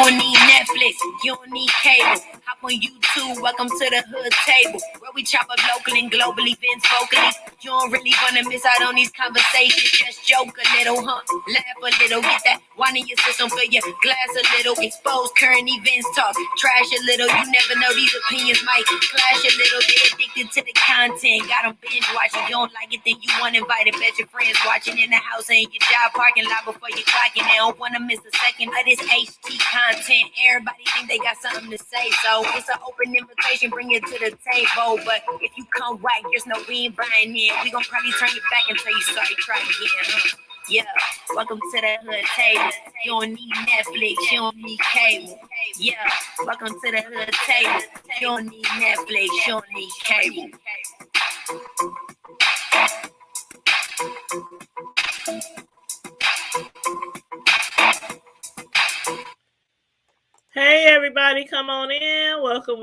don't need Netflix, you don't need cable. Hop on YouTube, welcome to the hood table, where we chop up local and global events vocally. You don't really wanna miss out on these conversations. Just joke a little, laugh a little, get that wine in your system, fill your glass a little, expose current events, talk trash a little. You never know, these opinions might clash a little. They addicted to the content, got them binge watching. You don't like it, then you want invited. Bet your friends watching in the house and your job parking lot before you clocking. They don't wanna miss a second of this HT content. Everybody think they got something to say, so it's an open invitation. Bring it to the table, but if you come right, there's no we ain't buying in. We gon' probably turn you back until you sorry. Try again. Yeah, welcome to the hood table. You don't need Netflix, you don't need cable. Yeah, welcome to the hood table. You don't need Netflix, you don't need cable. Hey everybody, come on in. Welcome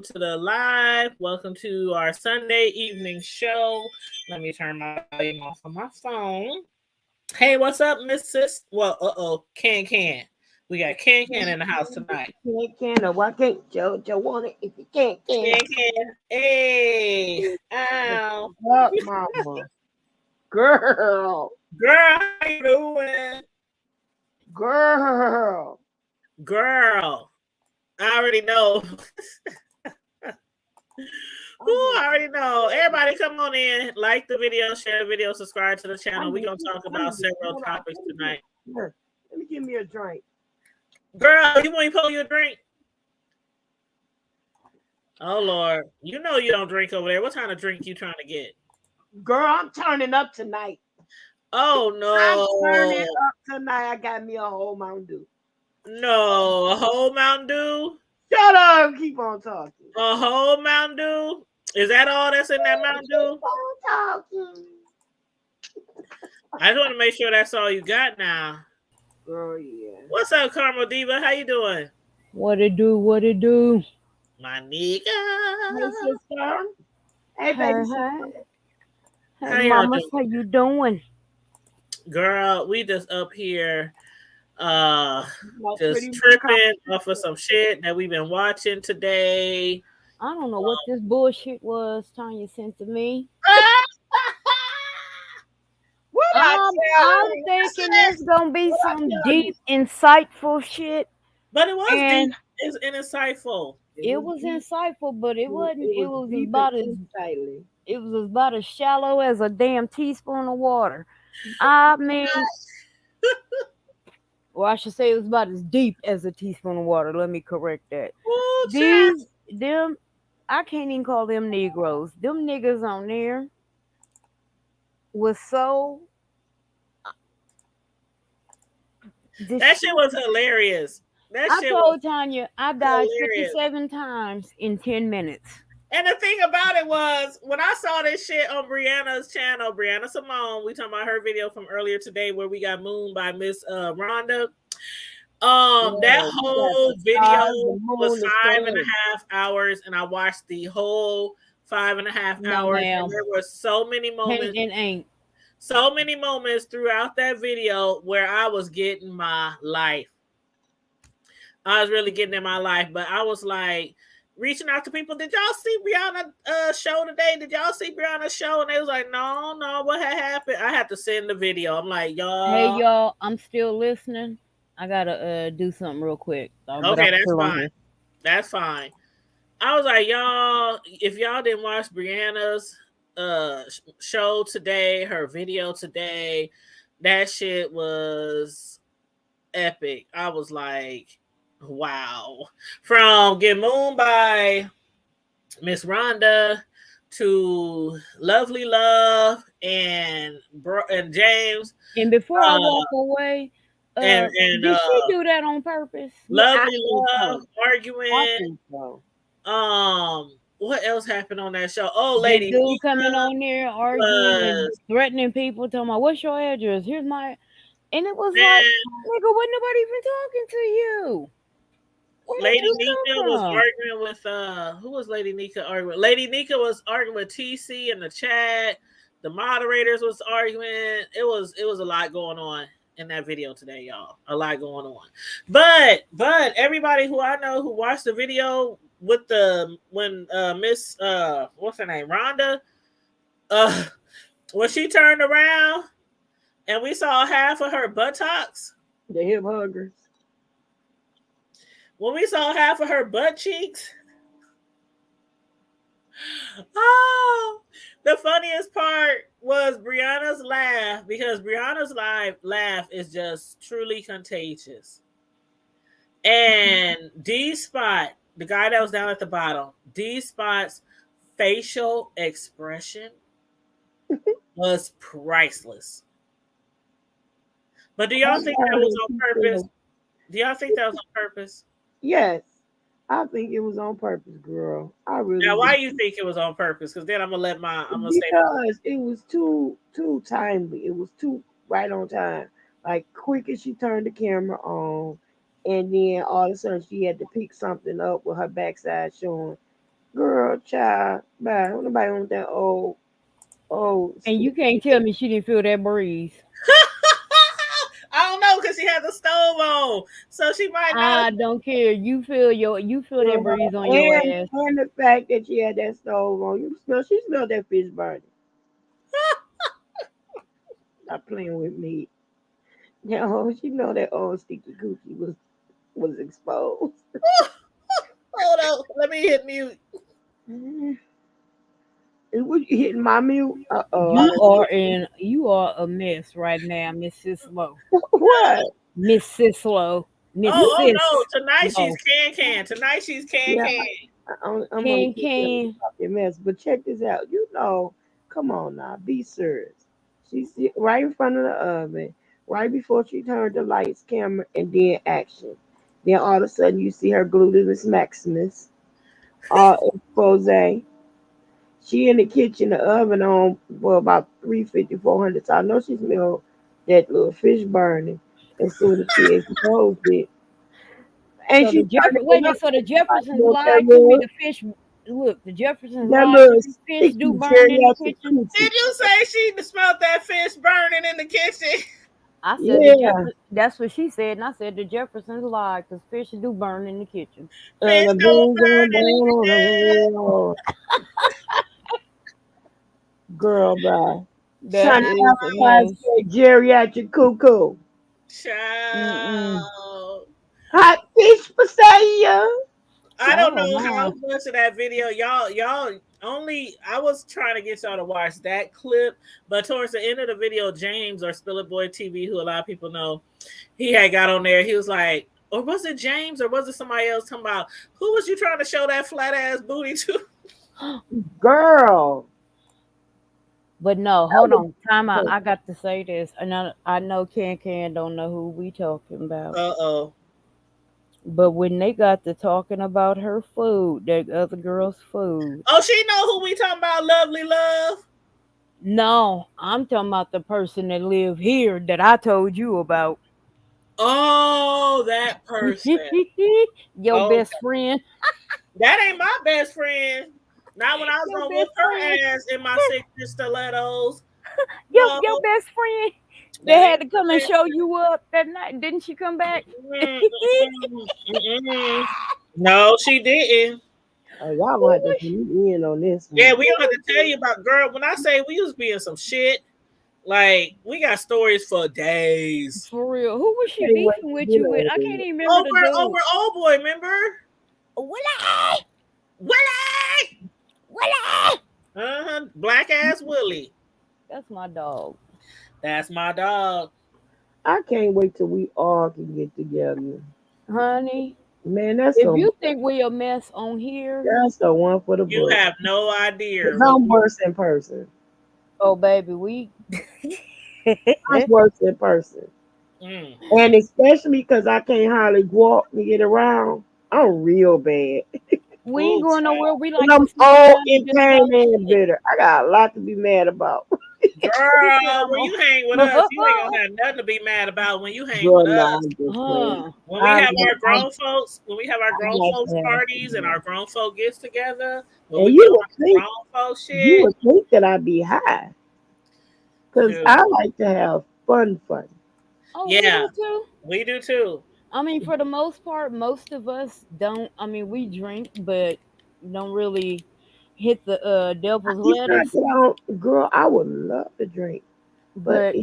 to the live. Welcome to our Sunday evening show. Let me turn my volume off on my phone. Hey, what's up, Mrs.? Well, Can. We got Can in the house tonight. Can, or why can't Joe want it if you can't? Can. Hey, ow. What, mama? Girl, how you doing? Girl. I already know. I already know. Everybody come on in, like the video, share the video, subscribe to the channel. We're going to talk about several topics tonight. Here, let me give me a drink. Girl, you want to pull your drink? Oh, Lord. You know you don't drink over there. What kind of drink you trying to get? Girl, I'm turning up tonight. Oh, no. I'm turning up tonight. I got me a whole Mountain Dew. No, a whole Mountain Dew? Shut up. Keep on talking. A whole Mountain Dew? Is that all that's in that Mountain Dew? Keep on talking. I just want to make sure that's all you got now. Oh, yeah. What's up, Carmel Diva? How you doing? What it do? My nigga. Hey, sister. Hey, baby. Hey, mama, how you doing? Girl, we just up here just tripping off of some shit that we've been watching today. I don't know what this bullshit was Tanya sent to me. I'm thinking there's gonna be some deep, insightful shit. But it was deep. It's insightful. It was insightful, but it wasn't. It was about as shallow as a damn teaspoon of water. I mean, or I should say, it was about as deep as a teaspoon of water. Let me correct that. Them, I can't even call them Negroes. Them niggas on there was so. That shit was hilarious. I told Tanya I died 57 times in 10 minutes. And the thing about it was, when I saw this shit on Brianna's channel, Brianna Simone, we talking about her video from earlier today where we got mooned by Miss Rhonda. That whole video was 5.5 hours, and I watched the whole 5.5 hours. And there were so many moments. So many moments throughout that video where I was getting my life. I was really getting in my life, but I was like reaching out to people. Did y'all see Brianna's show today? Did y'all see Brianna's show? And they was like, no, what had happened? I had to send the video. I'm like, y'all. Hey, y'all, I'm still listening. I gotta do something real quick. Okay, that's fine. That's fine. I was like, y'all, if y'all didn't watch Brianna's show today, her video today, that shit was epic. I was like, wow. From Get Mooned by Miss Rhonda to Lovely Love and James. And before I walk away, did she do that on purpose? Lovely Love arguing. What else happened on that show? Oh, Lady dude coming on there arguing and threatening people, talking about, what's your address? Here's my... And it was like, nigga, wasn't nobody even talking to you. Lady Nika was arguing with who was Lady Nika arguing? Lady Nika was arguing with TC in the chat. The moderators was arguing. It was a lot going on. in that video today, y'all. A lot going on. But everybody who I know who watched the video with the when Miss what's her name? Rhonda, uh when she turned around and we saw half of her buttocks. The hip huggers. When we saw half of her butt cheeks. Oh, the funniest part was Brianna's laugh because Brianna's laugh is just truly contagious. And D Spot, the guy that was down at the bottom, D Spot's facial expression was priceless. But do y'all think that was on purpose? Do y'all think that was on purpose? Yes. I think it was on purpose, girl. I really. Now, why do you think it was on purpose? Because then I'm gonna because it was too timely. It was too right on time. Like quick as she turned the camera on, and then all of a sudden she had to pick something up with her backside showing. Girl, child, bye. Nobody want that old. And you can't tell me she didn't feel that breeze. I don't know because she had the stove on, so she might not. I don't care. You feel that breeze on your ass. And the fact that she had that stove on, she smelled that fish burning. Not playing with me. She know that old sticky coochie was exposed. Hold on, let me hit mute. It was hitting my mute. You are a mess right now, Miss Sislo. What? Miss Sislo. Oh no! Tonight she's can. Tonight she's can. I'm can. Your mess, but check this out. Come on now, be serious. She's right in front of the oven, right before she turned the lights, camera, and then action. Then all of a sudden you see her gluteus maximus, all expose. She in the kitchen, the oven on for about 350, 400. So I know she smelled that little fish burning as soon as she exposed it. And So the Jeffersons lied to me. The fish, look, the Jeffersons lied to me. Fish do burn in the kitchen. Did you say she smelled that fish burning in the kitchen? I said that's what she said, and I said the Jeffersons lied because fish do burn in the kitchen. Fish don't burn in the kitchen. Girl, bye. That is geriatric cuckoo. Child. Hot fish Messiah. I don't know how much of that video y'all only. I was trying to get y'all to watch that clip, but towards the end of the video, James or Spillet Boy TV, who a lot of people know, he had got on there. He was like, or was it James or was it somebody else talking about who was you trying to show that flat ass booty to? Girl. But no, hold on. Time out. I got to say this. And I know Can don't know who we talking about. Uh-oh. But when they got to talking about her food, that other girl's food. Oh, she know who we talking about, Lovely Love? No, I'm talking about the person that live here that I told you about. Oh, that person. Your best friend. That ain't my best friend. Not when I was gonna whip her ass in my 6-inch stilettos. Your best friend. They had to come and show you up that night. Didn't she come back? No, she didn't. Oh, y'all gonna have to put me in on this one. Yeah, we gonna have to tell you about girl. When I say we was being some shit, like we got stories for days. For real. Who was she beefing with you with? I can't even remember. Over old boy, remember? Willie! Black ass Willie. That's my dog. That's my dog. I can't wait till we all can get together. Honey. Man, that's if you think we a mess on here. That's the one for the You have no idea. I'm worse in person. Oh baby, I'm worse in person. And especially because I can't hardly walk and get around. I'm real bad. We ain't going nowhere. We like I'm all in pain and bitter. I got a lot to be mad about. Girl, when you hang with us, you ain't gonna have nothing to be mad about when you hang with us. When we have our grown folks parties and our grown folk gets together, when we you grown folks shit, you would think that I'd be high. Because I like to have fun. Oh, we Yeah, do too. we do too. I mean, for the most part, most of us don't. I mean, we drink, but don't really hit the devil's It's not lettuce. that I don't, girl. I would love to drink, but But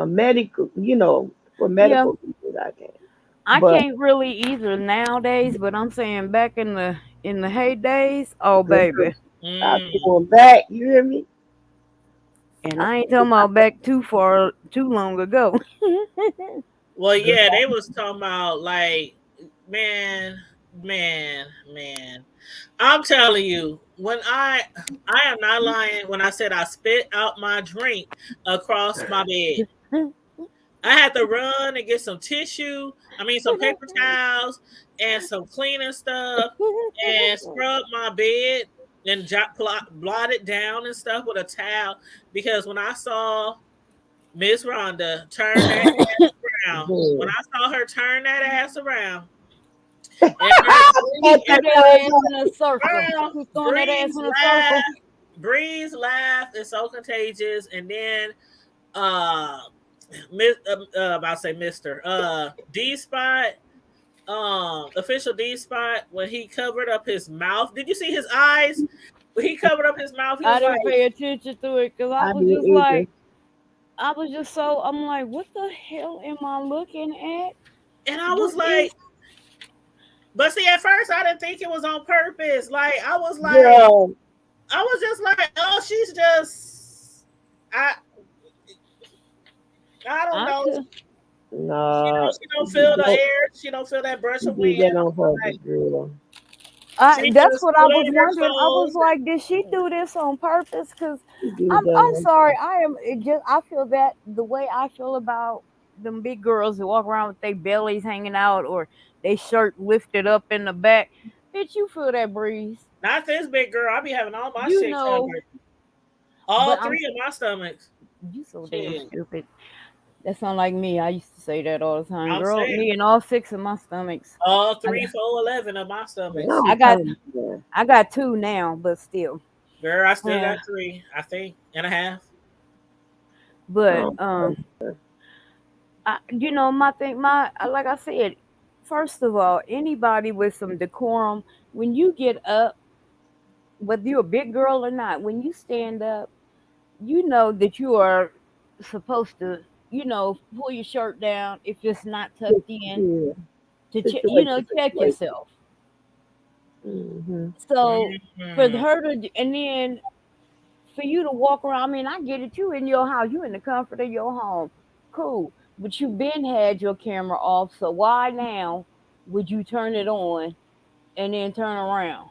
medical, for yeah, medical reasons, I can. I But can't really either nowadays. But I'm saying back in the heydays, oh girl, baby, I'm Mm. going back. You hear me? and I I ain't think talking about back too far, too long ago. Well, yeah, girl, they was talking about like, man, man. I'm telling you, when I am not lying when I said I spit out my drink across my bed. I had to run and get some tissue. I mean, some paper towels and some cleaning stuff, and scrub my bed and blot it down and stuff with a towel. Because when I saw Miss Rhonda turn that ass around, when girl. I saw her turn that ass around, and her That's She and that threw her that ass girl. in a circle. girl She throwing that ass in a laugh, circle. Breeze laugh is so contagious, and then uh, about to say Mister D Spot, official D Spot, when he covered up his mouth. Did you see his eyes? When he covered up his mouth, he I was like, didn't pay attention to it because I did either. I was just so, I'm like, what the hell am I looking at? and I was What like, is, but see, at first I didn't think it was on purpose. Like Girl, I was just like, oh, she's just, I, I don't I know. could, no, She don't feel the don't air. She don't feel that brush you of do wind. that on purpose, girl. She that's just what I put was on her wondering. I was clothes. like, did she do this on purpose? Because You do that I'm on sorry. purpose. I feel that the way I feel about them big girls that walk around with their bellies hanging out or they shirt lifted up in the back. Bitch, you feel that breeze. Not this big girl. I be having all my You shit know, covered. but All three of my stomachs. you so damn Shit. stupid. That sound like me. I used to say that all the time. I'm Girl, saying me and all six of my stomachs. all I three, got, 4, 11 of my stomachs. No, I I'm got telling you. I got two now, but still. Girl, I still Yeah. got three, I think, and a half. But No, my thing, like I said, first of all, anybody with some decorum, when you get up, whether you're a big girl or not, when you stand up, you know that you are supposed to, pull your shirt down if it's not tucked in yeah. to check Situation. yourself. Mm-hmm. So for Mhm. her to, and then for you to walk around, I mean, I get it. You in your house, you in the comfort of your home, cool. But you been had your camera off, so why now would you turn it on and then turn around?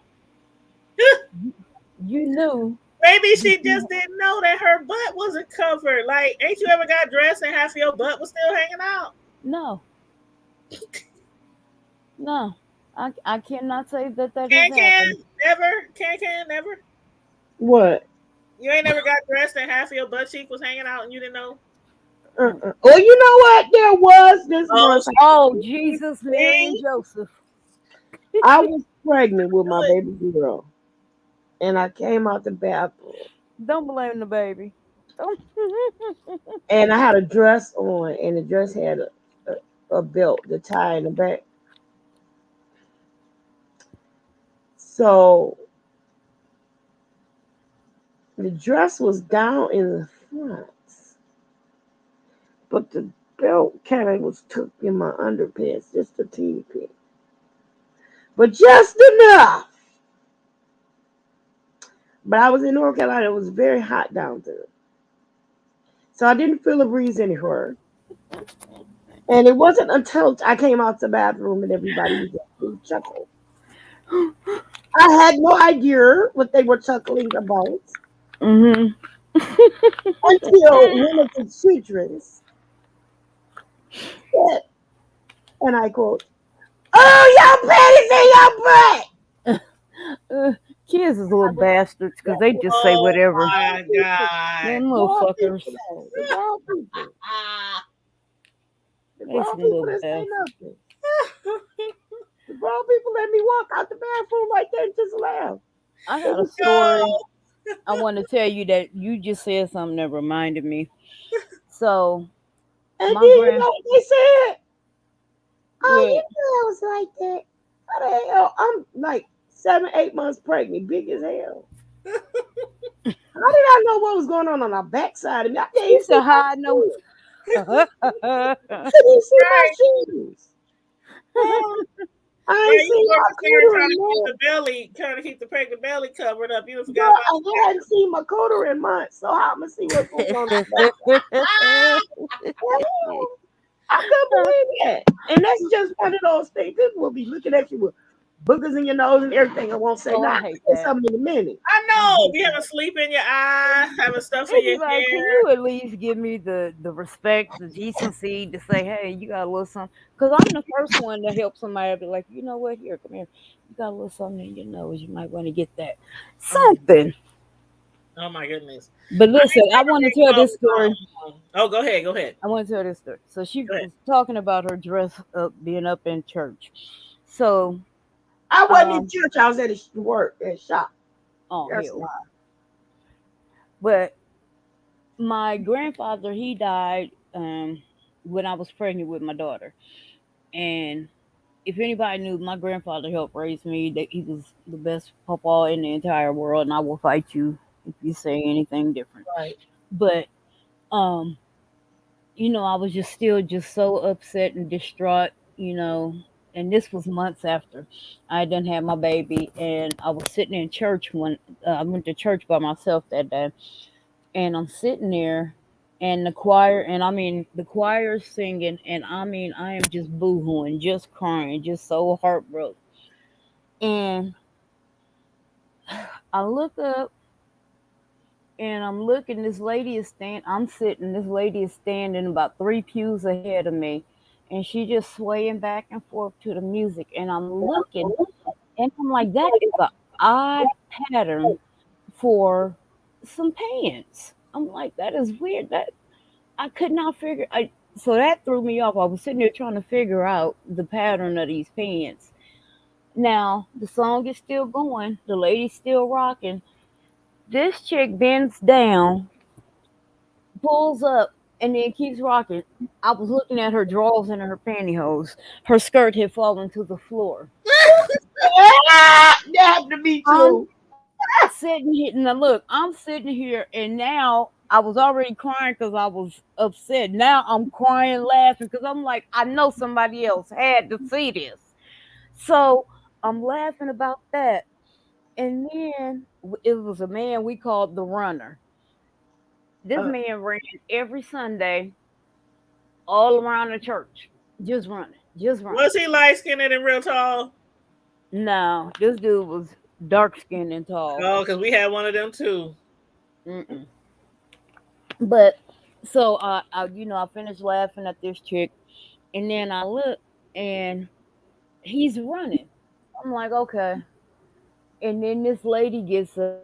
You knew Maybe that she just you didn't know that her butt wasn't covered. Like, ain't you ever got dressed and half of your butt was still hanging out? no, no. I cannot say that that has Can happened. never, never. What? You ain't never got dressed and half of your butt cheek was hanging out and you didn't know. Mm. Oh, you know what? There was this Oh, one time. Oh see, Jesus, Mary and see? Joseph! I was pregnant with my baby girl, and I came out the bathroom, Don't blame the baby. Don't. and I had a dress on, and the dress had a belt, the tie in the back. So the dress was down in the front, but the belt kind of was tucked in my underpants, just a teeny bit, but just enough. But I was in North Carolina; it was very hot down there, so I didn't feel a breeze anywhere. And it wasn't until I came out the bathroom and everybody began to chuckle. I had no idea what they were chuckling about hmm until one of the children said, and I quote, "Oh, your panties in your butt." Uh, kids is little bastards because That they was just say Oh whatever. grown my people. god. Them The little grown fuckers. people, though. The grown people. Ah. The They grown some people little didn't say bastards. nothing. The grown people let me walk out the bathroom like that and just laugh. I It got a was No. story I want to tell you that you just said something that reminded me. So And then my you grand know what they said? Oh, what you knew I was like that. How the hell? I'm like 7, 8 months pregnant, big as hell. How did I know what was going on our backside of me? I can't she even see said my how I know. shoes. I couldn't even see my Right. shoes. I ain't Right, you seen were my concerned cooter trying in to keep months. the belly, trying to keep the pregnant belly covered up. You forgot Girl, about I hadn't seen my cooter in months. So how I'm gonna see what's going on my backside? Hell, I couldn't believe it. And that's just one of those things. People will be looking at you with boogers in your nose and everything. I won't say, Oh, nah, I I'll hate say that. something in a minute. I I know. hate Be having that. sleep in your eye, having stuff in They'd your be like, "Can hair. you at least give me the respect, the decency to say, hey, you got a little something?" Because I'm the first one to help somebody. I'd be like, you know what? Here, come here. You got a little something in your nose. You might want to get that Oh, something. oh my goodness. But I listen, ain't I never want to been tell this story. oh, go ahead. Go ahead. I want to tell this story. So she Go ahead. was talking about her dress up, being up in church. So, I wasn't in um, church. I was at a work at shop. oh That's hell. why. But my grandfather, he died when I was pregnant with my daughter, and if anybody knew, my grandfather helped raise me. That he was the best papa in the entire world, and I will fight you if you say anything different. Right. But um, I was just still just so upset and distraught, and this was months after I done had my baby, and I was sitting in church when I went to church by myself that day, and I'm sitting there, and the choir, and I mean the choir is singing, and I mean I am just boohooing, just crying, just so heartbroken. And I look up, and I'm looking. This lady is standing. I'm sitting. This lady is standing about 3 pews ahead of me, and she just swaying back and forth to the music. And I'm looking, and I'm like, that is a odd pattern for some pants. I'm like, that is weird. That I could not figure. So that threw me off. I was sitting there trying to figure out the pattern of these pants. Now the song is still going. The lady's still rocking. This chick bends down, pulls up, and then keeps rocking. I was looking at her drawers and her pantyhose. Her skirt had fallen to the floor. Ah, that happened to me I'm too. sitting here, now look, I'm sitting here, and now I was already crying because I was upset. Now I'm crying, laughing because I'm like, I know somebody else had to see this. So I'm laughing about that. And then it was a man we called the runner. This Uh, man ran every Sunday all around the church, just running, just running. Was he light skinned and real tall? No, this dude was dark skinned and tall. Oh, because we had one of them too. Mm-mm. But so I finished laughing at this chick, and then I look, and he's running. I'm like, okay. And then this lady gets up,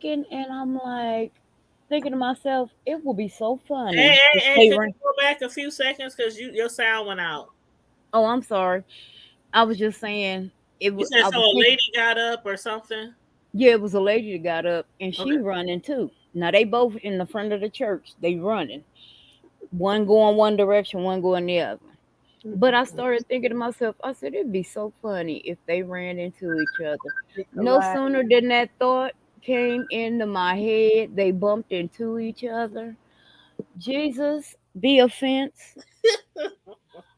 and I'm like, thinking to myself, it will be so Hey, funny hey, if hey, they could ran. you go back a few seconds because your sound went out. Oh, I'm sorry. I was just saying You said I so was a thinking, lady got up or something? yeah, it was a lady that got up, and Okay. she running too. Now they both in the front of the church. They running. One going one direction, one going the other. But I started thinking to myself, I said, it'd be so funny if they ran into each other. they No collide. sooner than that thought came into my head, they bumped into each other. Jesus, be offense,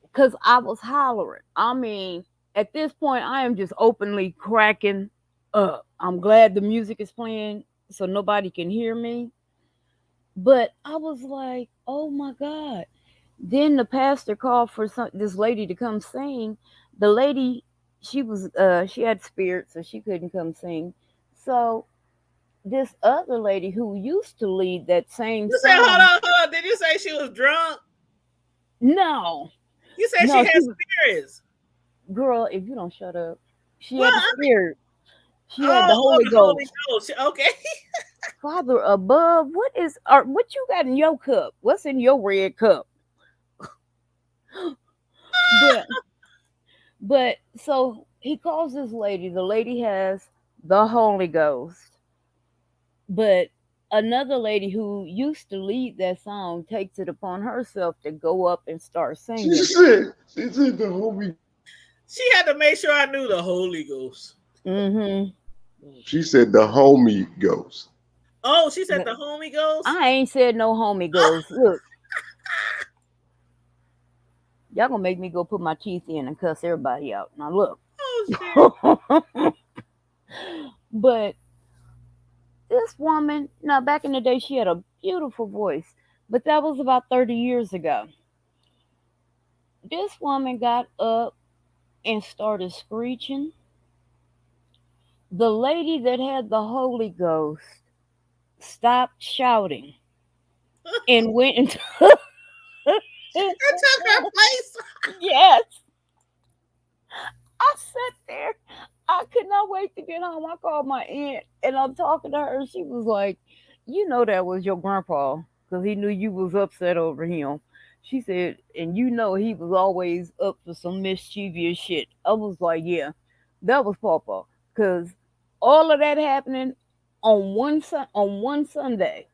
because I was hollering. I mean, at this point, I am just openly cracking up. I'm glad the music is playing so nobody can hear me. But I was like, oh my God. Then the pastor called for this lady to come sing. The lady, she had spirits, so she couldn't come sing. So this other lady who used to lead that same You said, hold song, on, hold on. Did you say she was drunk? no, You said she no, had she was, spirits. girl, if you don't shut up, she Well, had the I mean, spirit, she had oh, the oh, Holy the Holy Ghost. Ghost. Okay. Father above, what you got in your cup? What's in your red cup? But so he calls this lady. The lady has the Holy Ghost, but another lady who used to lead that song takes it upon herself to go up and start She singing. said, she said the homie. She had to make sure I knew the Holy Ghost. Mm-hmm. She said the homie ghost. Oh, she said the homie Ghost. I ain't said no homie Ghost. Look, y'all gonna make me go put my teeth in and cuss everybody out. Now look. Oh shit. But this woman, now back in the day, she had a beautiful voice, but that was about 30 years ago. This woman got up and started screeching. The lady that had the Holy Ghost stopped shouting and went into. That took her place. Yes. I sat there. I could not wait to get home. I called my aunt and I'm talking to her. She was like, "You know that was your grandpa because he knew you was upset over him." She said, "And you know he was always up for some mischievous shit." I was like, "Yeah, that was Papa." Because all of that happening on one Sunday.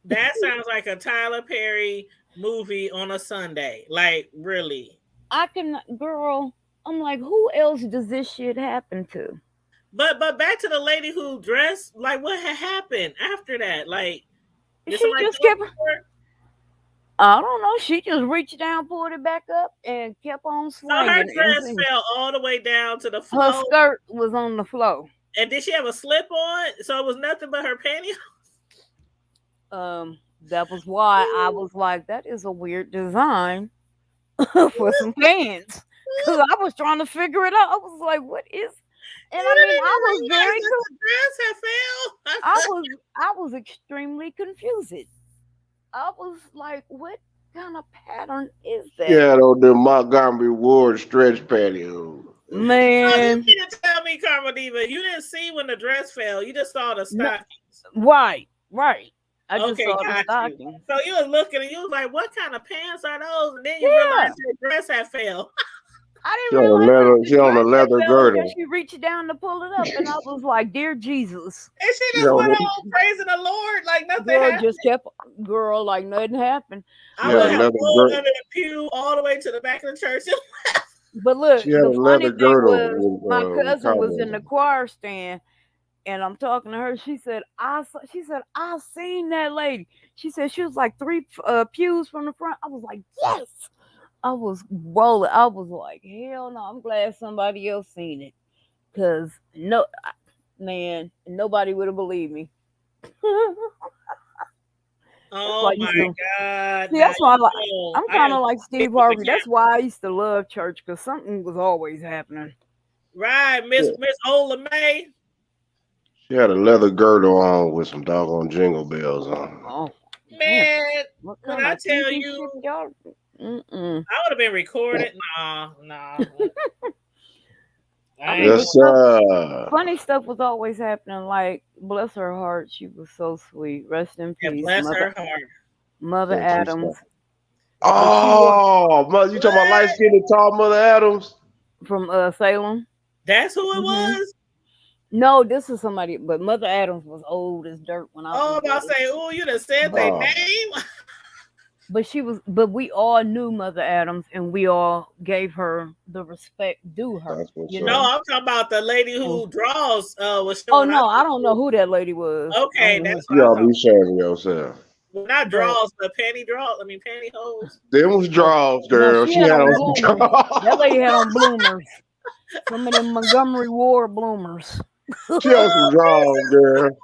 That sounds like a Tyler Perry movie on a Sunday. Like, really. I can, girl, I'm like, who else does this shit happen to? But back to the lady who dressed, like what had happened after that? Like, did She somebody just come up kept, to her? I don't know. She just reached down, pulled it back up, and kept on So her swinging and dress singing. fell all the way down to the Her floor. skirt was on the floor. And did she have a slip on? So it was nothing but her panties. That was why I was like, that is a weird design for some pants. Cause I was trying to figure it out. I was like, what is? And You I mean, didn't I even was realize very, that the dress had I fell. was extremely confused. I was like, what kind of pattern is She that, had on them Montgomery Ward stretch patio. So you man? need to tell me, Karma Diva, you didn't see when the dress fell. You just saw the No, stockings. right, right. I just Okay, saw the got you. stocking. So you was looking and you was like, what kind of pants are those? And then you Yeah, realized your dress had fell. I She didn't on a realize that leather. the She on a dress had leather fell until girdle. she reached down to pull it up, and I was like, "Dear Jesus, And she She just went on. on praising the Lord like nothing girl, happened. just kept, girl, like nothing happened." She I had would a But have leather rolled girdle. under the pew all the way to the back of the church. look, She had the a funny leather thing girdle was, my with cousin was in collars. the choir stand, and I'm talking to her. She said, I seen that lady. She said she was like three pews from the front. I was like, yes. I was rolling. I was like, hell no. I'm glad somebody else seen it, cause no, man, nobody would have believed me. That's why Oh I used my to God. see. Now That's why you know I'm I kind gotta of like take Steve with the Harvey. That's camera. why I used to love church, because something was always happening. Right, Yeah. Miss Ola May. She had a leather girdle on with some doggone jingle bells on. Oh, damn! Man, What when kind I of tell kinky you shit y'all? Mm-mm. I would have been recorded. Nah. I I mean, ain't but Yes, doing stuff, sir. funny stuff was always happening. Like, bless her heart, she was so sweet. Rest in that. peace, Bless her heart. Mother Yes, she said. Adams. But she was Oh, mother, you talking about light What? skinned and tall Mother Adams? from Salem. That's who it Hmm. was? No, this is somebody, but Mother Adams was old as dirt when I Oh, was I'm about to little. say, oh, you done said their But Oh, name? but we all knew Mother Adams, and we all gave her the respect due her. that's what's You No, up. know. I'm talking about the lady And who draws was oh showing our no, I don't know pictures. who that lady was. I Okay, don't know who, that's what You I'm all talking be shaming yourself. about. Not but draws, but panty draws. I mean pantyhose. Them was oh draws, no, girl. she She had had on on some bloomers. That lady had draws. on bloomers. Some of them Montgomery Ward bloomers. She had some draws, girl.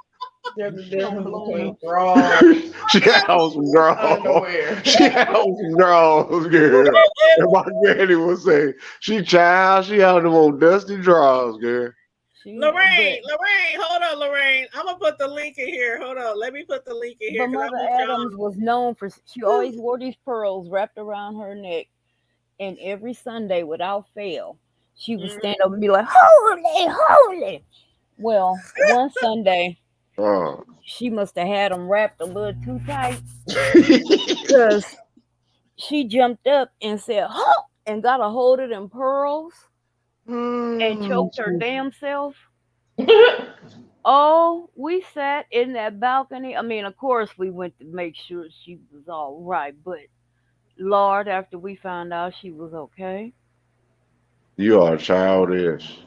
There's a Them difference between bloomers. draws She had on some and draws. underwear. She had on some draws, girl. And my granny would say, she child, she had them on dusty draws, girl. But Lorraine, hold on, Lorraine. I'm gonna put the link in here. Hold on, let me put the link in here because I Mother want Adams was known for, she y'all. always wore these pearls wrapped around her neck, and every Sunday without fail, she would Mhm. stand up and be like, "Holy, holy." Well, one Sunday Oh. she must have had them wrapped a little too tight, because she jumped up and said, "Huh," and got a hold of them pearls. and choked her Mm. damn self. Oh, we sat in that balcony. I mean, of course, we went to make sure she was all right, but Lord, after we found out she was okay. You are childish.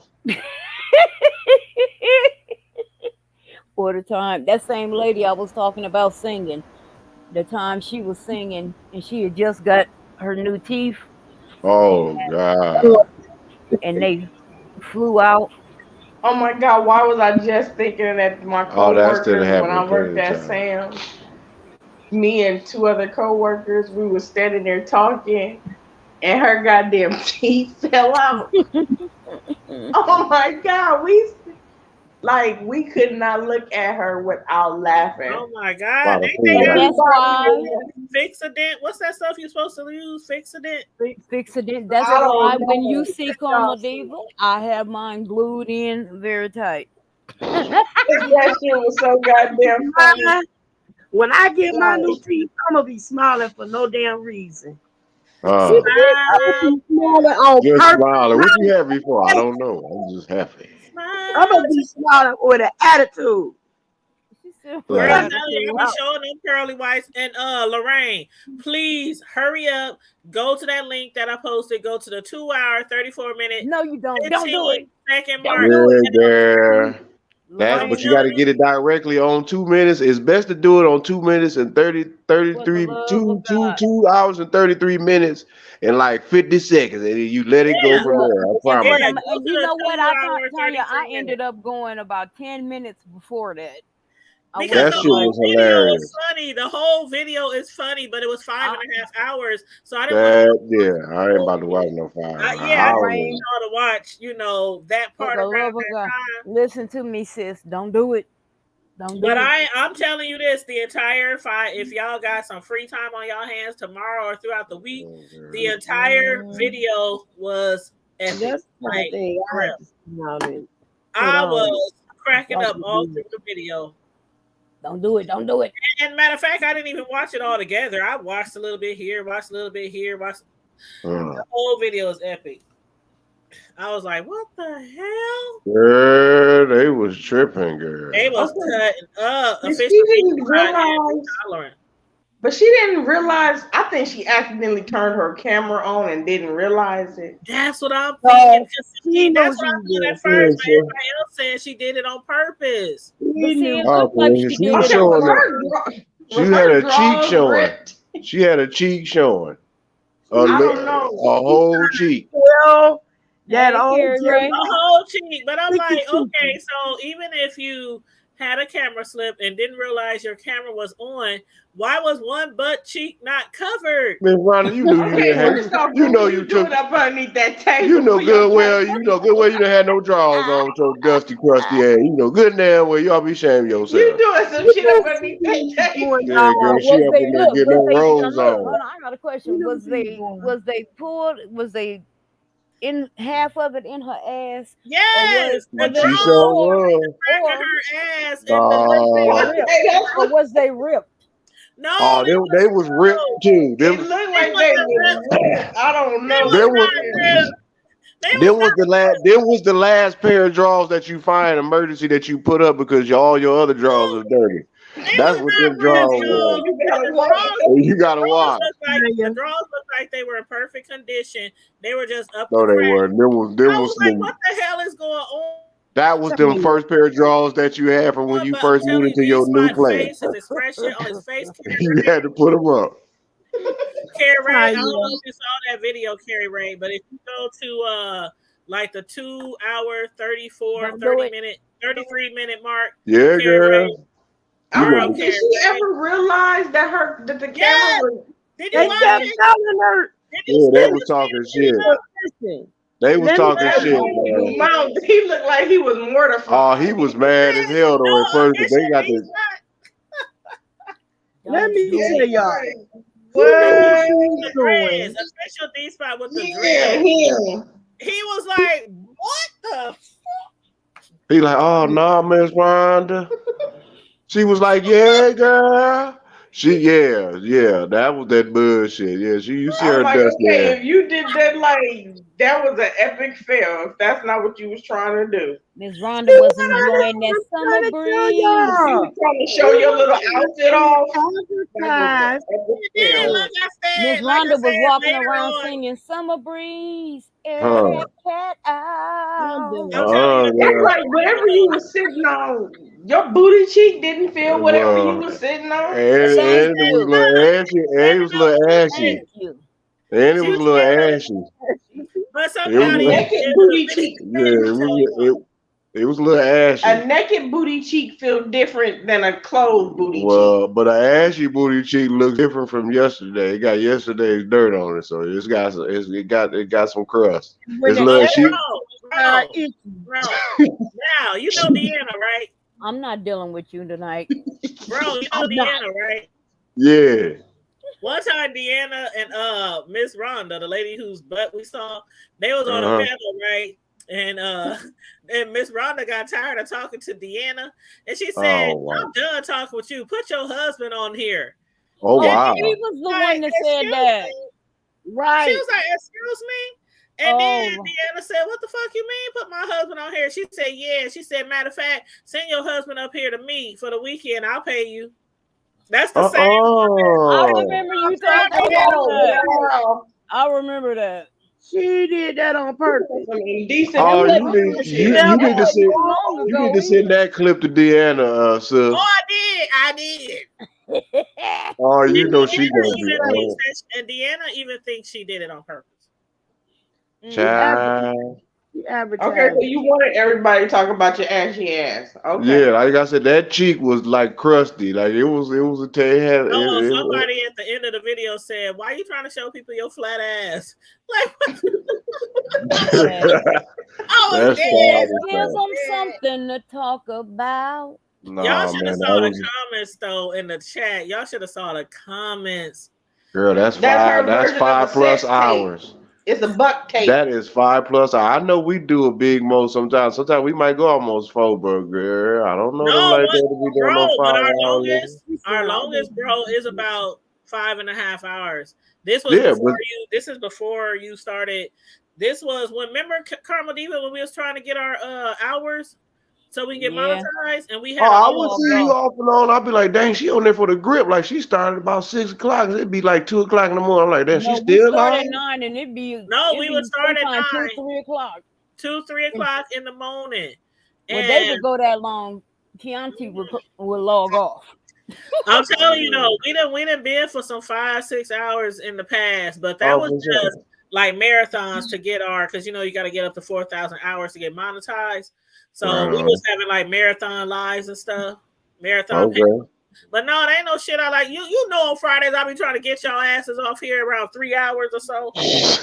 For the time, that same lady I was talking about singing, the time she was singing and she had just got her new teeth Oh God. and they flew out. Oh my God, why was I just thinking of that? My Oh, that still coworkers when I happened worked plenty of at times. Sam's, me and two other coworkers, we were standing there talking, and her goddamn teeth fell out. Oh my God, we could not look at her without laughing. Oh my God. About They to think fool And I you. that's Everybody why was Fixodent. What's that stuff you're supposed to use? Fixodent. fix it. That's I why don't when you know. see Karma Diva, I have mine glued in very tight. That shit was so goddamn funny. When I get my new Like, teeth, I'm gonna be smiling for no damn reason. Uh, I'm gonna Smile, be smiling on just purpose. smiling. What you happy for? I don't know. I'm just happy. I'm smile. gonna be smiling with an attitude. She said with Girl, an I'm Like, telling you, I attitude. be showing them pearly whites. And Lorraine, please hurry up. Go to that link that I posted. Go to the 2 hour, 34 minute, No, you don't. Don't do it. 15-second Don't mark. do it. yeah, girl. That, I'm but Lorraine, you got telling to you, get it directly on 2 minutes. It's best to do it on 2 minutes and 30, for the 33, love of God. 2 hours and 33 minutes and like 50 seconds. And then you let it go yeah, from Look, there. I and promise what yeah. I'm, you. Go and to you the know what? 2 hour, Tanya, I 33 minutes. ended up going about 10 minutes before that. I Because went That the to shit whole like, was video is hilarious. funny. The whole video is funny, but it was five I, and a half hours. So I didn't want to That, watch yeah, I the ain't whole about to watch shit. no 5 Yeah, I didn't hours. want Lorraine, y'all to watch, that for part the around love of that God, time. listen to me, sis. Don't do it. Don't But do it. I'm telling you this, the entire fight, if y'all got some free time on y'all hands tomorrow or throughout the week, Oh, the girl. entire Mm, video was epic. That's the kind of Like, thing for I real. have to sit down and put I on. was cracking Watch up the all video. through the video. don't do it. Don't do it. And matter of fact, I didn't even watch it all together. I watched a little bit here, watched a little bit here, watched Uh, the whole video is epic. I was like, what the hell? girl, they was tripping, They girl. was okay, cutting up. but she Official beach didn't side had me realize. hollering. But she didn't realize. I think she accidentally turned her camera on and didn't realize it. That's what I'm thinking. So 'Cause she see, knew that's what she I thought was at doing first, Yeah, but so, everybody else said she did it on purpose. But She see, knew it looked like okay, she she did was it Okay, on showing the, purpose. she was had her a cheek drawers showing. ripped? She had a cheek showing. I don't know. A whole cheek. well that Hey, old Carrie Jerry Ray. A whole cheek. But I'm Ricky like, Cheeky. okay, so even if you had a camera slip and didn't realize your camera was on, why was one butt cheek not covered? Miss Rhonda, you knew you Okay, didn't have, first off, you what know were you you took, doing up underneath that you table know for your good well, camera? you done had no drawers on with your dusty, crusty ass. You know good and damn well, you ought to be ashamed of You yourself. doing some You shit up know underneath she that was doing table. Yeah, girl, she Was up they in there look? getting Was them they now rolls look? on. Hold on, I got a you question. knew she was doing. Was they pulled? Was they in half of it in her ass, Yes, were the they She pulled, sure draws or was in was. the back of or her ass, and or was they No, ripped? Okay, that's Or what was they ripped? no, they, they they was was ripped no, too. it Them, looked they like they wasn't was ripped. ripped. I don't They know, was them was, not man. ripped. They was not them was the last pair of drawers that you find emergency that you put up because all your other drawers ripped. are dirty. They That's was what not them ripped, drawers So were. y'all. you And gotta the watch. draws, And you the gotta draws watch. looked like the Tanya. draws looked like they were in perfect condition. They were just up the No, they crack. were. I was like, what the hell is going on? That was them Tanya. first pair of drawers that you had from when you But I'm first moved telling you, into D your new Spot place. face, his expression on his face, You had to put them up. Carrie Ray. I don't Tanya. know if you saw that video, Carrie Ray, but if you go to like the 2 hour, 34, Don't do 30 it. minute, 33-minute mark, Yeah, Carrie Ray, girl. You I girl, don't. know, Did Carrie she Ray. ever realize that the camera Yes. was? Did you They watch kept Man, it? telling her, yeah, they Did was you see talking the shit. video? listen, They was let me talking tell that shit, you man man. something. mouth. He looked like he was Oh, he mortified. was mad as hell No, though at first, but they official got D the Spot. Let Don't me do tell it. y'all. He The knew dude what What? she with was the dreads, doing. official D Spot with the Yeah, dreads. him. He was like, what the? he like, oh no, Miss Rhonda. She was like, yeah, girl. Yeah, that was that bullshit. Yeah, you see I'm her like, dusty okay, ass. if you did that, like that was an epic fail. If that's not what you was trying to do, Miss Rhonda was enjoying that summer I'm trying to tell breeze. you y'all. was trying to show We your little were outfit off. That was an advertised. epic Yeah, fail. Look, Miss like I Rhonda was said walking later around on. singing "Summer Breeze, air Huh. that cat I'm out." done. I'm telling you, That's Girl. like whatever you was sitting on, your booty cheek didn't feel whatever you Well, was sitting on. and Thank it was a you, little ashy. And it was a little ashy. thank you. And it she was a was little getting, ashy. but It A somebody was, at the naked end of the booty video cheek. said, yeah, "I'm telling you what." it was a little ashy. A naked booty cheek feel different than a closed booty cheek. Well, but an ashy booty cheek looks different from yesterday. It got yesterday's dirt on it, so it got some crust. When It's the little Oh, she. itchy. bro. Now you know Deanna, right? I'm not dealing with you tonight. Bro, you know I'm not. Deanna, right? Yeah. One time Deanna and Miss Rhonda, the lady whose butt we saw, they was on a Uh-huh. panel, right? And and Miss Rhonda got tired of talking to Deanna, and she said, Oh wow. "I'm done talking with you. Put your husband on here." Oh Oh, And wow. she then was the like, one that said excuse that. me. She Right. was like, "Excuse me." And then Oh, Deanna said, "What the fuck you mean? Put my husband on here?" She said, "Yeah." She said, "Matter of fact, send your husband up here to me for the weekend. I'll pay you." That's the same woman. I Uh-uh. remember you Tell talking about Deanna Oh, that. who girl. I remember that. She did that on This purpose. is some indecent That Oh, wasn't bullshit. you that need to wasn't send too long you need ago to send either. that clip to Deanna, Oh, sis. I did. Oh, And you know she Deanna gonna be even thinks oh that, and Deanna even thinks she did it on purpose. She Mm-hmm. child. she Okay, so advertised. you wanted everybody to talk about your ashy ass. Yeah, Okay. like I said, that cheek was like crusty. Like it was a it had Oh, somebody at the end of the video said, "Why are you trying to show people your flat ass?" Like, Yes. I was that's dead. Let's father I give was stuff. them dead. something to talk about. Y'all Nah, should have man, saw the comments though in the chat. Y'all should have saw the comments. girl, That's her that's version of a 5+ sex tape. hours. It's a buck tape. That is 5+ hours. I know we do a big mo sometimes. Sometimes we might go almost 4, but girl, I don't know them No, like but that to be doing no bro, but 5 hour nigga. our longest, bro, is about 5.5 hours. This was Yeah, before but you. This is before you started. This was when remember Karma Diva when we was trying to get our hours so we can get Yeah, monetized, and we oh, had a I I would logged see you off. off and on. I'd be like, dang, she on there for the grip. Like she started about 6 o'clock. It'd be like 2 o'clock in the morning. I'm like, damn, she No, we still start at live? 9 and no. it'd We would be start at sometime 2, 9, 3 o'clock. 2, 3 o'clock in the morning, When they would and go that long, Chianti would log off. I'm telling you though, we didn't been for some 5, 6 hours in the past, but that Oh, was for just sure. like marathons to get our because you got to get up to 4,000 hours to get monetized. So Right we was on. having like marathon lives and stuff, marathon. Okay. But no, there ain't no shit I like. You know on Fridays I be trying to get y'all asses off here around 3 hours or so.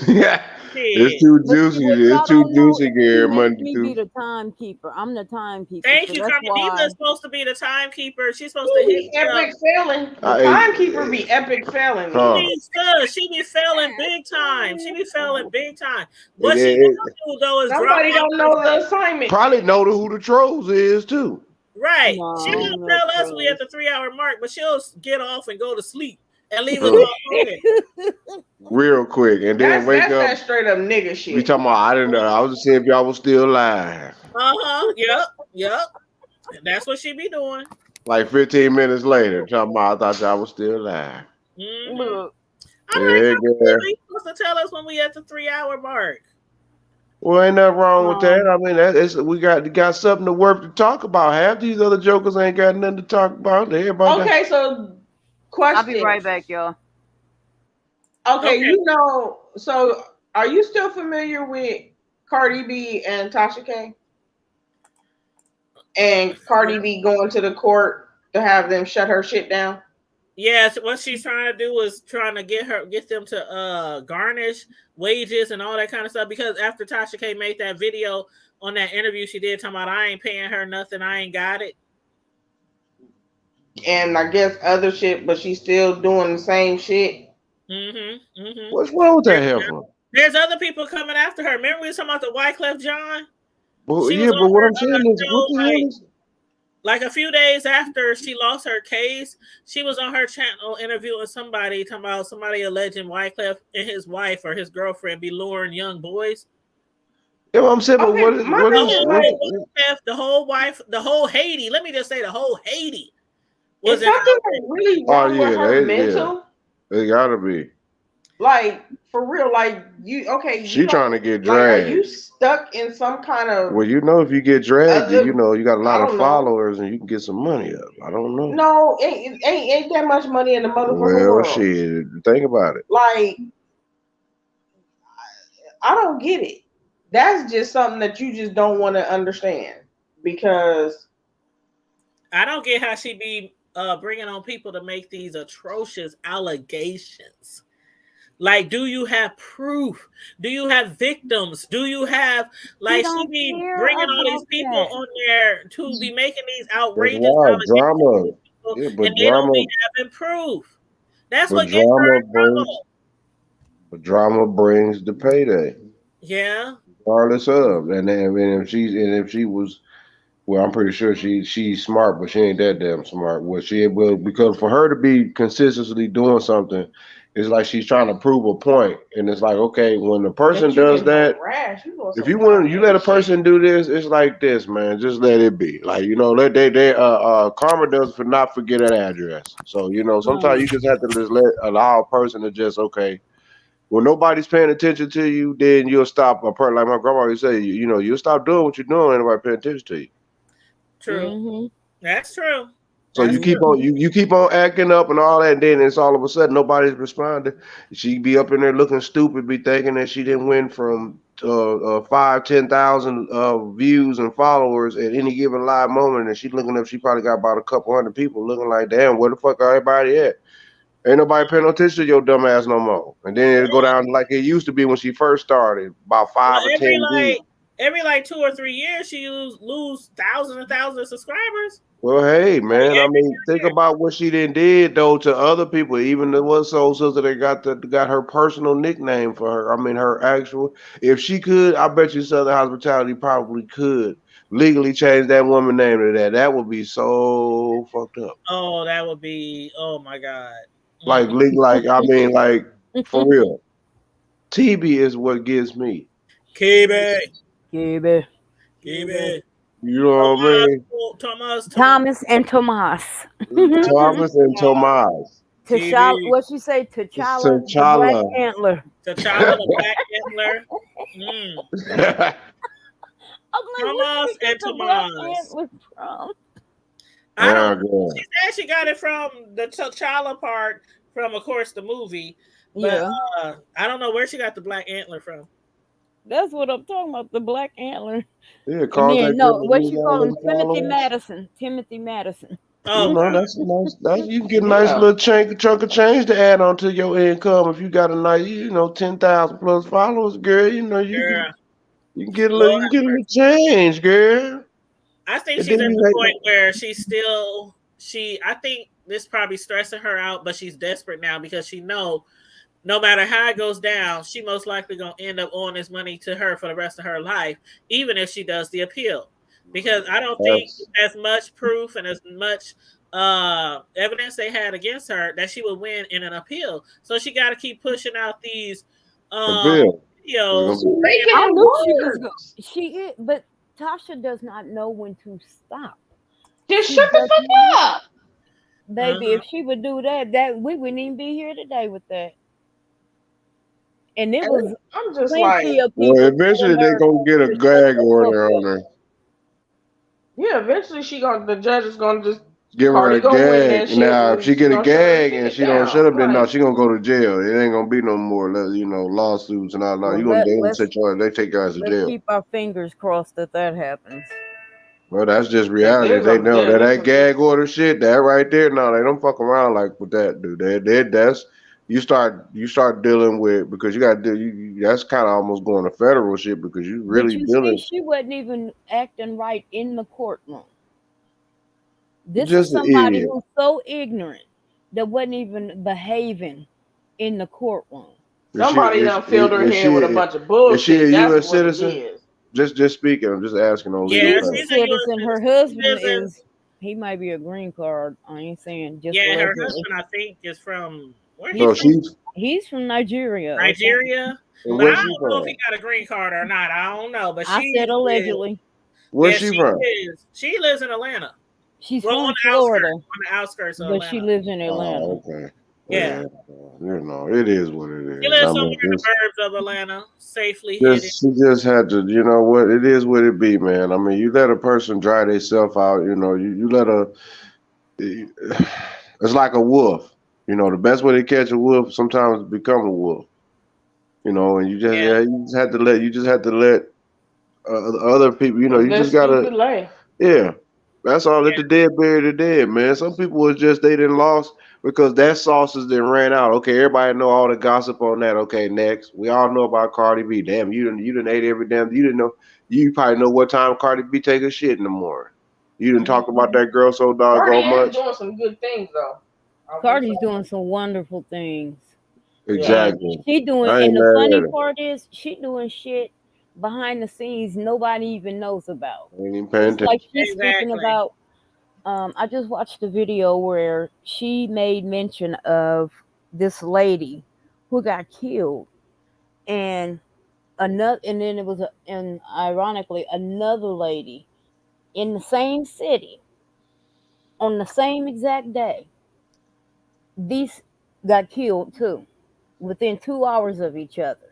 Yeah. It's Shit. too But see, juicy. what It's y'all too don't know juicy, is she Gary. makes Monday me be through. the timekeeper. I'm the timekeeper, Thank so you, that's Carmen. Diva why. is supposed to be the timekeeper. She's supposed to He hit be me up. epic failing. The I, timekeeper be epic failing She huh. then. be good. She be failing big time. She be failing big time. It, What she it, will do though is drop Somebody off don't her. know the assignment. probably know who the trolls is too. Right. She No, will no tell us we at trolls. the 3 hour mark, but she'll get off and go to sleep and leave us Uh, all on there. real quick, and then wake That's up. that straight up nigga We shit. talking about I didn't know. I was just seeing if y'all was still alive. Yep. Yep. That's what she be doing. Like 15 minutes later, talking about I thought y'all was still alive. Mm-hmm. Look, I'm like, Yeah, girl. you supposed to tell us when we at the 3 hour mark. Well, ain't nothing wrong with that. um, I mean, we got something to work to talk about. Half these other jokers ain't got nothing to talk about. Everybody got. Okay, so I'll be question. right back, y'all. Okay, Okay. so are you still familiar with Cardi B and Tasha K? And Cardi B going to the court to have them shut her shit down? Yes, what she's trying to do is trying to get them to garnish wages and all that kind of stuff because after Tasha K made that video on that interview she did talking about I ain't paying her nothing, I ain't got it. And I guess other shit, but she's still doing the same shit. Mm-hmm. Mm-hmm. What's wrong with that heifer? There's other people coming after her. Remember we were talking about the Wyclef John? Well, She was yeah, on but what her I'm saying is, what show the hell like is? Like a few days after she lost her case, she was on her channel interviewing somebody, talking about somebody alleging Wyclef and his wife or his girlfriend be luring young boys. Yeah, I'm saying, but Okay, my The thing is like, whole Wyclef, the whole wife, the whole Haiti. Let me just say, the whole Haiti was is in the something outrage. really oh wrong with yeah, her yeah, mental? it gotta be. Like for real, like you okay, you She trying don't to get like are you dragged. stuck in some kind of Well, you know, if you get dragged, you other know, you got a I lot of don't know. followers and you can get some money up. I don't know. No, ain't that much money in the motherfucking Well, world. shit, think about it. Like, I don't get it. That's just something that you just don't want to understand because I don't get how she be bringing on people to make these atrocious allegations. Like, do you have proof? Do you have victims? Do you have She like she don't be care bringing all these about people that. on there to be making these That's outrageous why allegations drama. against people, Yeah, and they don't be having proof. That's what gets her in trouble. but drama brings the payday, Yeah, regardless of. And then, if she was, well, I'm pretty sure she's smart, but she ain't that damn smart. Well, she will because for her to be consistently doing something, it's like she's trying to prove a point, and it's like okay, when the person that you does can that. harass, you doing If some you want, wild you let ass a shit. person do this. It's like this, man. Just let it be. Like let they karma does for not forget an address. So sometimes Mm. you just have to just allow a person to just okay. When nobody's paying attention to you, then you'll stop. A person like my grandma used to say, you'll stop doing what you're doing. Ain't nobody paying attention to you. true. Mm-hmm. That's true. So you That's keep true. on you keep on acting up and all that, and then it's all of a sudden nobody's responding. She be up in there looking stupid, be thinking that she didn't win from 5, 10,000 views and followers at any given live moment, and she looking up. She probably got about a couple hundred people looking like, damn, where the fuck are everybody at? Ain't nobody paying no attention to your dumb ass no more. And then it'll go down like it used to be when she first started, about Well, 5 or 10 views. every like 2 or 3 years, she lose thousands and thousands of subscribers. Well, hey, Like man. I every mean, think about what she did though to other people. Even the one soul sister that got her personal nickname for her. I mean, her actual. If she could, I bet you Southern Hospitality probably could legally change that woman name to that. That would be so fucked up. Oh, that would be. Oh my god. Like, Mm. I mean, like for real. TB is what gives me. KB, Gibby. KB, You know what I mean? Thomas, Thomas and Tomas. Thomas and Tomas. T'Challa, TB, what she say? T'Challa, the Black T'Challa. Antler. T'Challa, the Black Antler, mm. I'm like, where did Thomas she get and the Black Tomas. Antler from? I don't Yeah, know. girl. She said she got it from the T'Challa part from, of course, the movie, but Yeah, I don't know where she got the Black Antler from. that's what I'm talking about. The Black Antler. Yeah, And cause they then get no, to what lose you all call him? them Timothy followers. Madison. Timothy Madison. Oh, That's a nice. You can get a nice Yeah. little chunk of change to add on to your income if you got a nice, 10,000 plus followers, girl. girl, you can get a little, Lord you have can get a little mercy. change, girl. I think And she's then at you the point hate. where I think this probably stressing her out, but she's desperate now because she know no matter how it goes down, she most likely gonna end up owing this money to her for the rest of her life, even if she does the appeal. Because I don't think That's as much proof and as much evidence they had against her that she would win in an appeal. So she got to keep pushing out these a um, bill. videos. She making I it knew she was going. worse. She is, but Tasha does not know when to stop. Just She shut the does not, fuck up. baby. Uh-huh. If she would do that, we wouldn't even be here today with that. And it And was I'm just plenty like, of Well, people telling eventually they her gonna get a to shut gag the fuck order on up. her. yeah, eventually the judge is gonna just Give her Cardi a gonna win that gag. shit Now, if and she she get a gonna shut her gag and shit she don't shut down. up, then no, Like, she gonna go to jail. It ain't gonna be no more, lawsuits and all that. Well, They gonna take your, they take your ass to let's jail. keep our fingers crossed that that happens. Well, that's just if reality. there's They a know yeah, that there's that some shit. gag order shit, that right there. No, they don't fuck around like with that, dude. That's you start dealing with because you got to do. That's kind of almost going to federal shit because you But really you see, dealing she wasn't even acting right in the courtroom. This is just an somebody idiot. who's so ignorant that wasn't even behaving in the courtroom. Is she Somebody done filled her is head she with a bunch of is she a bullshit. That's U.S. what it citizen? is. Just speaking. I'm just asking on legal Yeah, She's a terms. she's a U.S. citizen. Her citizen. She husband lives in is. He might be a green card. I ain't saying, just Yeah, her allegedly. husband, I think, is from where he He's So from? from she's he's from Nigeria or something. Nigeria. But I where's Hmm. she don't know if he from? got a green card or not. I don't know. But I she said is. allegedly. Where's Yeah, she she from? is. She lives in Atlanta. She's Well, from Florida, on the outskirts of but she Atlanta. lives in Atlanta. Oh, okay. Yeah, Yeah, it is what it she is. lives I mean, somewhere in the burbs of Atlanta, safely hidden. just she just had to, you know what? It is what it be, man. I mean, you let a person dry themselves out. You know, you let a. It's like a wolf. You know, the best way to catch a wolf sometimes become a wolf. You know, and you just Yeah, yeah, you just have to let other people. You know, Live you that just gotta stupid life. yeah. That's all. Let the dead bury the dead, man. Some people was just they didn't lost because that sauces then ran out. Okay, everybody know all the gossip on that. Okay, next we all know about Cardi B. Damn, you didn't ate every damn. You didn't know. You probably know what time Cardi B take a shit in the morning. You didn't talk about hmm that girl so Cardi doggone is much. doing some good things though. I will say. Cardi's doing some wonderful things. Yeah. And Exactly. she doing, I ain't and the mad at funny her. part is she doing shit behind the scenes nobody even knows about. I ain't even paying It's like attention. she's speaking exactly. about, I just watched a video where she made mention of this lady who got killed, and another, and then it was and ironically another lady in the same city on the same exact day. These got killed too within 2 hours of each other,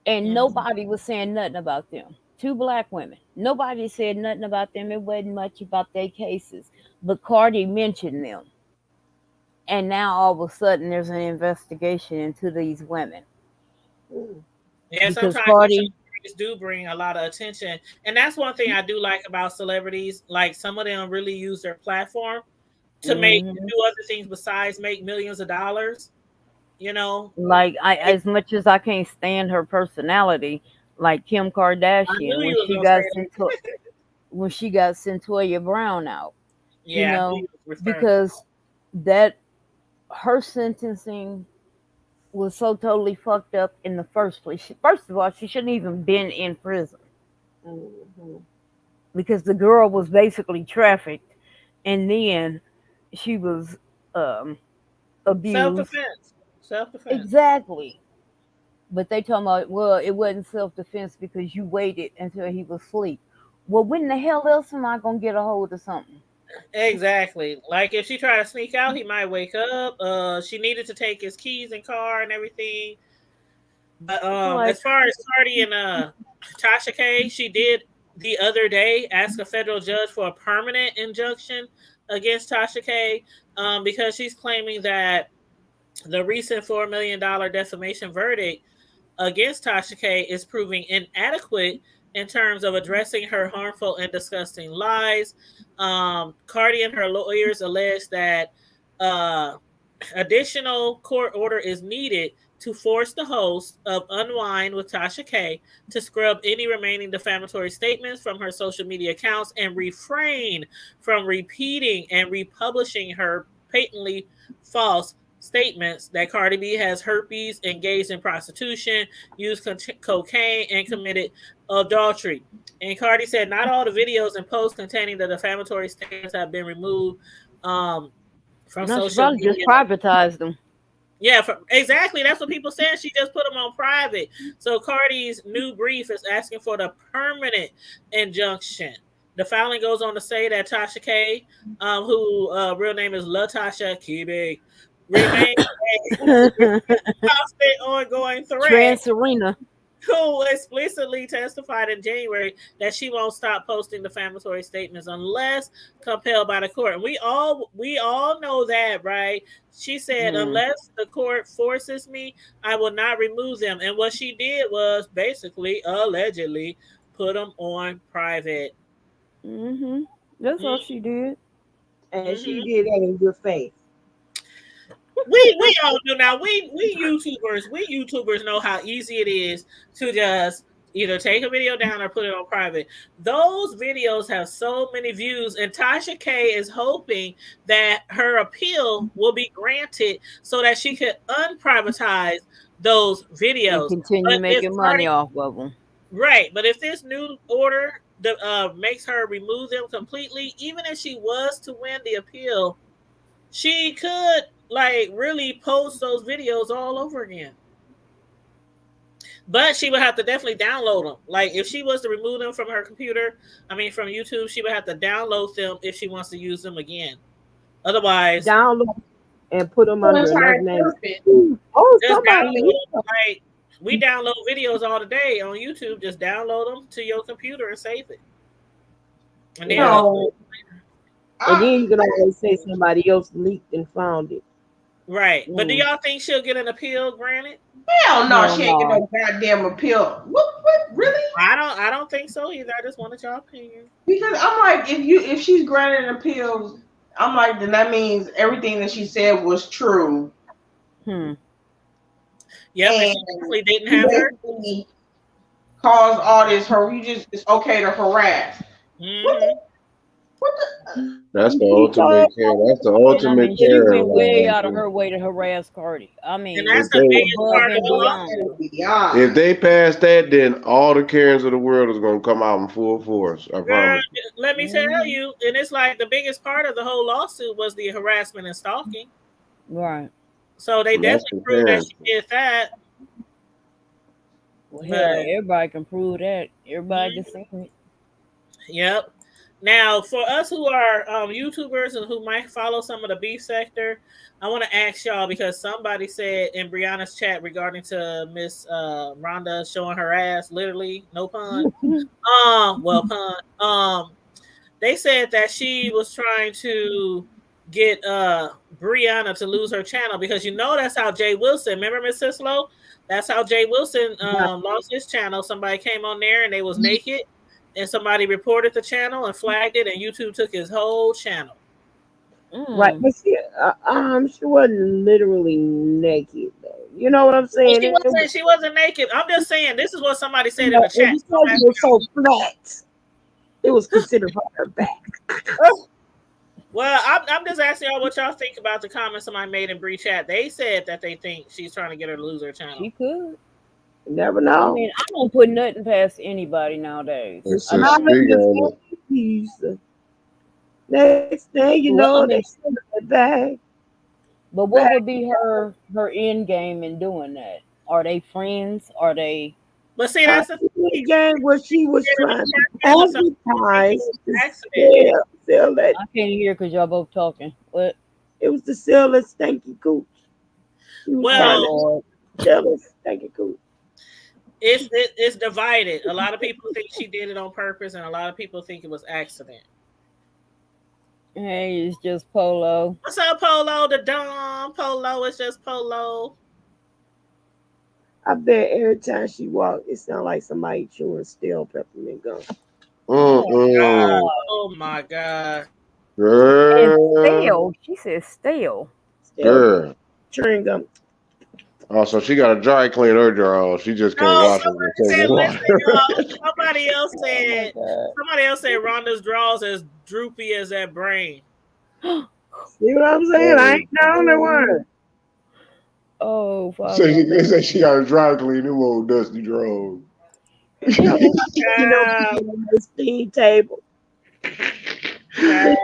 and Hmm. nobody was saying nothing about them. Two black women. Nobody said nothing about them. It wasn't much about their cases, but Cardi mentioned them, and now all of a sudden there's an investigation into these women Mm. Yeah, because sometimes these Cardi. celebrities do bring a lot of attention, and that's one thing I do like about celebrities. Like some of them really use their platform to make Mhm. do other things besides make millions of dollars. You know, Like I, like, as much as I can't stand her personality, like Kim I Kardashian knew when you was she gonna say got that. Centoya Brown out, you Yeah, I knew know, you was referring to. because that her sentencing was so totally fucked up in the first place. First of all, she shouldn't even been in prison Mhm. because the girl was basically trafficked, and then she was um, Self abused. defense. Self defense. Exactly. But they talking about, well, it wasn't self defense because you waited until he was asleep. Well, when the hell else am I gonna get a hold of something? Exactly. Like if she tried to sneak out, he might wake up. She needed to take his keys and car and everything. But It's like, as far as Cardi and Tasha K, she did the other day ask a federal judge for a permanent injunction against Tasha K because she's claiming that the recent $4 million defamation verdict against Tasha K is proving inadequate in terms of addressing her harmful and disgusting lies. Cardi and her lawyers allege that uh, additional court order is needed to force the host of Unwind with Tasha K to scrub any remaining defamatory statements from her social media accounts and refrain from repeating and republishing her patently false statements that Cardi B has herpes, engaged in prostitution, used cocaine, and committed adultery. And Cardi said not all the videos and posts containing the defamatory statements have been removed um, from no, she social probably just media. privatized them. Yeah, exactly. That's what people said. She just put them on private. So Cardi's new brief is asking for the permanent injunction. The filing goes on to say that Tasha K, who real name is Latasha Kibe, remains a constant ongoing threat Trans Serena. who explicitly testified in January that she won't stop posting defamatory statements unless compelled by the court. And we all know that, right? She said, Mm. unless the court forces me, I will not remove them. And what she did was basically, allegedly, put them on private. Mhm. That's all she did. And she Mm-hmm. did that in good faith. We all do now. We YouTubers know how easy it is to just either take a video down or put it on private. Those videos have so many views, and Tasha K is hoping that her appeal will be granted so that she could unprivatize those And videos. continue But if making money Cardi off of them. Right, but if this new order makes her remove them completely, even if she was to win the appeal, she could like really post those videos all over again. But she would have to definitely download them. Like if she was to remove them from her computer, I mean from YouTube, she would have to download them if she wants to use them again. Otherwise, Download and put them under another name. Oh, just somebody. download. Like we download videos all the day on YouTube. Just download them to your computer and save it. And then No. And then you can always say somebody else leaked and found it. right. But do y'all think she'll get an appeal granted? Hell no, Hell she ain't get no. no goddamn appeal. What really? I don't think so either. I just wanted y'all opinion. Because I'm like, if she's granted an appeal, I'm like, then that means everything that she said was true. Hmm. Yep, and she And definitely didn't you have her. basically caused all this. It's okay to harass. Mhm. What the? That's the ultimate care. That's the And I ultimate mean, she care. went way out of her way to harass Cardi. I And mean, that's If the they biggest above part of and the beyond. lawsuit. if they pass that, then all the Karens of the world is gonna come out in full force. I Girl, promise. let me tell you, and it's like the biggest part of the whole lawsuit was the harassment and stalking. Right. So they And that's definitely the proved that Karens. she did that. Well, But hell, everybody can prove that. Everybody can see it. yep. Now, for us who are YouTubers and who might follow some of the beef sector, I want to ask y'all because somebody said in Brianna's chat regarding to Miss Rhonda showing her ass, literally, no pun. Well, pun. They said that she was trying to get Brianna to lose her channel because you know that's how Jay Wilson. Remember Miss Sislo? That's how Jay Wilson lost his channel. Somebody came on there and they was naked, and somebody reported the channel and flagged it, and YouTube took his whole channel. Right, but she wasn't literally naked though. You know what I'm saying? She wasn't naked. I'm just saying this is what somebody said in the It chat. was so flat. It was considered for her back. Well, I'm just asking y'all what y'all think about the comments somebody made in Bree chat. They said that they think she's trying to get her to lose her channel. She could. You never know. I mean, I don't put nothing past anybody nowadays. It's I a don't. Next thing you Well, know, I they mean, send it back. but what would be her end game in doing that? Are they friends? Are they? But see, that's the The game where she was trying to advertise to accident. sell that. I can't hear because y'all both talking. What? It was to sell that stanky cooch. She was trying Well, to sell that stanky cooch. it's divided. A lot of people think she did it on purpose, and a lot of people think it was accident. Hey, it's just Polo. What's up, Polo? The Dom Polo. It's just Polo. I bet every time she walked, it sounded like somebody chewing stale peppermint gum. Oh my god. And stale. She said stale. Girl. Chewing gum. Oh, so she got to dry clean her drawers. She just can't wash them. Somebody else said Rhonda's drawers as droopy as that brain. See what I'm saying? I ain't the only one. Oh, Father. So they say she got to dry clean them old dusty drawers. You know, on the steam table. They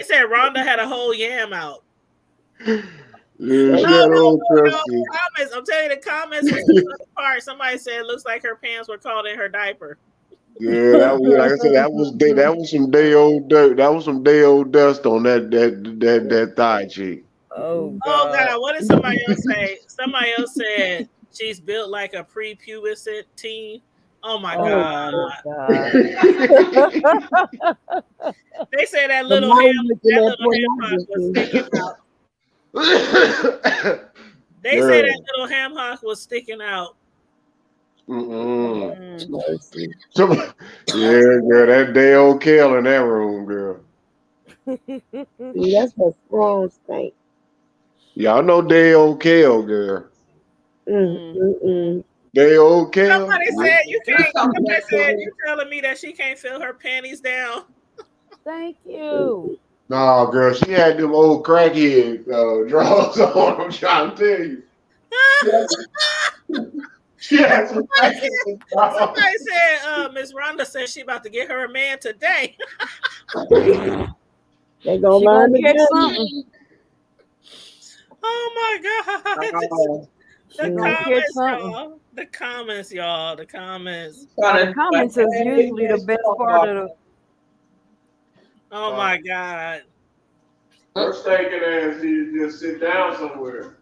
said Rhonda had a whole yam out. Yeah, she had old crusty. Comments. I'm telling you, the comments was the part. Somebody said it looks like her pants were caught in her diaper. Yeah, that was, like I said, that was some day old dirt. That was some day old dust on that thigh cheek. Oh God! What did somebody else say? Somebody else said she's built like a prepubescent teen. Oh my god! They say that little ham hock was sticking out. They say that little ham hock was sticking out. Yeah, girl, that day old kale in that room, girl. See, that's a strong stank. Y'all know day old kale, girl. Day old kale. Somebody said you can't. Somebody said you telling me that she can't feel her panties down. Thank you. No, girl, she had them old crackhead drawers on. I'm trying to tell you. Yes, Somebody said, Miss Rhonda said she about to get her a man today. They gonna She gonna learn catch together. something. Oh my God. She The gonna catch comments, something. y'all. The comments, y'all. The comments. Now the Trying to comments is usually the best part of the. Oh my God. her stinking ass need to just sit down somewhere.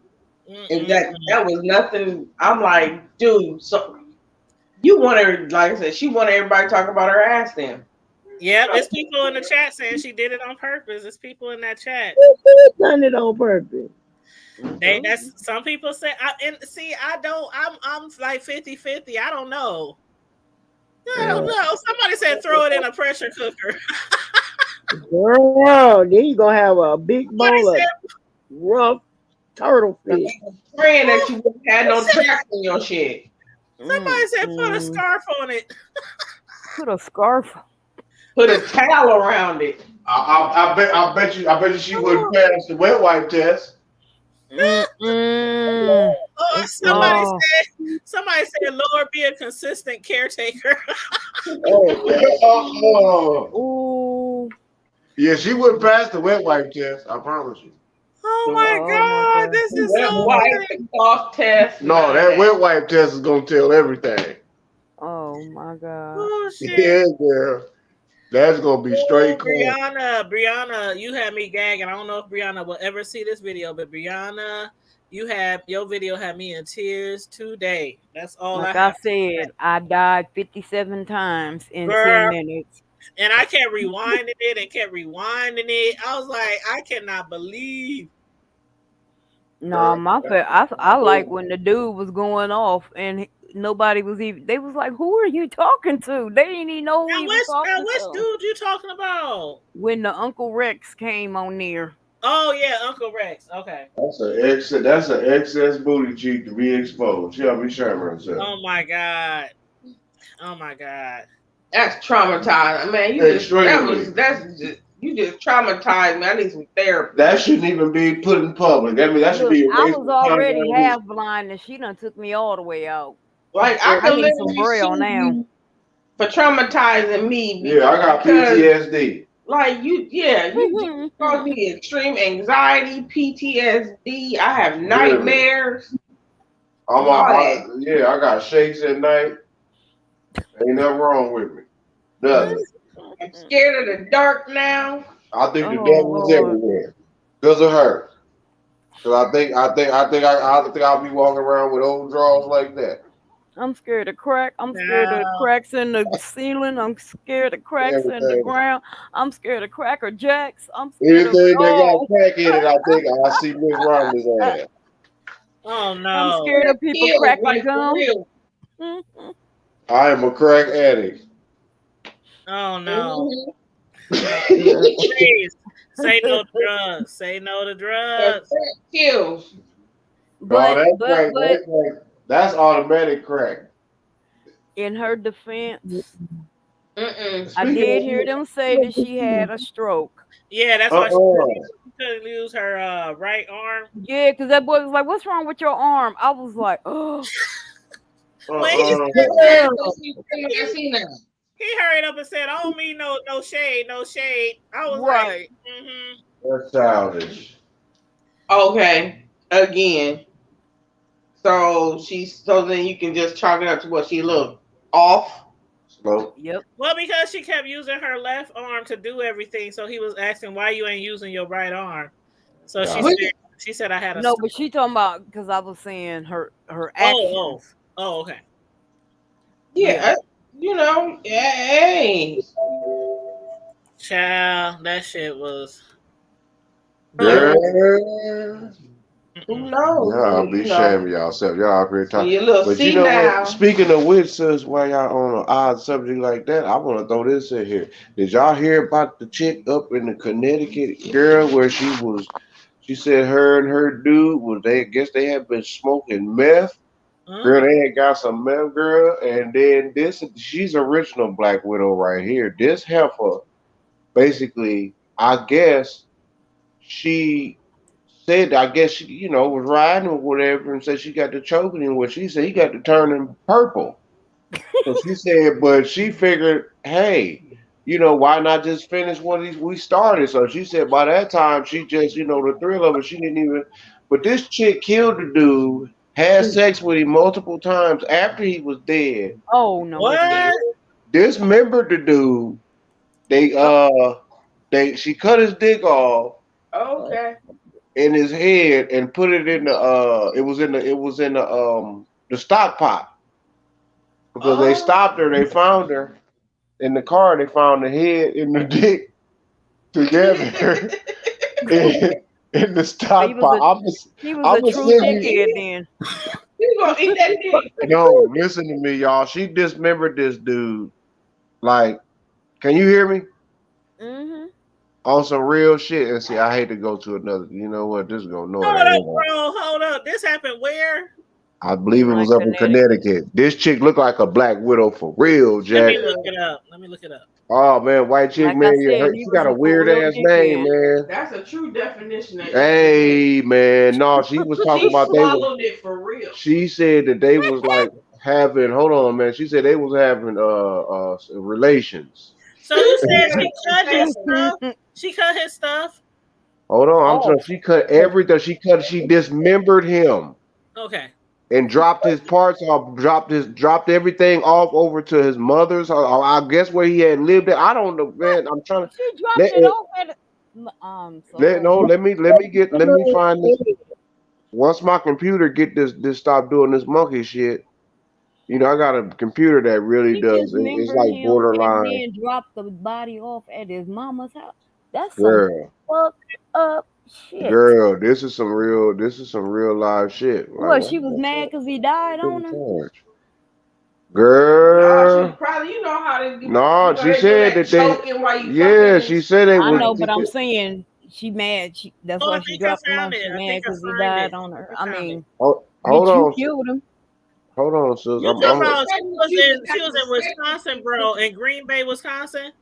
If Mm-mm. that was nothing, I'm like, dude, so you want her, like I said, she wanted everybody to talk about her ass then. Yep, it's people in the chat saying she did it on purpose. It's people in that chat. Done it on purpose. That's some people say and see, I don't I'm like 50-50. I don't know. I don't know. Somebody said throw it in a pressure cooker. Girl, then you gonna have a big Somebody bowl of said rough turtle Cause fish. I was praying that you wouldn't have no tracks in your shit. put a scarf on it. Put a scarf. Put a towel around it. I bet you she wouldn't pass the wet wipe test. Mm-mm. Oh, Oh, somebody said Lord be a consistent caretaker. Oh, ooh. yeah, she wouldn't pass the wet wipe test. I promise you. Oh The my Oh my God, god. this is so wet wipe, funny. the cough test. No, that wet wipe test is gonna tell everything. Oh my god. Oh shit. Yeah, girl. That's gonna be Oh, straight cough. Brianna, you had me gagging. I don't know if Brianna will ever see this video, but Brianna, your video had me in tears today. That's all I Like I have to say. said, I died 57 times in 10 Girl, minutes. and I kept rewinding it and kept rewinding it. I was like, I cannot believe. No, I like when the dude was going off and nobody was even. They was like, "Who are you talking to?" They didn't even know who he was Now talking which to. dude you talking about? When the Uncle Rex came on there, Oh yeah, Uncle Rex. Okay. That's an excess booty cheek to be exposed. She'll be shaming herself. Oh my God. Oh my God. That's traumatized. Man, Extremely. You just traumatized me. I need some therapy. That shouldn't even be put in public. I mean, that should look, be I erased was from already timeline half history. blind, and she done took me all the way out. Like I I could need some literally braille sue now. you for traumatizing me. Yeah, I got because, PTSD. like you just caused me extreme anxiety, PTSD. I have Really. nightmares. I'm All all, that. yeah, I got shakes at night. Ain't nothing wrong with me. Nothing. I'm scared of the dark now. I think the Oh devil is Lord, everywhere because of her. Because I think I'll be walking around with old drawers like that. I'm scared of crack. I'm scared of No. cracks in the ceiling. I'm scared of cracks in the Everything. ground. I'm scared of cracker jacks. I'm scared of it Anything that got all. crack in it, I think I see Miss Rhonda's ass. Oh I'm no. scared of people Kills, cracking like for gum. real. Mhm. I am a crack addict. Oh no. Mm-hmm. No. Please say no to drugs. Say no to drugs. Kills. No, but that's but crack. but That's automatic crack. in her defense, Mm-mm. I Speaking did of, hear them say that she had a stroke. Yeah, that's why uh-uh. she couldn't use her right arm. Yeah, because that boy was like, "What's wrong with your arm?" I was like, "Oh, When he Uh-uh. said that, I see now. he hurried up and said, "I don't mean no shade, no shade." I was like, right." mm-hmm. That's childish. Okay. Again. So then you can just chalk it up to what she looked off. Slow. Yep. Well, because she kept using her left arm to do everything, so he was asking why you ain't using your right arm. So she God. said, Which I had a No, stroke. but she talking about because I was saying her Oh, actions. okay. Yeah. yeah, hey. Child, that shit was. Mm, Girl. who Mm-mm. knows? Y'all be shaming yourself. Y'all up here When talking. you look But you see know what? now. Speaking of which, sis, while y'all on an odd subject like that, I want to throw this in here. Did y'all hear about the chick up in the Connecticut girl where she said her and her dude was they I guess they had been smoking meth. Huh? Girl, they had got some meth, girl, and then she's original Black Widow right here. This heifer, basically, I guess she said, I guess she, was riding or whatever, and said she got to choking him. What she said, he got to turning purple. So she said, but she figured, hey, why not just finish one of these we started? So she said by that time she just, the thrill of it, she didn't even. But this chick killed the dude, had sex with him multiple times after he was dead. Oh no, wait a What? minute. Dismembered the dude. She cut his dick off Okay. in his head and put it in the stock pot because they stopped her. They found her in the car. They found the head and the dick together in the He stock was pot. a he was I'm a gonna true send you. dickhead then. You gonna eat that dick? No, listen to me, y'all. She dismembered this dude. Like, can you hear me? Mm-hmm. On some real shit. And see, I hate to go to another. You know what? This is gonna annoy Hold the up, hell out. bro. Hold up. This happened where? I believe it was up in Connecticut. Connecticut. This chick looked like a black widow for real, Let Jack. me look it up. Let me look it up. Oh man, white chick, Like I man, said, he she was got a a for weird real ass name, dickhead. man. That's a true definition of Hey man, no, she was talking she about swallowed it for real. she said that they was like having hold on, man. She said they was having relations. So you said Yeah, she she cut his said stuff? She cut his stuff? Hold on, I'm Oh, sorry. She cut everything. She dismembered him Okay. and dropped his parts off, dropped everything off over to his mother's. I guess where he had lived at. I don't know, man. I'm trying to she dropped let it off at. let Sorry. no let me find this. Once my computer get this stop doing this monkey shit. I got a computer that really She does. It's dismembered like him and borderline. then dropped the body off at his mama's house. That's some Girl, fucked up shit. girl, this is some real live shit. Like, What? why She was mad because he died on her. charge? no, she was Girl, probably how they do no, she they do said that that they, choking while you yeah, fucking and she said they I was. know, like but I'm saying she mad. That's Oh, I why she think I dropped him found off. it. She I think mad I because he find died it. on her. I I found it. mean, Hold bitch, you on, killed him. hold on, sis. You talking the about fact that you just she got was to in Wisconsin, bro, in Green Bay, Wisconsin?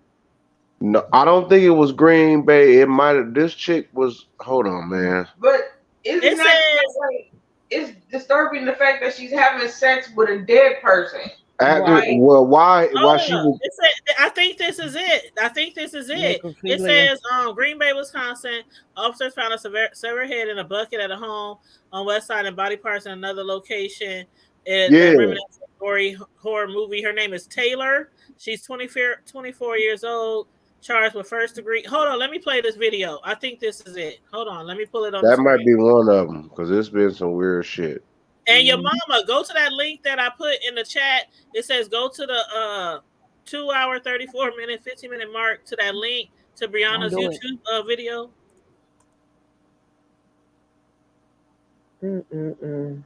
No, I don't think it was Green Bay. It might have. This chick was. Hold on, man. But isn't It that says like it's disturbing the fact that she's having sex with a dead person? After, Right. Like well, why hold she up. was? It said I think this is it. I think this is it. It Necrophilia. says Green Bay, Wisconsin. Officers found a severed head in a bucket at a home on West Side and body parts in another location. That Yeah, reminiscent gory horror movie. Her name is Taylor. She's 24 years old, charged with first degree. Hold on, let me play this video. I think this is it. Hold on, let me pull it on the that might screen. be one of them because it's been some weird shit. And your Mhm. mama, go to that link that I put in the chat. It says go to the 2 hour, 34-minute, 15-minute mark to that link to Don't Brianna's do it. YouTube video. Mm-mm-mm.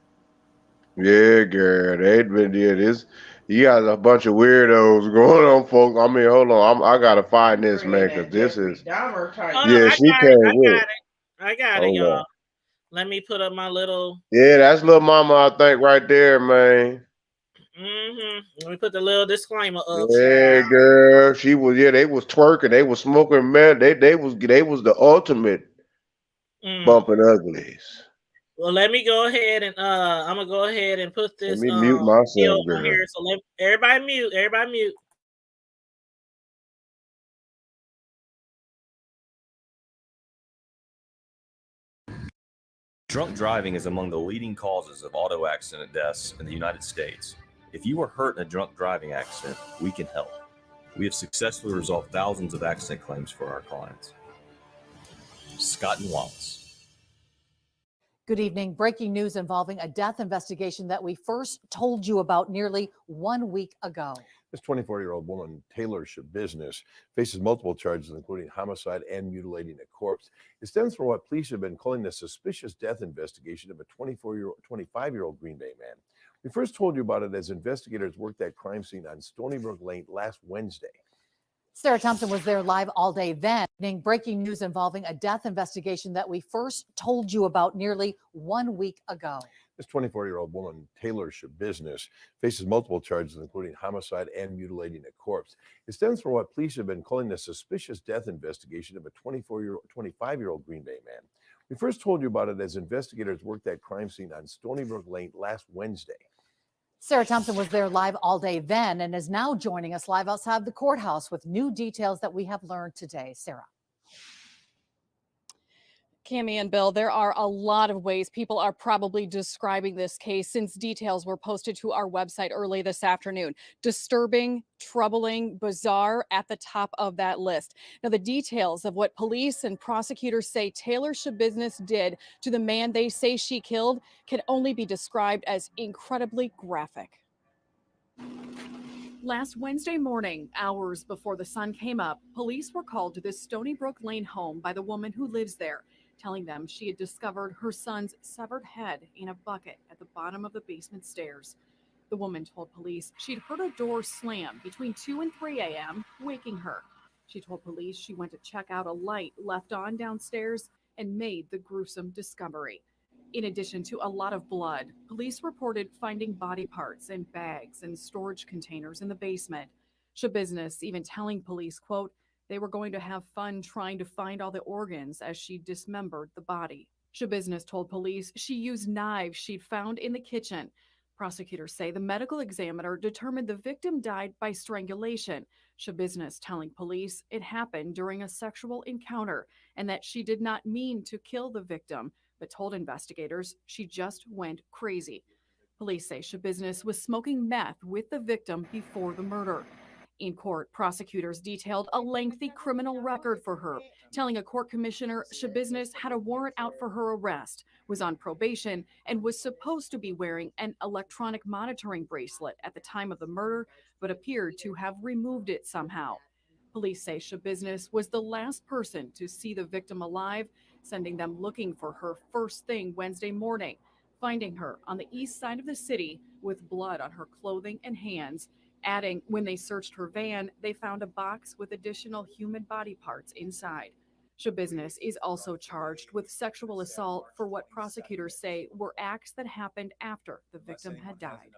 Yeah, girl, they'd been this. You got a bunch of weirdos going on, folks. I mean, hold on, I gotta find this man because this is. Dahmer type. Hold on, Yeah, I she got it. came I with got it. it. I got it, Hold y'all. on. Let me put up my little. Yeah, that's little mama. I think right there, man. Let me put the little disclaimer up, Yeah, child. girl, she was. Yeah, they was twerking. They was smoking, man. They was the ultimate Mm. bumping uglies. Well, let me go ahead and I'm gonna go ahead and put Let this me mute video myself, on girl. here. So let everybody mute. Everybody mute. Drunk driving is among the leading causes of auto accident deaths in the United States. If you were hurt in a drunk driving accident, we can help. We have successfully resolved thousands of accident claims for our clients. Scott and Wallace. Good evening. Breaking news involving a death investigation that we first told you about nearly 1 week ago. This 24-year-old woman, Taylor Business, faces multiple charges, including homicide and mutilating a corpse. It stems from what police have been calling the suspicious death investigation of a 25-year-old Green Bay man. We first told you about it as investigators worked that crime scene on Stony Brook Lane last Wednesday. Sarah Thompson was there live all day then. Breaking news involving a death investigation that we first told you about nearly 1 week ago. This 24-year-old woman, Taylor Business, faces multiple charges, including homicide and mutilating a corpse. It stems from what police have been calling the suspicious death investigation of a 25-year-old Green Bay man. We first told you about it as investigators worked that crime scene on Stony Brook Lane last Wednesday. Sarah Thompson was there live all day then and is now joining us live outside the courthouse with new details that we have learned today. Sarah. Cammie and Bill, there are a lot of ways people are probably describing this case since details were posted to our website early this afternoon. Disturbing, troubling, bizarre at the top of that list. Now, the details of what police and prosecutors say Taylor Schabusiness did to the man they say she killed can only be described as incredibly graphic. Last Wednesday morning, hours before the sun came up, police were called to this Stony Brook Lane home by the woman who lives there, telling them she had discovered her son's severed head in a bucket at the bottom of the basement stairs. The woman told police she'd heard a door slam between 2 and 3 a.m., waking her. She told police she went to check out a light left on downstairs and made the gruesome discovery. In addition to a lot of blood, police reported finding body parts in bags and storage containers in the basement. Schabusiness even telling police, quote, they were going to have fun trying to find all the organs as she dismembered the body. Schabusiness told police she used knives she'd found in the kitchen. Prosecutors say the medical examiner determined the victim died by strangulation. Schabusiness telling police it happened during a sexual encounter and that she did not mean to kill the victim, but told investigators she just went crazy. Police say Schabusiness was smoking meth with the victim before the murder. In court, prosecutors detailed a lengthy criminal record for her, telling a court commissioner Schabusiness had a warrant out for her arrest, was on probation, and was supposed to be wearing an electronic monitoring bracelet at the time of the murder, but appeared to have removed it somehow. Police say Schabusiness was the last person to see the victim alive, sending them looking for her first thing Wednesday morning, finding her on the east side of the city with blood on her clothing and hands. Adding, when they searched her van, they found a box with additional human body parts inside. Schabusiness is also charged with sexual assault for what prosecutors say were acts that happened after the victim had died.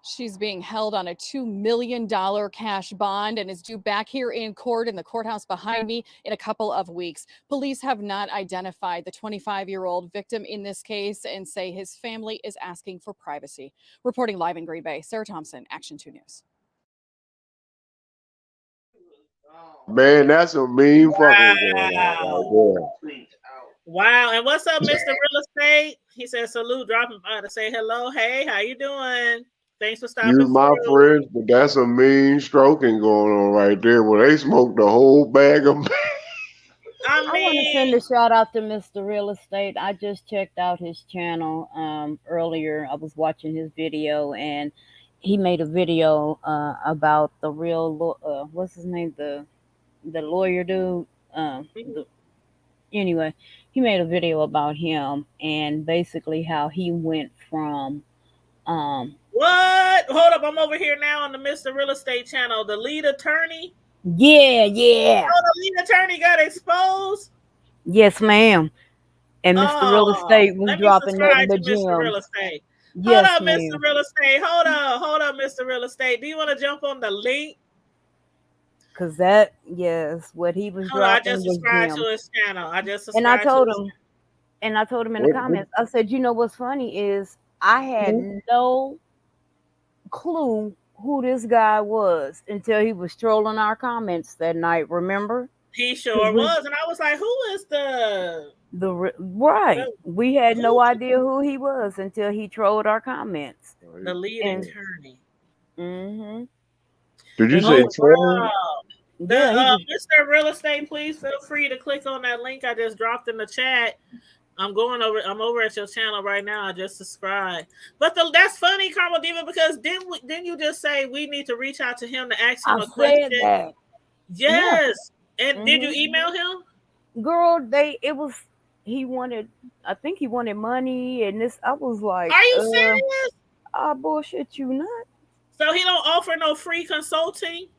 She's being held on a $2 million cash bond and is due back here in court in the courthouse behind me in a couple of weeks. Police have not identified the 25-year-old victim in this case and say his family is asking for privacy. Reporting live in Green Bay, Sarah Thompson, Action 2 News. Man, that's a mean fuckery going on right there. Wow. And what's up, Mr. Real Estate? He said salute, dropping by to say hello. Hey, how you doing? Thanks for stopping Excuse my through. friends, but that's a mean stroking going on right there where they smoked the whole bag of I want to send a shout out to Mr. Real Estate. I just checked out his channel earlier. I was watching his video, and he made a video about the real what's his name, the lawyer dude. Anyway, he made a video about him and basically how he went from what? Hold up, I'm over here now on the Mr. Real Estate channel. The lead attorney. Yeah. Oh, the lead attorney got exposed. Yes, ma'am. And Mr. Real Estate was dropping the Mr. Real gems. Estate. Yes, hold up, ma'am. Mr. Real Estate. Hold up, Mr. Real Estate. Do you want to jump on the link? Cause that, yes, what he was dropping. I just subscribed to his channel. And I told him in the comments, I said, you know what's funny is I had no clue who this guy was until he was trolling our comments that night. Remember? He sure was, and I was like, "Who is right?" We had no idea who he was until he trolled our comments. The lead attorney. Mm-hmm. Did you say troll? Mr. Real Estate, please feel free to click on that link I just dropped in the chat. I'm over at your channel right now. I just subscribed. But that's funny, Carmel Diva, because didn't you just say we need to reach out to him to ask him a question? That. Yes. Yeah. And did you email him? Girl, he wanted money and this. I was like, are you serious? I bullshit you not. So he don't offer no free consulting?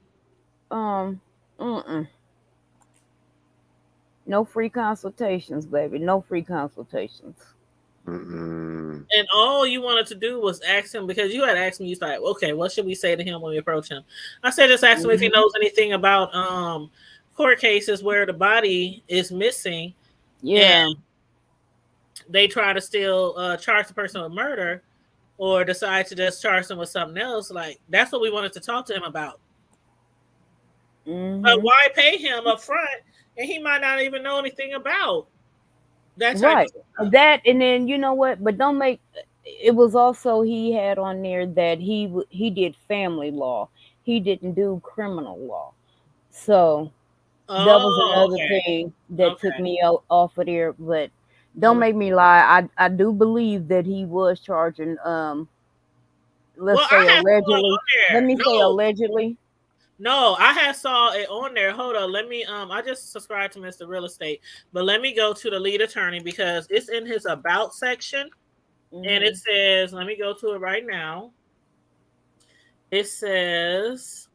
No free consultations, baby. No free consultations. Mm-mm. And all you wanted to do was ask him, because you had asked me, you thought, okay, what should we say to him when we approach him? I said, just ask him if he knows anything about court cases where the body is missing and Yeah. they try to still charge the person with murder or decide to just charge them with something else. Like, that's what we wanted to talk to him about. But Mhm. why pay him up front and he might not even know anything about that type of Right. stuff? That, and then you know what? But don't make. It was also, he had on there that he did family law. He didn't do criminal law. So that was Oh, another okay. thing that took Okay. me out off of there. But don't Okay. make me lie. I do believe that he was charging. Well, Let's I say had saw it allegedly. on Let there. me say No, allegedly. no, I had saw it on there. Hold on. Let me I just subscribed to Mr. Real Estate, but let me go to the lead attorney because it's in his about section and it Mhm. says, let me go to it right now. It says,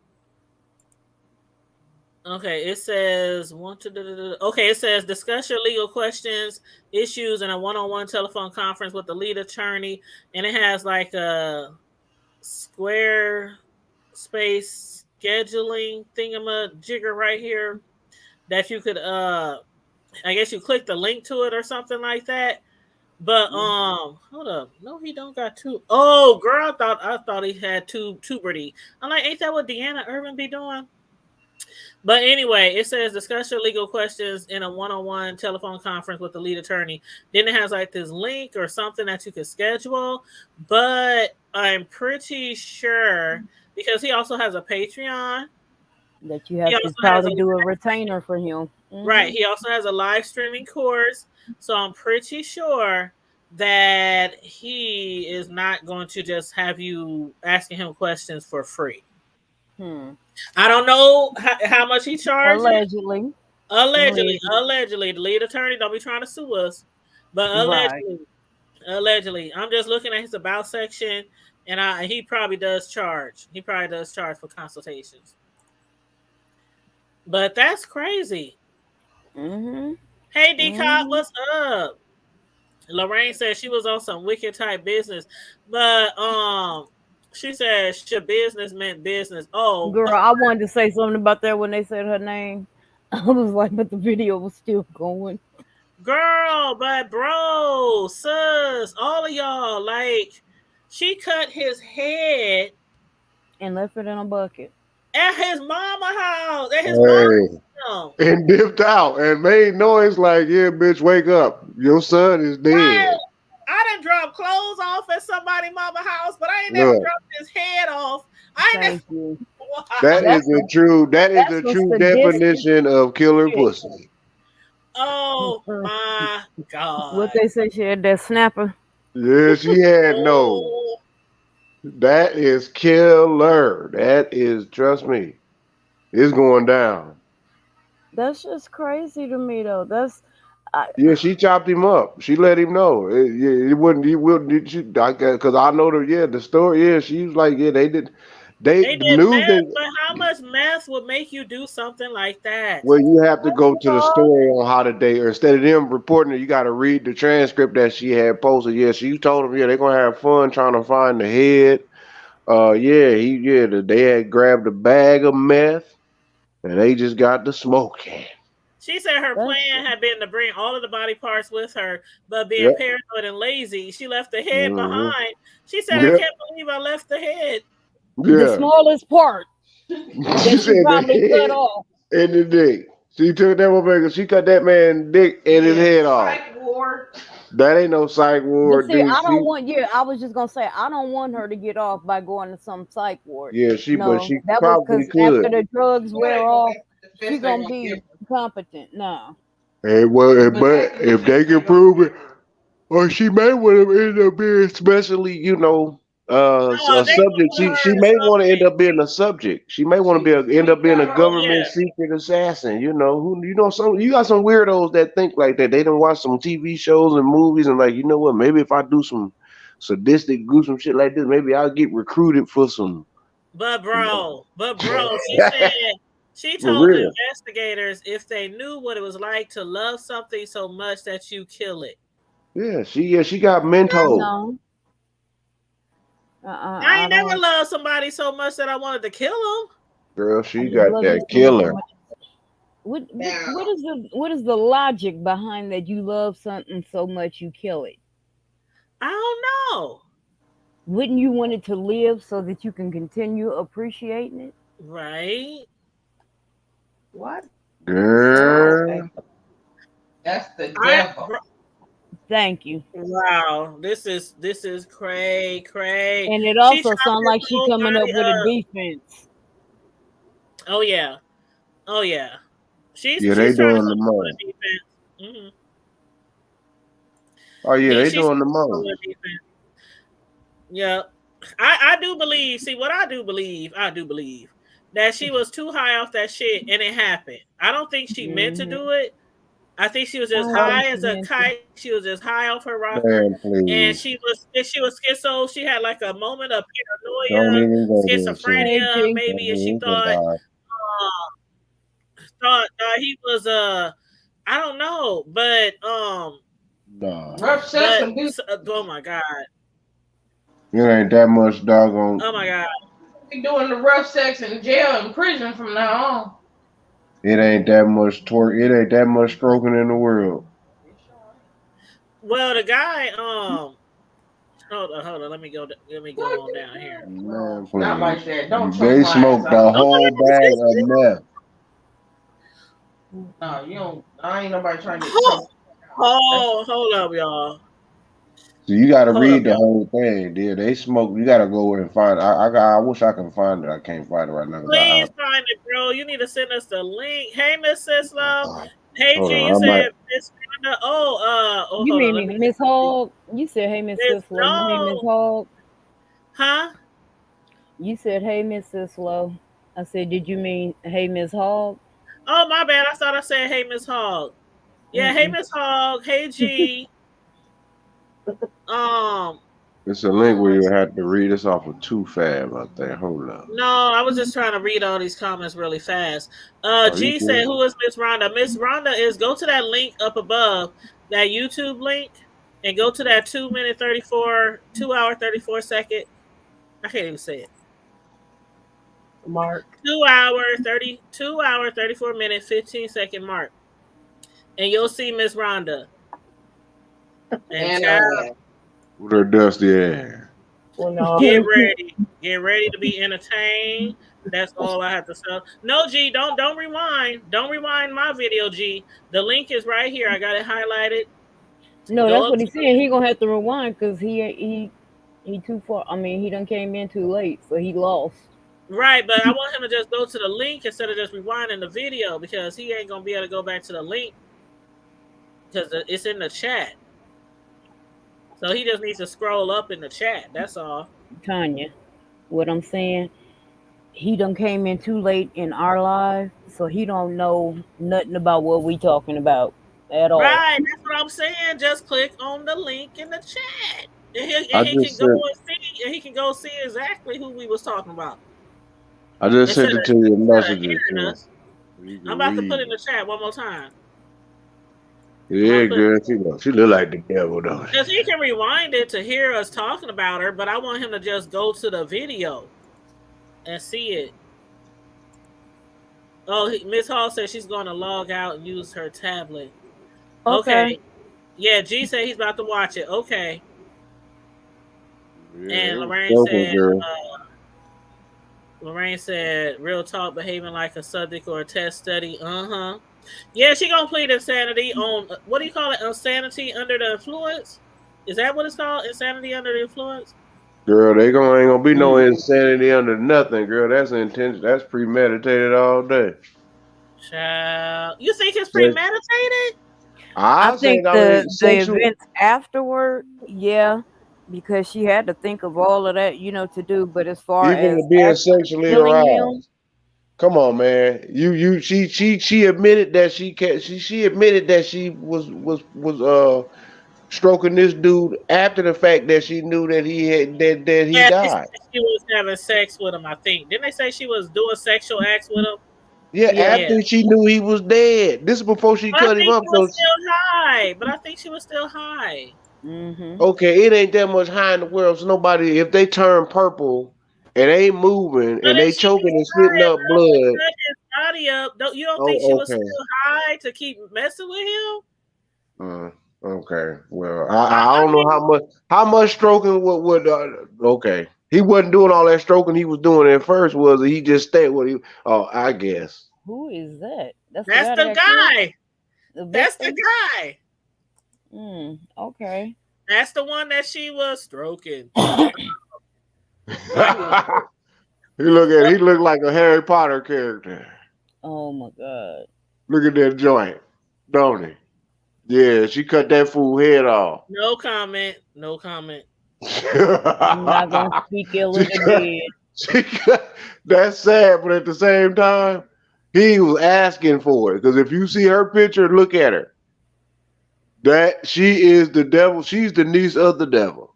okay, it says okay, it says discuss your legal questions, issues in a one-on-one telephone conference with the lead attorney, and it has like a square space scheduling thingamajigger right here that you could I guess you click the link to it or something like that. But hold up. No, he don't got two. Oh girl, I thought he had two tuberty. I'm like, ain't that what Deanna Irvin be doing? But anyway, it says discuss your legal questions in a one-on-one telephone conference with the lead attorney. Then it has like this link or something that you could schedule. But I'm pretty sure because he also has a Patreon. That you He have to also has probably a do a retainer for him. right. Mhm. He also has a live streaming course. So I'm pretty sure that he is not going to just have you asking him questions for free. Hmm. I don't know how much he charges. Allegedly. Allegedly. Allegedly, the lead attorney don't be trying to sue us, but Right. allegedly, I'm just looking at his about section, and he probably does charge. He probably does charge for consultations, but that's crazy. Mhm. Hey, Decop, Mhm. what's up? Lorraine said she was on some wicked type business, but she said should business meant business. Oh, Girl, I wanted to say something about that when they said her name. I was like, but the video was still going. girl, but bro, sis, all of y'all, like, she cut his head And left it in a bucket. at his mama house, at his mom's Hey, house. and dipped out and made noise like, "Yeah, bitch, wake up! Your son is Right. dead." I done dropped clothes off at somebody mama house, but I ain't never Look, dropped his head off. I ain't never. Thank you. that is That's the some true. That is that's the some true sadistic definition of killer shit. pussy. Oh my What god. they say, she had that snapper. Yeah, she had no. Oh, That is killer. That is, trust me, it's going down. That's just crazy to me though. That's I, Yeah, she chopped him up. She let him know. Yeah, it wouldn't. He wouldn't. She, because I know the, yeah, the story. Yeah, she was like, yeah, they did. they The did news. meth, but how much meth would make you do something like that? Well, you have to that's go to the hard. story on how the day, or instead of them reporting it, you got to read the transcript that she had posted. Yeah, she told them, yeah, they're gonna have fun trying to find the head. Yeah, they had grabbed a bag of meth and they just got the smoking. She said her That's plan had been to bring all of the body parts with her, but being Yep. paranoid and lazy, she left the head Hmm. behind. She said, I Yep. can't believe I left the head. the Yeah. smallest part She that she said the probably cut head off. and the dick. She took that motherfucker. She cut that man dick and his head off. Psych ward. That ain't no psych But ward, see, dude. I don't want. Yeah, I was just gonna say I don't want her to get off by going to some psych ward. Yeah, but No, she that was probably because could. after the drugs That wear ain't gonna off, make the she defense ain't gonna gonna give be her. competent. No. And well, But but if they can prove it, or she may want to end up being, especially, No, a they subject. gonna put She her in may want to end something. up being a subject. She may want to end up being a Oh government yeah. secret assassin. Some you got some weirdos that think like that. They don't watch some TV shows and movies and like, you know what? Maybe if I do some sadistic, gruesome shit like this, maybe I'll get recruited for some. But bro, she said she For told the real. investigators if they knew what it was like to love something so much that you kill it. Yeah, she got mentos. No. I I ain't never don't. loved somebody so much that I wanted to kill them. Girl, I she just got love you that so much. killer. Now, what is the logic behind that? You love something so much you kill it. I don't know. Wouldn't you want it to live so that you can continue appreciating it? Right? What? No. Girl, that's the I devil. Thank you. wow. This is cray. And it She also chopped sounds his like she whole coming up body with a up. defense. Oh yeah. Oh yeah. She's yeah, they she's trying to doing come the up with most. a defense. Hmm. Oh yeah, they She's doing trying the to come up most. with a defense. Yeah. I do believe. See what I do believe. I do believe that she was too high off that shit, and it happened. I don't think she meant to Hmm. do it. I think she was I just don't I, think high she as a meant to. kite. She was just high off her rocker, Man, and please. she was schizo. She had like a moment of Don't paranoia, even go there, sis. Hey, schizophrenia, G. maybe, Don't and she even go thought die. he was I don't know, Nah. Rough sex but abuse. oh my god, It ain't that much oh my doggone. god. Be doing the rough sex in jail and prison from now on. It ain't that much twerk. It ain't that much stroking in the world. Well, the guy hold on, let me go What on the down here. no, Man, not please. like that. Don't choke They my ass smoked the out. Oh, whole bag of meth. No, you don't. I ain't nobody trying to get hold, choked out. That's So hold up, y'all. you got to Hold up, read the y'all. whole thing, dear. They smoke. You got to go and find. I wish I can find it. I can't find it right now because Please find it, bro. You need to send us the link. Hey, Miss Sislo. Hey, hold G, on. you I might. said Miss Rhonda. You Hold on. Let me mean get Miss Hogg? You said, hey, Miss Miss. Sislo. You mean Miss No, Hogg? huh? You said, hey, Miss Sislo. I said, did you mean, hey, Miss Hogg? Oh, my bad. I thought I said, hey, Miss Hogg. Yeah, hey, Mm-mm. Miss Hogg. Hey, G. Um, It's a link where you have to read this off of Too Fab. I think. Hold up. no, I was just trying to read all these comments really fast. Oh, you G said, good? who is Miss Rhonda? Miss Rhonda is go to that link up above, that YouTube link, and go to that 2 minute 34, 2 hour 34 second. I can't even say it. Mark. 2 hour 34 minute 15 second mark, and you'll see Miss Rhonda. And and child, With her dusty ass. Well, no, get ready to be entertained. That's all I have to say. No, G, don't rewind. Don't rewind my video, G. The link is right here. I got it highlighted. No, Go that's up what to he's saying. He gonna have to rewind because he too far. I mean, he done came in too late, so he lost. right, but I want him to just go to the link instead of just rewinding the video because he ain't gonna be able to go back to the link because it's in the chat. So he just needs to scroll up in the chat. That's all. Tanya, what I'm saying, he done came in too late in our life, so he don't know nothing about what we talking about at all. Right, that's what I'm saying. Just click on the link in the chat, I and he can just go sent. and see, and he can go see exactly who we was talking about I just instead sent of it to your messages, hearing so us. you can I'm about to put read. it in the chat one more time. I'm about Yeah, to put girl. She look like the devil, don't she? because he can rewind it to hear us talking about her, but I want him to just go to the video and see it. Oh, Miss Hall said she's going to log out and use her tablet. Okay. Okay, yeah. G said he's about to watch it. Okay, Yeah, and it was stroking, girl. Lorraine said, "Real talk, behaving like a subject or a test study." Uh-huh. Yeah, she gonna plead insanity on what do you call it? Insanity under the influence? Is that what it's called? Insanity under the influence? Girl, ain't gonna be no Mm. insanity under nothing, girl. That's intention. That's premeditated all day. Child, you think it's Sex, premeditated? I I say, think I the mean, the sexual. events afterward, yeah, because she had to think of all of that, to do. But as far as Even being actually sexually killing him, aroused. Come on, man. She admitted that she admitted that she was stroking this dude after the fact that she knew that that he Yeah, they said died. she was having sex with him. I think didn't they say she was doing sexual acts with him? Yeah, yeah. Yeah, after she knew he was dead. This is before she but I cut him think up. she So was still high. But I think she was still high. Mhm. okay, it ain't that much high in the world. So nobody, if they turn purple and ain't moving But and if they she was choking and spitting high up enough to blood, cut his body up. You don't think she Oh, was okay. still high to keep messing with him? Okay. Well, I don't know how much stroking would okay. He wasn't doing all that stroking he was doing at first, was he? He just stayed with you. Oh, I guess. Who is that? That's the That's guy that the got killed? guy. The That's the victim? guy. Okay. That's the one that she was stroking. He looked like a Harry Potter character. Oh my God. Look at that joint, don't he? Yeah, she cut that fool head off. No comment. No comment. I'm not gonna speak ill of the dead. That's sad, but at the same time, he was asking for it. Because if you see her picture, look at her. That she is the devil. She's the niece of the devil.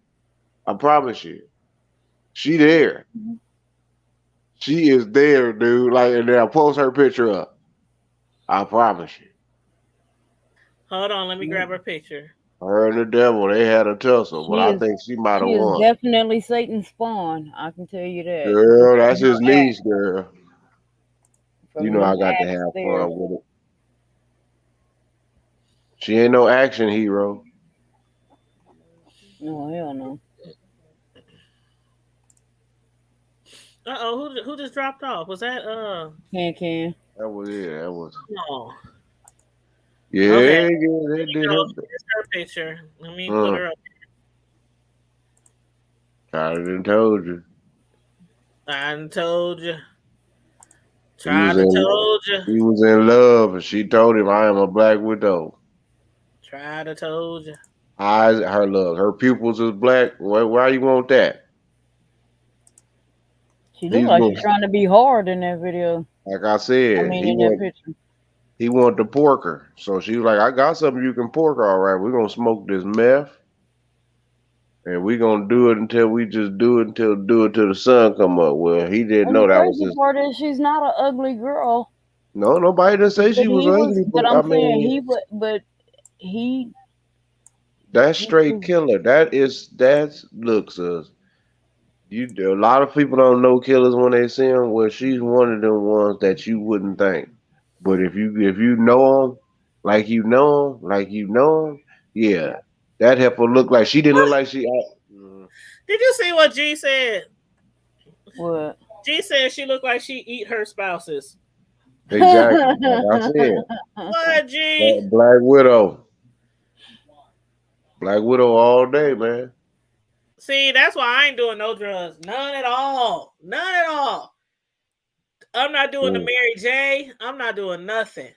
I promise you. She there. She is there, dude. Like, and then I'll post her picture up. I promise you. Hold on, let me grab her picture. Her and the devil, they had a tussle, but I think she might have She is won. definitely Satan's spawn. I can tell you that. Girl, that's his niece, girl. From You know I got to have fun with it. She ain't no action hero. No, hell no. Who just dropped off? Was that Can? That was it. That was. No. Yeah, okay. Yeah, they did her. Here's her picture. Let me put her up. I done told you. I done told you. He was in love, and she told him, "I am a black widow." Tried to told you. Her pupils is black. Why you want that? She looked like she's trying to be hard in that video. Like I said, in that picture. He wanted to pork her. So she was like, I got something you can pork, all right. We're going to smoke this meth. And we're going to do it until the sun come up. Well, he didn't know that was his. The part is she's not an ugly girl. No, nobody didn't say she was ugly. But I'm saying he that's straight killer. Looks us. A lot of people don't know killers when they see them. Well, she's one of them ones that you wouldn't think. But if you know them, like you know them, yeah, that heifer look like she didn't look like she. Did you see what G said? What? G said she looked like she eat her spouses. Exactly. Like I said. What, G? Black Widow. Black Widow all day, man. See, that's why I ain't doing no drugs. None at all. None at all. I'm not doing the Mary J. I'm not doing nothing.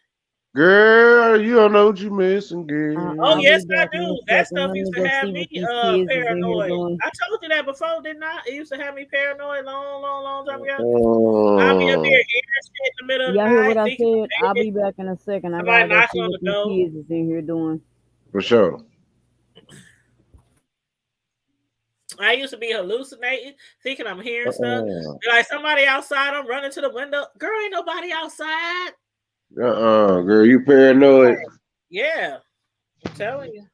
Girl, you don't know what you missing, girl. Oh, yes, I do. That stuff used to have me paranoid. I told you that before, didn't I? It used to have me paranoid long time ago. I'll be up here eating shit in the middle of the night. Y'all hear what I said? I'll be back in a second. I gotta go see what these kids is in here doing. For sure. I used to be hallucinating, thinking I'm hearing stuff. Like somebody outside, I'm running to the window. Girl, ain't nobody outside. Girl, you paranoid. Yeah, I'm telling you.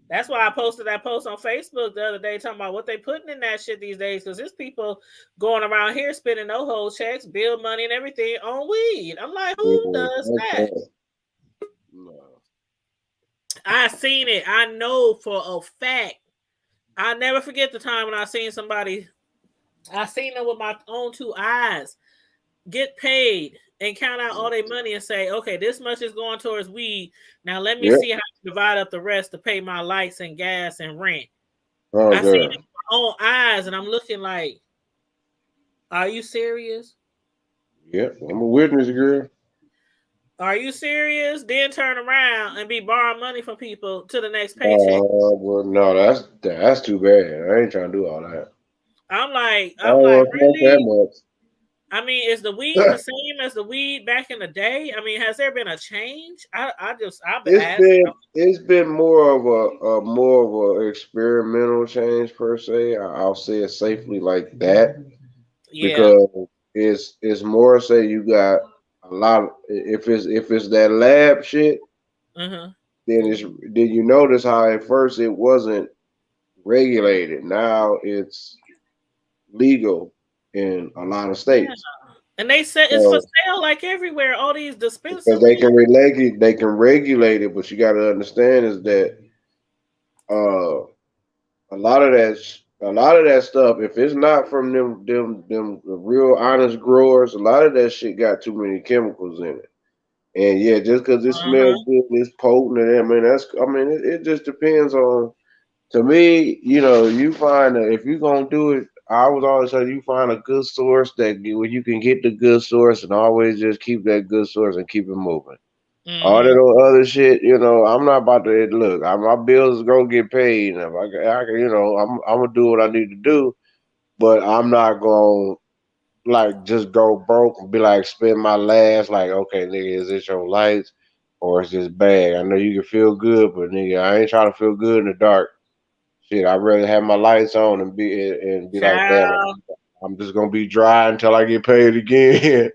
That's why I posted that post on Facebook the other day talking about what they putting in that shit these days. Because there's people going around here spending no whole checks, bill money, and everything on weed. I'm like, who does that? No. I seen it. I know for a fact. I'll never forget the time when I seen somebody. I seen them with my own two eyes get paid and count out all their money and say, okay, this much is going towards weed. Now let me see how to divide up the rest to pay my lights and gas and rent. I seen it with my own eyes and I'm looking like, are you serious? Yep, I'm a witness, girl. Are you serious? Then turn around and be borrowing money from people to the next paycheck. Well, no, that's too bad. I ain't trying to do all that. I'm like, really? That much. I mean, is the weed the same as the weed back in the day? I mean, has there been a change? It's been more of a experimental change per se. I'll say it safely like that. Yeah. Because it's more say you got a lot of, if it's that lab shit, then you notice how at first it wasn't regulated. Now it's legal in a lot of states. And they said it's for So sale like everywhere. All these because dispensaries. they can regulate it, but you got to understand is that uh a lot of that stuff, if it's not from them real honest growers, a lot of that shit got too many chemicals in it. And yeah, just because it Uh-huh. smells good, it's potent, and it just depends on. To me, you find that if you're gonna do it, I was always say you find a good source where you can get the good source, and always just keep that good source and keep it moving. All Mm-hmm. that other shit, I'm not about to look. My bills is gonna get paid, and if I can, I'm gonna do what I need to do, but I'm not gonna like just go broke and be like spend my last like, okay, nigga, is this your lights or is this bag? I know you can feel good, but nigga, I ain't trying to feel good in the dark. Shit, I'd rather have my lights on and be like, damn, Child. I'm just gonna be dry until I get paid again,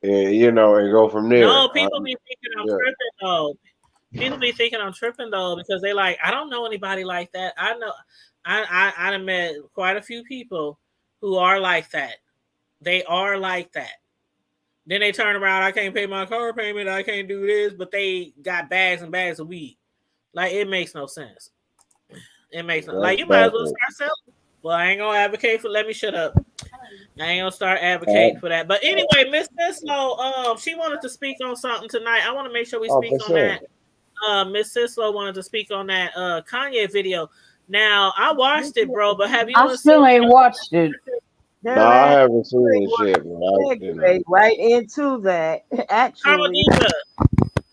and go from No, there. people be thinking I'm Yeah. tripping though. People be thinking I'm tripping though because they like I don't know anybody like that. I know I done met quite a few people who are like that. They are like that. Then they turn around, I can't pay my car payment, I can't do this, but they got bags and bags of weed. Like it makes no sense. It makes no That's like you might as well backwards. start selling. Well, I ain't gonna advocate for let me shut up. I ain't gonna start Uh, advocating for that. But anyway, Miss Sislo, she wanted to speak on something tonight. I want to make sure we oh, speak for on sure. that. Miss Sislo wanted to speak on that Kanye video. Now I watched it, bro, but have you I and still Sis? ain't watched it. No, That I last haven't seen this segue shit, but right into that. Karma Actually, Diva,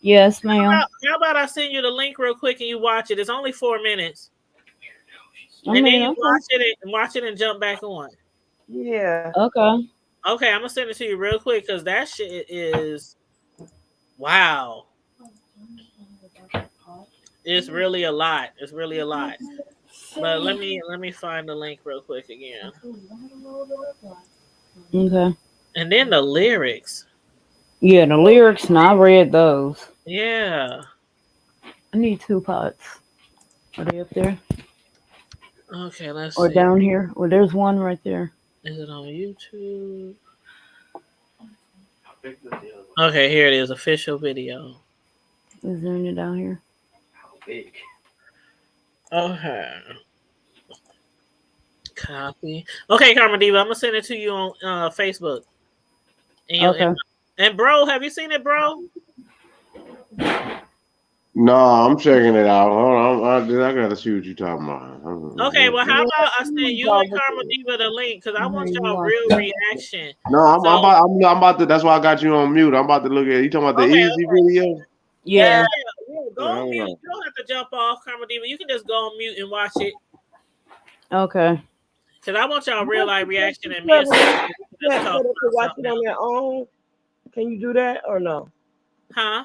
Yes, ma'am. how about I send you the link real quick and you watch it? It's only 4 minutes, I and then mean, you okay. watch it and jump back on. yeah. Okay. Okay, I'm gonna send it to you real quick because that shit is wow. It's really a lot. It's really a lot. But let me find the link real quick again. Okay. And then the lyrics. Yeah, the lyrics, and I read those. Yeah. I need two pots. Are they up there? Okay, let's Or see. down here? Well, there's one right there. Is it on YouTube? Okay, here it is. Official video. Is there any down here? Okay. Copy. Okay, Karma Diva, I'm gonna send it to you on Facebook. And, you, Okay. and bro, have you seen it, bro? no, I'm checking it out. Hold on, I gotta see what you're talking Okay, about. well, how Yeah, about I send please, you and Barbara. Karma Diva the link because I I want ain't y'all watched real it. reaction. No, So I'm about to. That's why I got you on mute. I'm about to look at. You talking about the okay, easy video? yeah, Yeah. yeah, go Yeah, on hold mute. on. You don't have to jump off, Karma Diva. You can just go on mute and watch it Okay. because I want y'all real life reaction and me Share and the Sis link just so talk they can about watch it something on else. their own. Can you do that or no? Huh?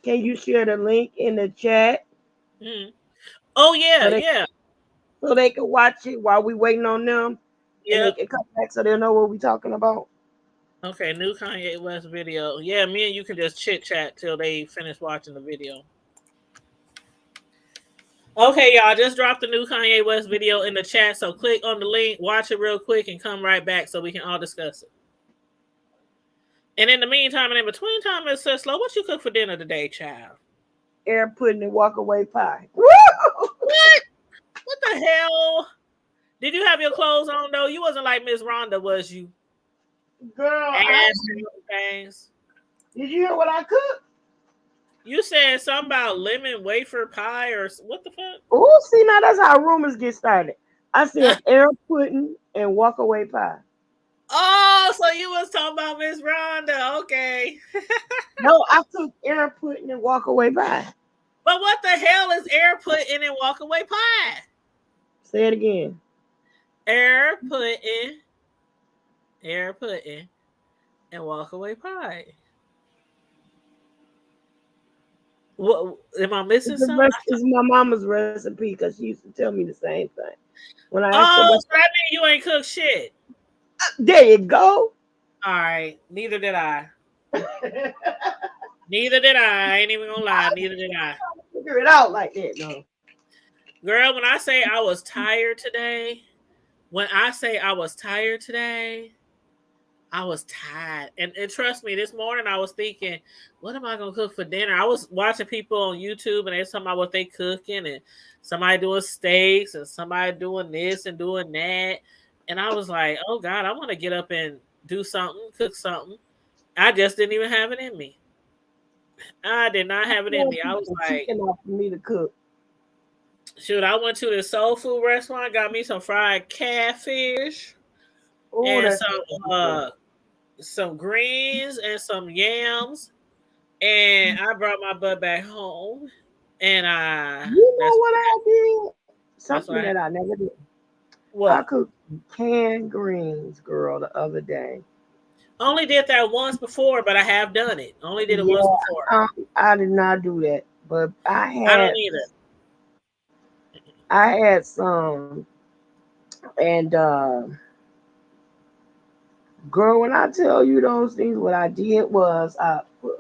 Can you share the link in the chat Mm. Oh yeah, so they yeah, so they can watch it while we waiting on them and they yep. can come back so they'll know what we talking about? Okay, new Kanye West video. Yeah, me and you can just chit chat till they finish watching the video. Okay, y'all, just dropped the new Kanye West video in the chat. So click on the link, watch it real quick, and come right back so we can all discuss it. And in the meantime, and in between time, Miss Sislo, what you cook for dinner today, child? Air pudding and walk away pie. Woo! What? What the hell? Did you have your clothes on though? You wasn't like Miss Rhonda, was you? Girl, Ass and things. did you hear what I cooked? You said something about lemon wafer pie or what the fuck? Oh, see now that's how rumors get started. I said air pudding and walk away pie. Oh, so you was talking about Miss Rhonda. Okay. No, I took air pudding and walk away pie. But what the hell is air pudding and walk away pie? Say it again. Air pudding, and walk away pie. What am I missing something? It's my mama's recipe because she used to tell me the same thing. When I asked her Oh, about, so that means you ain't cooked shit. there you go. All right. Neither did I. Neither did I. I ain't even gonna lie. Neither did I. Figure it out like that, no. Girl, when I say I was tired today, I was tired. And trust me, this morning I was thinking, what am I gonna cook for dinner? I was watching people on YouTube and they was talking about what they cooking and somebody doing steaks and somebody doing this and doing that. And I was like, oh God, I want to get up and do something, cook something. I just didn't even have it in me. I did not have it in me. I was Some like, chicken off for me to cook. shoot, I went to this soul food restaurant, got me some fried catfish Oh, and that's good. some greens and some yams. And I brought my butt back home, and You know that's what I did? that's Something what I that I never did. I what cooked canned greens, girl, the other day. only did that once before, but I have done it. Only did it once Yeah, before. I did not do that, but I don't either. I had some, and girl, when I tell you those things, what I did was I put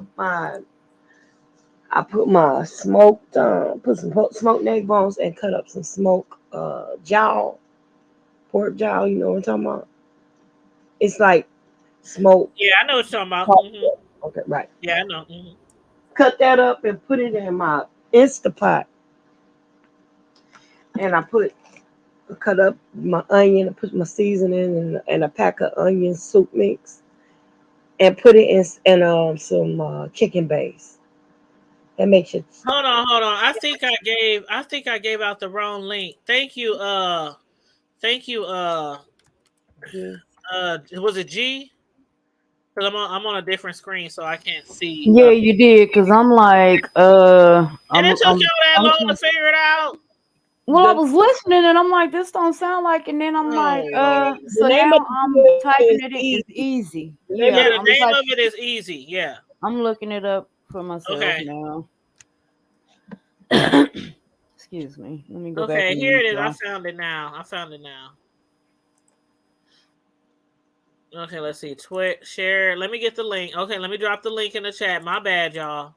my smoked put some smoked neck bones and cut up some smoked jowl, pork jowl. You know what I'm talking about? It's like smoked Yeah, I know what you're talking about. pork. Okay, right. Yeah, I know. Cut that up and put it in my Instapot, and cut up my onion and put my seasoning and a pack of onion soup mix and put it in some chicken base. That makes it. Hold on. I think I gave out the wrong link. Thank you. Was it G? Because I'm on a different screen, so I can't see. Yeah, you did, cause I'm like, And it took y'all that I'm long to trying. figure it out. Well, I the was listening and I'm like, this don't sound like, and then I'm like, Oh Lord. the so name now of the I'm video typing is it in. It's easy. easy. The name Yeah, of Yeah, the the name of it is easy. Yeah. I'm looking it up for myself Okay. now. Excuse me. Let me go back Okay. and Here mute it is. I y'all. found it now. Okay. Let's see. Share. Let me get the link. Okay. Let me drop the link in the chat. My bad, y'all.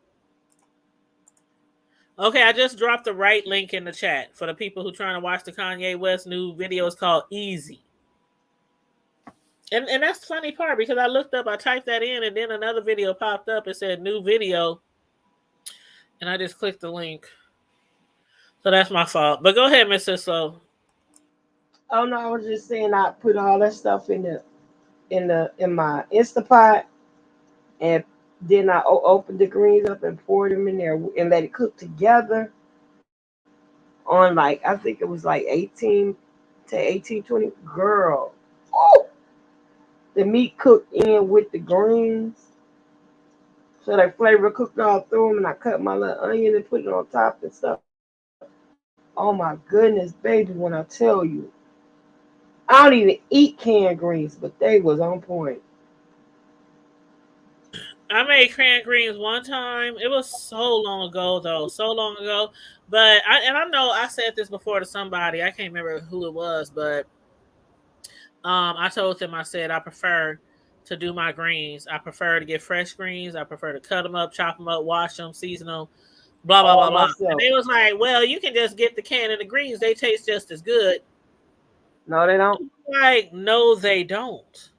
Okay. I just dropped the right link in the chat for the people who trying to watch the Kanye West new video. It's called Easy. And that's the funny part because I looked up, I typed that in, and then another video popped up. It said new video, and I just clicked the link. So that's my fault. But go ahead, Miss Cisco. Oh no, I was just saying I put all that stuff in my Instapot, and then I opened the greens up and poured them in there and let it cook together on, like, I think it was like 18 to 20. Girl, oh, the meat cooked in with the greens, so that flavor cooked all through them, and I cut my little onion and put it on top and stuff. Oh my goodness, baby, when I tell you, I don't even eat canned greens, but they was on point. I made canned greens one time. It was so long ago, though, so long ago. But I know I said this before to somebody. I can't remember who it was, but I told them I said I prefer to do my greens. I prefer to get fresh greens. I prefer to cut them up, chop them up, wash them, season them, blah blah blah All blah. And myself. they was like, "Well, you can just get the can of the greens. They taste just as good." No, they don't. Like, no, they don't.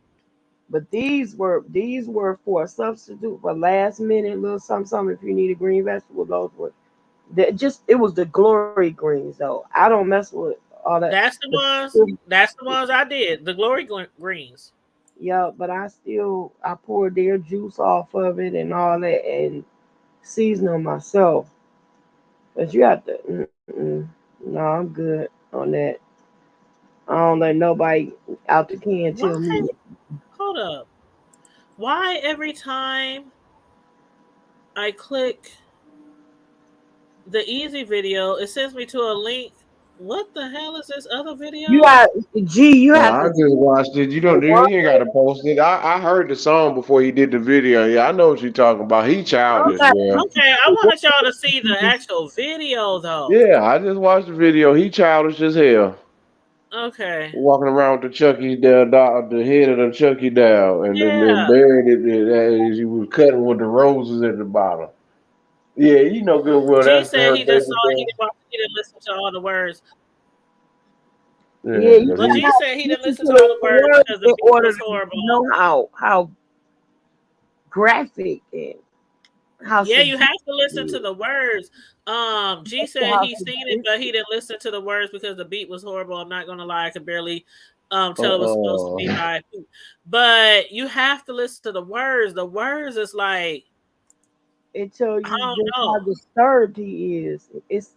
But these were for a substitute for last minute little something something. If you need a green vegetable, those were just it was the glory greens though. I don't mess with all that. That's the But ones. That's the ones I did. The glory greens. yeah, but I poured their juice off of it and all that and seasoned them myself. But you have to. No, I'm good on that. I don't let nobody out the can Why? tell me. Hold up. Why every time I click the easy video, it sends me to a link? What the hell is this other You video? got you No, have I to just watched it. You don't. You one. ain't got to post it. I heard the song before he did the video. Yeah, I know what you're talking about. He childish, bro. Okay, I wanted y'all to see the actual video though. Yeah, I just watched the video. He childish as hell. Okay. Walking around with the Chucky down, the head of the Chucky down, and then Yeah. buried it as he was cutting with the roses at the bottom. Yeah, you know good well G that's said her he just saw baby it. boy. He didn't listen to all the words. Yeah, you because Well, gotta G said he didn't listen listen to to all the the words words because the in beat order was to horrible. know how graphic and how Yeah, you have sadistic to it listen to is. the words. G said How he seen it, but he sadistic. didn't listen to the words because the beat was horrible. I'm not gonna lie, I could barely tell it was supposed to be uh, by who. But you have to listen to the words. The words is like It tells I you don't just how know. disturbed he is. It's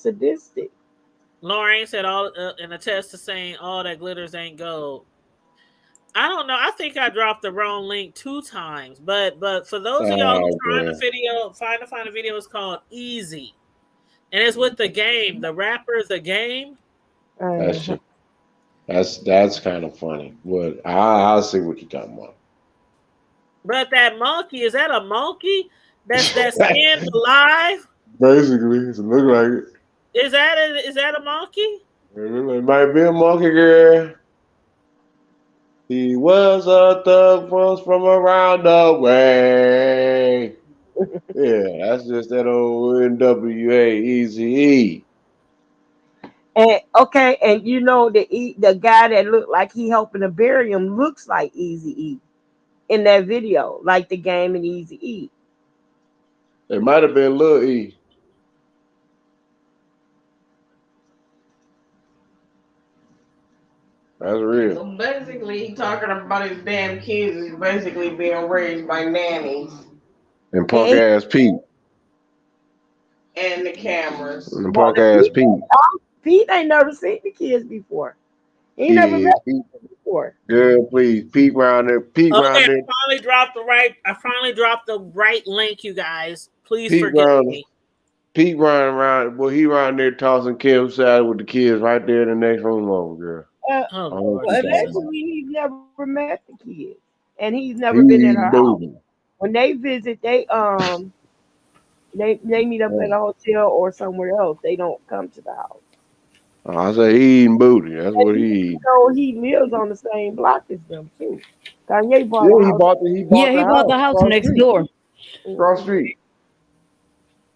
sadistic. Lorraine said all in a test to saying all that glitters ain't gold. I don't know. I think I dropped the wrong link 2 times. But for those of y'all who oh trying man, to find a video, it's called Easy. And it's with the game. The rapper is a game. that Uh, shit. That's kind of funny, but I'll see what you're talking about. But that monkey, is that a monkey? That's skinned alive? Basically, it look like it. Is that a monkey? It might be a monkey girl. He was a thug from around the way. Yeah, that's just that old NWA Easy E. and okay, and you know the guy that looked like he helping to bury him looks like Easy E in that video, like the game and Easy E. It might have been Lil E. That's real. So basically, he talking about his damn kids is basically being raised by nannies And punk And ass Pete. and the cameras. And now punk the ass Pete, Pete. Pete ain't never seen the kids before. He ain't never met Kids. Pete. them before. Girl, please. Pete round there. Pete Okay, round there. I finally dropped the right link, you guys. Please Pete forgive round. me. Pete running around. Well, he round there tossing Kim salad with the kids right there in the next room over, girl. Uh, Oh I don't know what Lord you well, talking Jesus. about. allegedly, he's never met the kids, and he's never He been in her eating house. booty. When they visit, they meet up at a hotel or somewhere else. They don't come to the house. I say he eating booty. That's And what he you eat. know he lives on the same block as them too. Kanye bought a Yeah, he house. bought Yeah, the he bought house the house cross next street. door. Cross Mhm. street.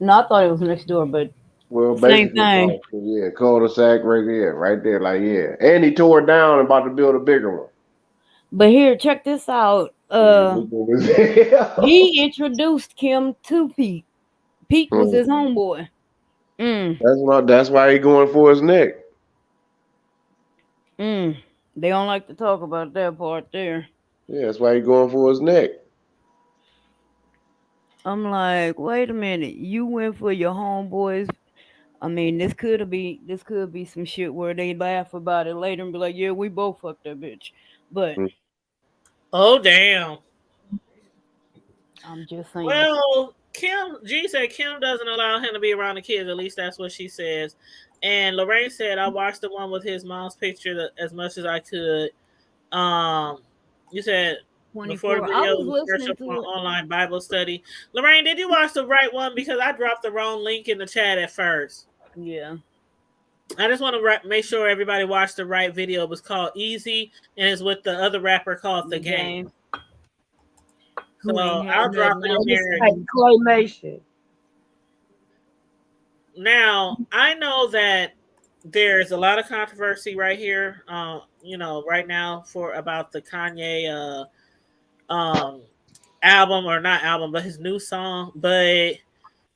No, I thought it was next door, but Well, same basically thing. cross street. Yeah, cul-de-sac right there, right there. Like yeah, and he tore it down and about to build a bigger one. But here, check this out. Yeah, look over there. He introduced Kim to Pete. Pete was his homeboy. Mm, That's why he going for his neck. mm. They don't like to talk about that part there. Yeah, that's why he going for his neck. I'm like, wait a minute. You went for your homeboys. I mean, this could be some shit where they laugh about it later and be like, yeah, we both fucked that bitch. But Mm. Oh damn. I'm just saying. Well, G said Kim doesn't allow him to be around the kids. At least that's what she says. And Lorraine said I watched the one with his mom's picture as much as I could. Um, you said before the 24. I video was was listening commercial for an to it. online Bible study. Lorraine, did you watch the right one? Because I dropped the wrong link in the chat at first. Yeah. I just want to make sure everybody watched the right video. It was called Easy, and it's with the other rapper called The The Game. game. So Who ain't had I'll drop nothing it else in And to it's there. like do. claymation. Now I know that there's a lot of controversy right here. Right now for about the Kanye album or not album, but his new song. But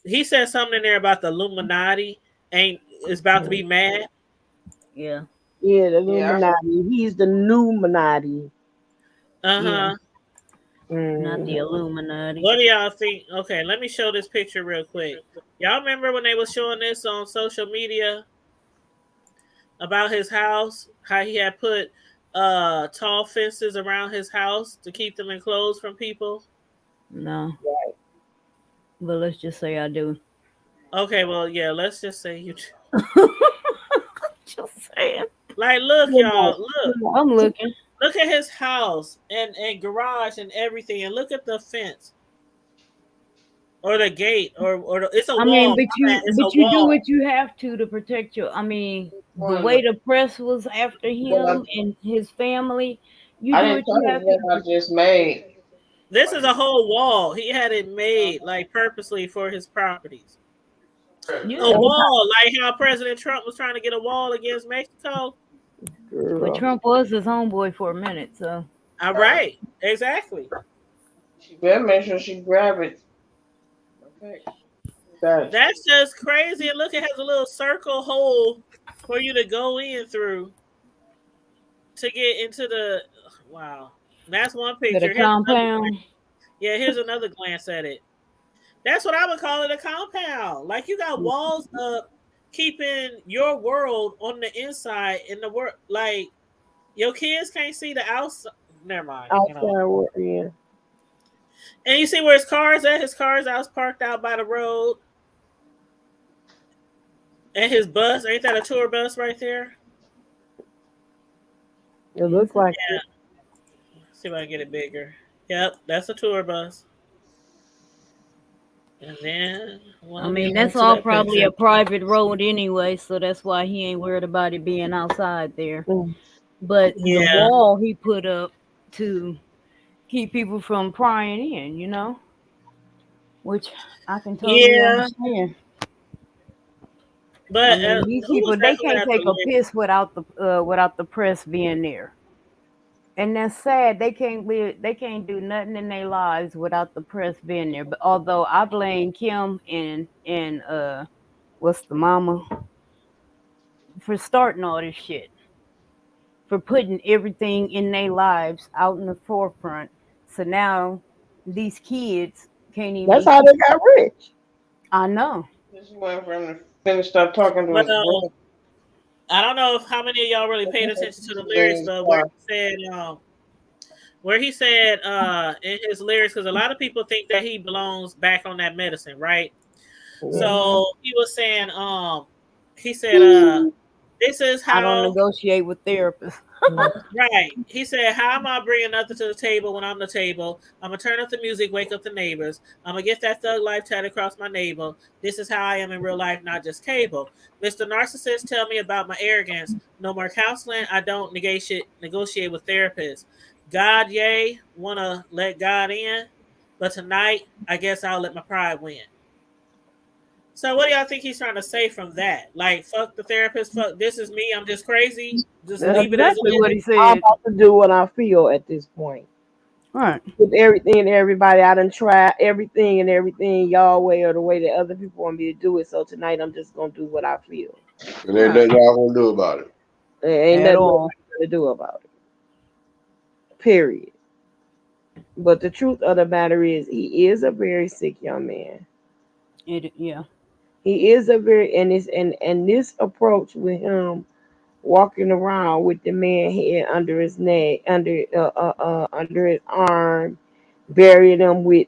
he said something in there about the Illuminati ain't is about to be mad. Yeah. Yeah, the Yeah, Illuminati. He's the new Illuminati. Uh Yeah. huh. Not the Hmm. Illuminati. What do y'all think? Okay, let me show this picture real quick. Y'all remember when they was showing this on social media about his house? How he had put tall fences around his house to keep them enclosed from people? No. But let's just say I do. Okay, well, yeah, let's just say you Just saying. like look, You know, y'all, look. I'm looking. Look at his house and garage and everything, and look at the fence or the gate or it's a I mean, wall. but My bad, you it's a but you do wall. what you have to protect your. I mean, the Rhonda. way the press was after But him and his family, you I do didn't what tell you you have to. what I just made. This is a whole wall. He had it made like purposely for his properties. A Yeah. wall, like how President Trump was trying to get a wall against Mexico. But Girl. Trump was his homeboy for a minute, so All right, exactly. She better make sure she grab it. Okay. Got you. That's just crazy. And look, it has a little circle hole for you to go in through to get into the. Wow, that's one to the picture. Here's another. compound. Yeah, here's another glance at it. That's what I would call it, a compound. Like you got walls up, keeping your world on the inside. In the world, like your kids can't see the outside. Never mind. Outside work, yeah. And you see where his car's at? His car's out parked out by the road. And his bus, ain't that a tour bus right there? It looks like Yeah. See if I can get it bigger. Yep, that's a tour bus. And then I mean, that's all probably a private road anyway, so that's why he ain't worried about it being outside there. Mm. But the Yeah. wall he put up to keep people from prying in, you know, which I can totally Yeah. understand. But I mean, these who was people that they who can't had take the a list? piss without the press being there. And that's sad. They can't live. They can't do nothing in their lives without the press being there. But although I blame Kim and what's the mama for starting all this shit, for putting everything in their lives out in the forefront. So now these kids can't even That's be. how they got rich. I know. Just waiting for him to finish up talking to his Well, brother. I don't know if how many of y'all really paid attention to the lyrics, but where he said in his lyrics, because a lot of people think that he belongs back on that medicine, right? Yeah. So he was saying, he said, this is I don't how. negotiate with therapists. Right. He said, how am I bringing nothing to the table when I'm the table? I'm going to turn up the music, wake up the neighbors. I'm going to get that thug life tatted across my navel. This is how I am in real life, not just cable. Mr. Narcissist, tell me about my arrogance. No more counseling. I don't negotiate with therapists. God, yay, want to let God in. But tonight, I guess I'll let my pride win. So what do y'all think he's trying to say from that? Like, fuck the therapist, fuck, this is me, I'm just crazy. Just That's leave it as it Exactly is. what he I'm said. about to do what I feel at this point. Right. With everything and everybody, I done tried everything and everything y'all way or the way that other people want me to do it. So tonight I'm just gonna do what I feel. And ain't nothing y'all gonna do about it. There ain't At nothing all. nobody gonna do about it. Period. But the truth of the matter is, he is a very sick young man. Yeah. He is a very and this approach with him walking around with the man head under his neck, under his arm, burying him with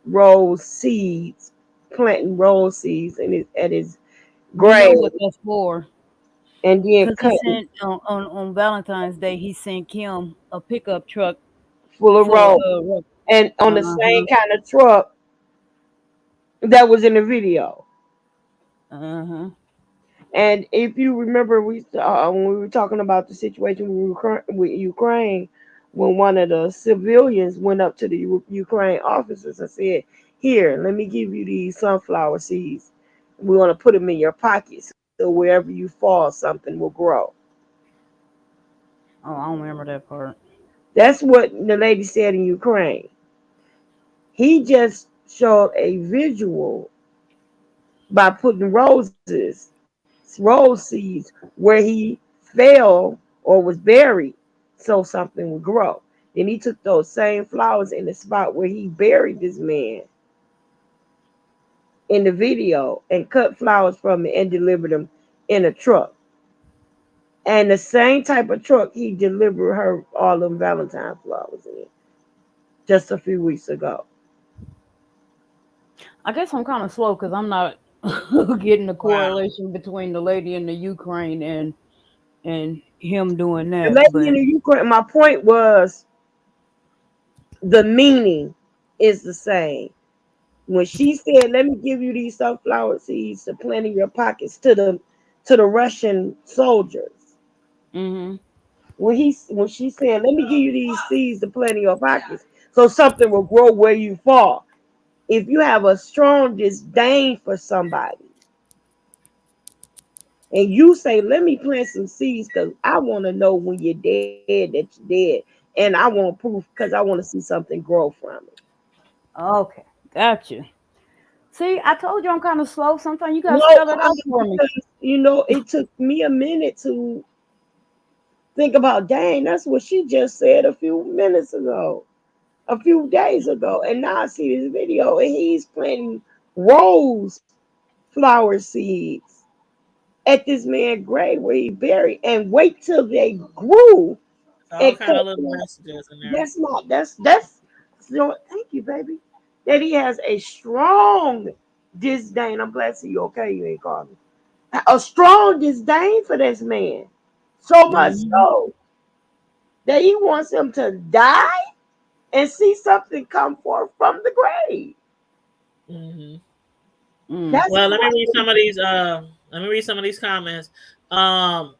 rose seeds, planting rose seeds in at his You know grave, what that's for. and then Because he cutting sent on Valentine's Day, he sent Kim a pickup truck full of full rose, of and on the same uh-huh. kind of truck that was in the video. Uh-huh. And if you remember, when we were talking about the situation with Ukraine, when one of the civilians went up to the Ukraine officers and said, "Here, let me give you these sunflower seeds. We want to put them in your pockets, so wherever you fall, something will grow." Oh, I don't remember that part. That's what the lady said in Ukraine. He just showed a visual by putting rose seeds, where he fell or was buried so something would grow. Then he took those same flowers in the spot where he buried this man in the video and cut flowers from it and delivered them in a truck. And the same type of truck he delivered her all them Valentine flowers in just a few weeks ago. I guess I'm kind of slow because I'm not getting the Wow. correlation between the lady in the Ukraine and him doing The that. lady in But the Ukraine, my point was the meaning is the same. When she said, "Let me give you these sunflower seeds to plant in your pockets," to the Russian soldiers, mm-hmm. when she said, "Let me give you these seeds to plant in your pockets, so something will grow where you fall." If you have a strong disdain for somebody, And you say, let me plant some seeds because I want to know when you're dead that you're dead. And I want proof because I want to see something grow from it. Okay, gotcha. See, I told you I'm kind of slow. Sometimes you gotta No, spell it out for me. because it took me a minute to think about, dang, that's what she just said a few minutes ago, a few days ago. And now I see this video and he's planting rose flower seeds at this man's grave where he buried and wait till they grew All and kind cut of little them out. messages in there. That's thank you, baby. That he has a strong disdain. I'm glad to see you okay. You ain't calling me. A strong disdain for this man. So much Mm-hmm. so that he wants him to die and see something come forth from the grave. Mm-hmm. Mm. That's Well, how let me I read feel. some of these. Let me read some of these comments. Um,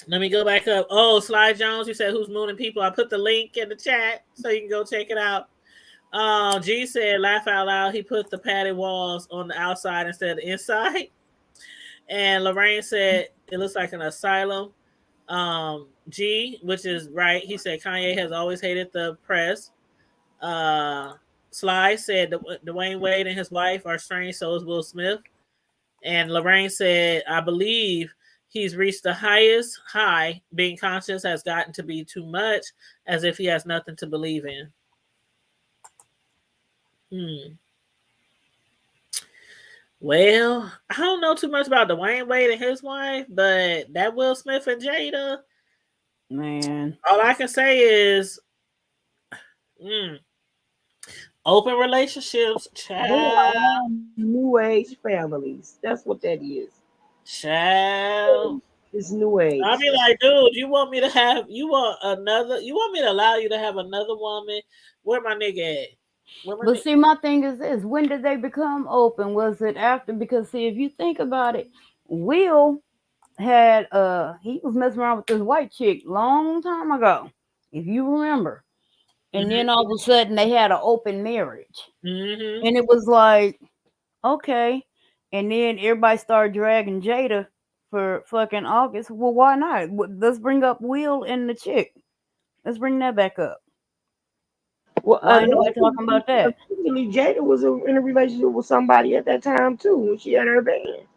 Let me go back up. Oh, Sly Jones, you said who's mooning people. I put the link in the chat so you can go check it out. G said, laugh out loud. He put the padded walls on the outside instead of the inside. And Lorraine said, it looks like an asylum. G, which is right. He said, Kanye has always hated the press. Uh, Sly said, Dwayne Wade and his wife are strange, so is Will Smith. And Lorraine said, I believe he's reached the highest high. Being conscious has gotten to be too much, as if he has nothing to believe in. Well, I don't know too much about Dwayne Wade and his wife, but that Will Smith and Jada, Man. all I can say is open relationships, They are child. all new age families. That's what that is. Child. It's new age. I'll be like, dude, you want me to allow you to have another woman? Where my nigga at? Where my But nigga? see, my thing is this: when did they become open? Was it after? Because see, if you think about it, Will had he was messing around with this white chick long time ago, if you remember. And then all of a sudden they had an open marriage, Mm-hmm. and it was like, okay. And then everybody started dragging Jada for fucking August. Well, why not? Let's bring up Will and the chick. Let's bring that back up. Well, Why ain't nobody talking about that? allegedly, Jada was in a relationship with somebody at that time too when she had her band.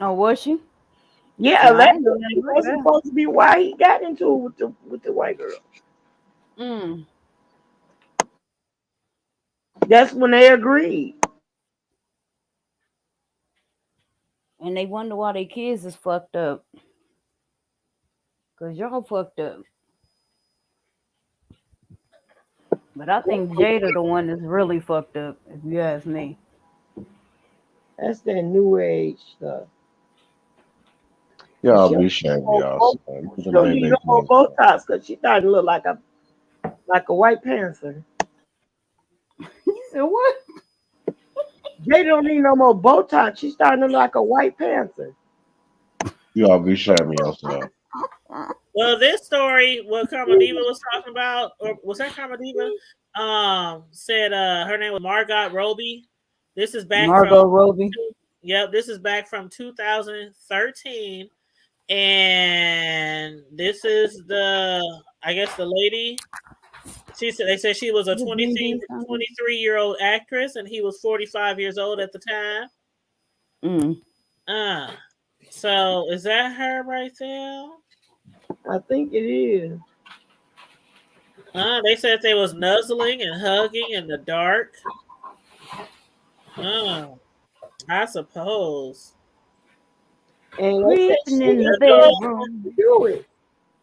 Oh, was she? Yeah, See, I didn't know allegedly nothing about was that. supposed to be why he got into it with the white girl. Mm. That's when they agreed. And they wonder why their kids is fucked up. Cause y'all fucked up. But I think Jada the one that's really fucked up, if you ask me. That's that new age stuff. And Y'all be shaming y'all, son. Put she the don't need baby no more clothes on. Botox because she started to look like a white panther. You said what? Jada don't need no more Botox. She's starting to look like a white panther. Y'all be shaming yourself. Well, this story, what Carmodiva was talking about, or was that Carmodiva? Said her name was Margot Robbie. This is back from Margot Robbie. yep, this is back from 2013. And this is I guess the lady. They said she was a The green bean 23-year-old actress and he was 45 years old at the time. Mm. Uh so is that her right there? I think it is. They said they was nuzzling and hugging in the dark. I suppose. And they said Creeping she in the The didn't duo, know to bedroom. do it.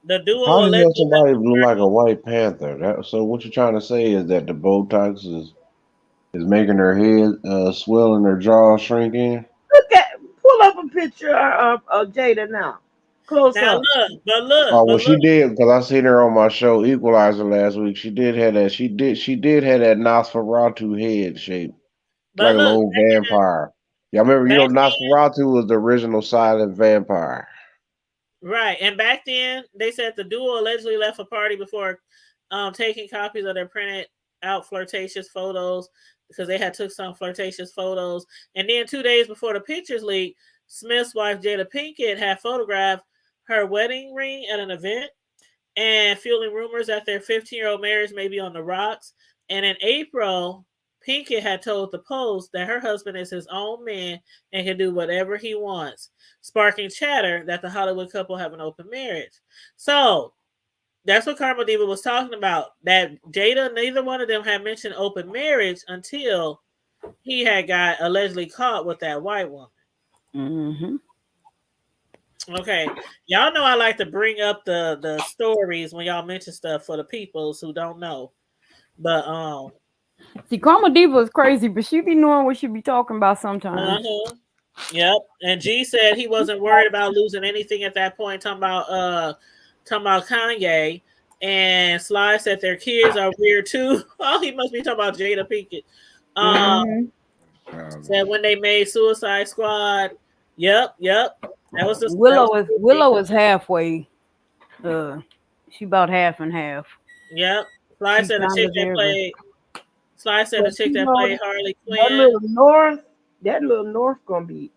the How duo the hell allegedly left somebody the look like party. a white panther? So what you're trying to say is that the Botox is making her head swell and her jaw shrinking? Pull up a picture of Jada now. Close Now up. Oh well, but look. she did because I seen her on my show Equalizer last week. She did have that. She did have that Nosferatu head shape, like But a look, little vampire. Y'all remember? You back know, Nosferatu was the original silent vampire. right, and back then they said the duo allegedly left a party before taking copies of their printed out flirtatious photos because they had took some flirtatious photos, and then 2 days before the pictures leaked, Smith's wife Jada Pinkett had photographed her wedding ring at an event and fueling rumors that their 15-year-old marriage may be on the rocks. And in April, Pinkett had told the Post that her husband is his own man and can do whatever he wants, sparking chatter that the Hollywood couple have an open marriage. So that's what Karma Diva was talking about. That Jada, neither one of them had mentioned open marriage until he had got allegedly caught with that white woman. Mm-hmm. Okay, y'all know I like to bring up the stories when y'all mention stuff for the peoples who don't know. But See, Karma Diva is crazy, but she be knowing what she be talking about sometimes. uh-huh. Yep. And G said he wasn't worried about losing anything at that point, talking about Kanye. And Sly said their kids are weird too. Oh, he must be talking about Jada Pinkett. Mm-hmm. Said when they made Suicide Squad. Yep, yep. That was Willow is halfway. Uh, she about half and half. yep. Sly She said the kind chick of that there, but played Sly said But the chick you that know played Harley that Quinn. little North gonna be,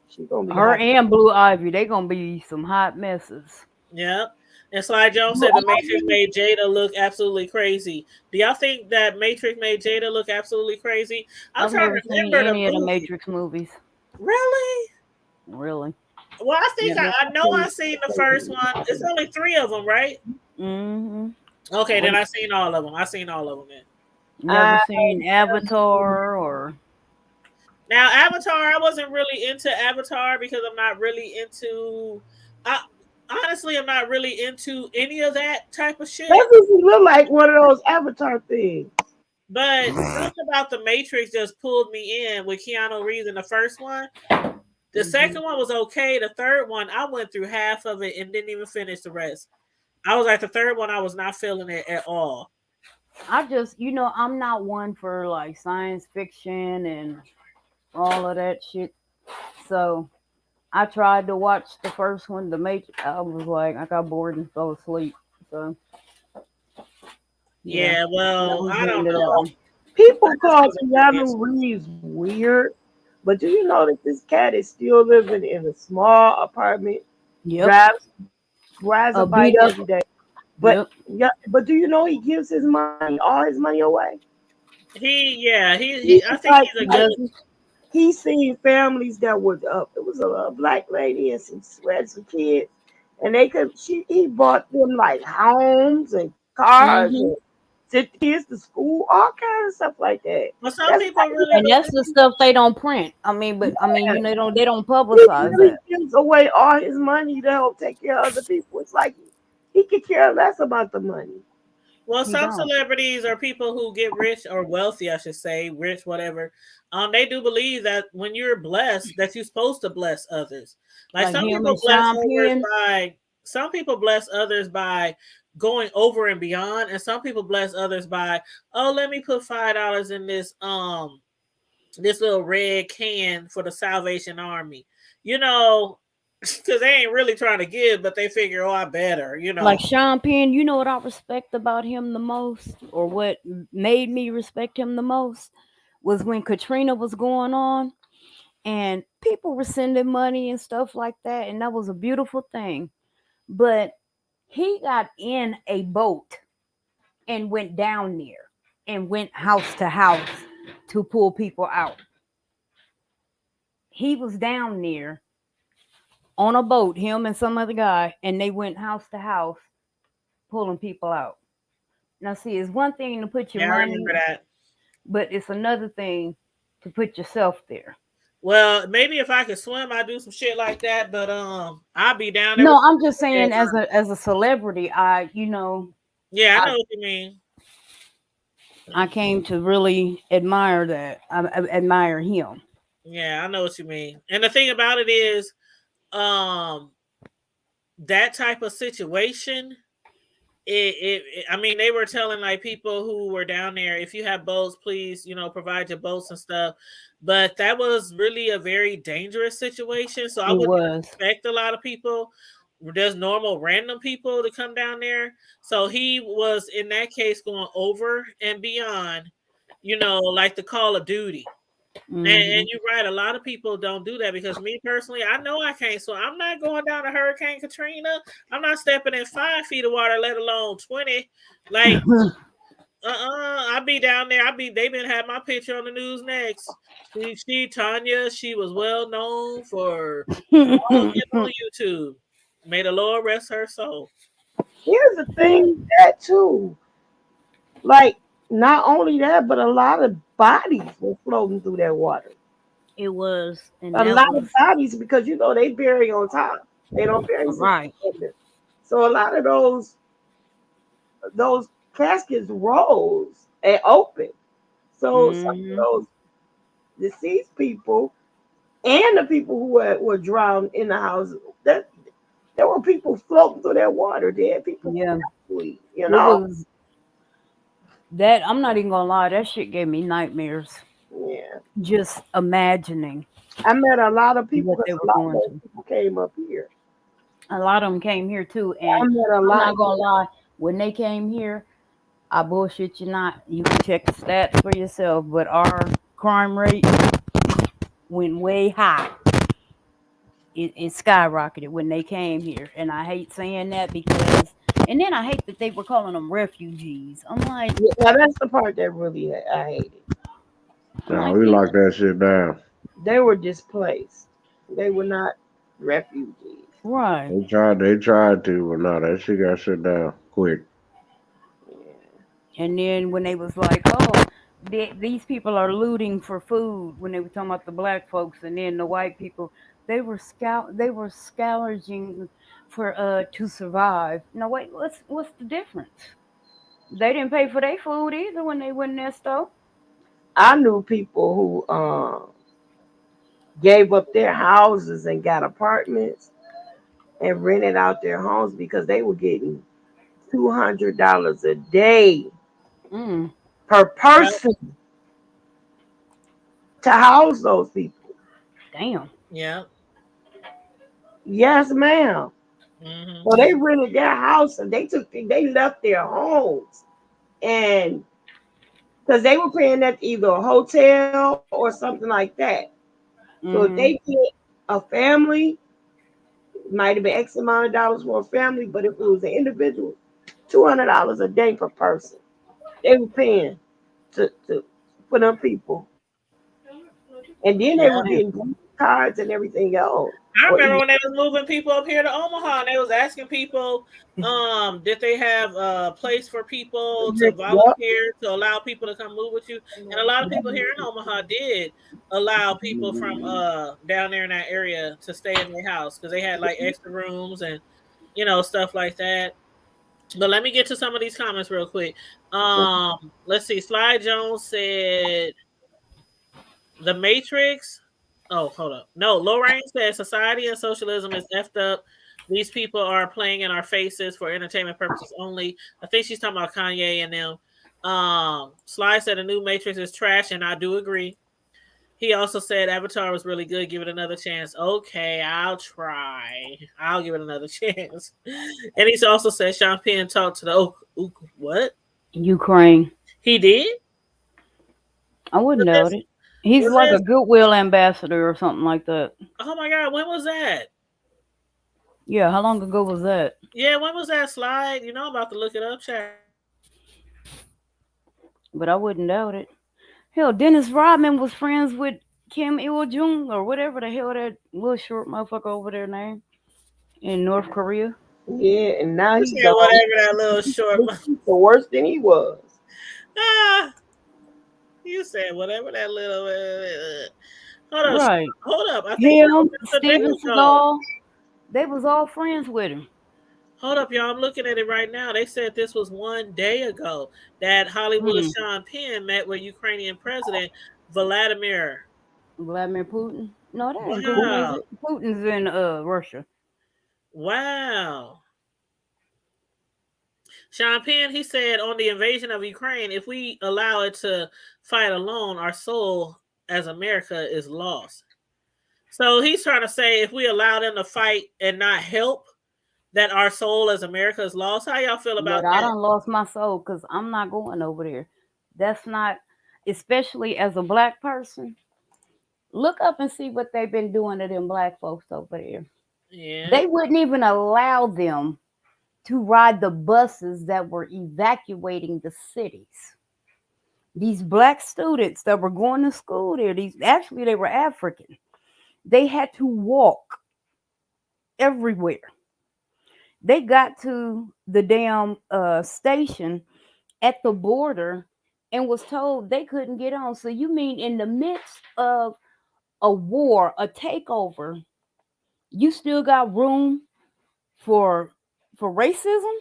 she gonna be her hot. and Blue Ivy, they gonna be some hot messes. Yep. And Sly Jones Blue said the Matrix Ivy? made Jada look absolutely crazy. Do y'all think that Matrix made Jada look absolutely crazy? I'm I've trying never to seen remember the any of the movie. Matrix movies. Really? Really? Well, I think Yeah, I know I seen the first one. It's only three of them, right? Mm-hmm. Okay, then I seen all of them. I seen all of them then. Never I seen never seen Avatar or Now, Avatar, I wasn't really into Avatar because I'm not really into. I honestly, I'm not really into any of that type of shit. that doesn't look like one of those Avatar things. But something about the Matrix just pulled me in with Keanu Reeves in the first one. The hmm second one was okay. The third one, I went through half of it and didn't even finish the rest. I was like the third one, I was not feeling it at all. I just, I'm not one for like science fiction and all of that shit. So I tried to watch the first one, The Matrix. I was like, I got bored and fell asleep. So yeah, Yeah, well, never I been don't into that know. one. I People just call wasn't really Keanu into it. Reeves weird, but do you know that this cat is still living in a small apartment, Yep. drives a Beat bike up. every day? But Yep. yeah, but do you know he gives his money, all his money away? Yeah, He I was think he's a good. Does he? he seen families that were it was a black lady and some kids, and they could she he bought them like homes and cars hmm and sent kids to school, all kinds of stuff like that. Well, some That's people really And that's believe. the stuff they don't print. I mean, they don't He publicize really that. gives away all his money to help take care of other people. It's like he could care less about the money. Well, He some don't. celebrities or people who get rich or wealthy, I should say, rich, whatever, they do believe that when you're blessed, that you're supposed to bless others. Like Like him and Sean Penn. some people bless others by going over and beyond, and some people bless others by, oh, let me put $5 in this little red can for the Salvation Army, you know, because they ain't really trying to give, but they figure, oh, I better, you Like know. Sean Penn, you know what I respect about him the most, or what made me respect him the most, was when Katrina was going on and people were sending money and stuff like that, and that was a beautiful thing. But he got in a boat and went down there and went house to house to pull people out. He was down there on a boat, him and some other guy, and they went house to house pulling people out. Now, see, it's one thing to put your Yeah, I money, remember that. but it's another thing to put yourself there. Well, maybe if I could swim, I'd do some shit like that. But I'd be down there No, with I'm just the saying, dead as body. a celebrity, Yeah, I I know what you mean. I came to really admire that. I admire him. Yeah, I know what you mean. And the thing about it is, um, that type of situation. I mean, they were telling like people who were down there, if you have boats, please, provide your boats and stuff. But that was really a very dangerous situation. So I It wouldn't was expect a lot of people, just normal random people to come down there. So he was in that case going over and beyond, like the Call of Duty. And Hmm. you're right. A lot of people don't do that because me personally, I know I can't. So I'm not going down to Hurricane Katrina. I'm not stepping in 5 feet of water, let alone 20. Like, I be down there. They been had my picture on the news next. Tanya, she was well known for all getting on YouTube. May the Lord rest her soul. Here's the thing that too, like not only that, but a lot of bodies were floating through that water. It was, and A that lot of was bodies because they bury on top. They don't bury right. under. So a lot of those caskets rose and opened. So some of Hmm. those deceased people and the people who were drowned in the house, that there were people floating through that water. Dead people, Yeah, actually, it was that. I'm not even gonna lie. That shit gave me nightmares. Yeah. Just imagining I met a lot of people what because they a were lot of going those to. people came up here. A lot of them came here too, and I met a I'm lot. not gonna lie. When they came here, I bullshit you not. You can check the stats for yourself, but our crime rate went way high. It skyrocketed when they came here, and I hate saying that because, and then I hate that they were calling them refugees. Yeah, now that's the part that really I hated. I'm Nah, like, we these, lock that shit down. They were displaced. They were not refugees. right. They tried to, but no, that shit got shut down quick. Yeah. And then when they was like, oh, these people are looting for food, when they were talking about the black folks, and then the white people, they were scavenging for to survive. No, wait, what's the difference? They didn't pay for their food either when they went in that store. I knew people who gave up their houses and got apartments and rented out their homes because they were getting $200 a day Mm, per Yep. person to house those people. damn. Yep. Yes, ma'am. Hmm. So they rented their house and they left their homes and because they were paying at either a hotel or something like that. So if they Hmm. get a family, it might have been X amount of dollars for a family, but if it was an individual, $200 a day per person. They were paying to for them people, and then they were Yeah. getting cards and everything else. I Or remember when they was moving people up here to Omaha and they was asking people, did they have a place for people to yep. volunteer to allow people to come move with you? And a lot of people here in Omaha did allow people from down there in that area to stay in their house because they had like extra rooms and stuff like that. But let me get to some of these comments real quick. Let's see. Sly Jones said the Matrix. Oh, hold up. No, Lorraine says society and socialism is effed up. These people are playing in our faces for entertainment purposes only. I think she's talking about Kanye and them. Sly said the new Matrix is trash, and I do agree. He also said Avatar was really good. Give it another chance. Okay, I'll try. I'll give it another chance. And he's also said Sean Penn talked to the what? Ukraine. He did? I wouldn't Was doubt this it. He's was like a this goodwill ambassador or something like that. oh my god, when was that? Yeah, how long ago was that? Yeah, when was that slide? I'm about to look it up, chat. But I wouldn't doubt it. Hell, Dennis Rodman was friends with Kim Il Jung or whatever the hell that little short motherfucker over there name in North Korea. Yeah, and now You he said gone. whatever that little short. He's worse than he was. Ah, you said whatever that little. Hold up, Right. hold up. I think that Him, was just a day Steven ago. Seagal, they was all friends with him. Hold up, y'all. I'm looking at it right now. They said this was one day ago that Hollywood Hmm. Sean Penn met with Ukrainian President Vladimir. Vladimir Putin. No, that ain't Putin, is Wow. it? Putin's in Russia. Wow. Sean Penn, he said on the invasion of Ukraine, if we allow it to fight alone, our soul as America is lost. So he's trying to say if we allow them to fight and not help, that our soul as America is lost. How y'all feel about But I that? done lost my soul because I'm not going over there. That's not, especially as a black person. Look up and see what they've been doing to them black folks over there. Yeah. They wouldn't even allow them to ride the buses that were evacuating the cities. These black students that were going to school there, they were African. They had to walk everywhere. They got to the damn station at the border and was told they couldn't get on. So you mean in the midst of a war, a takeover, you still got room for racism?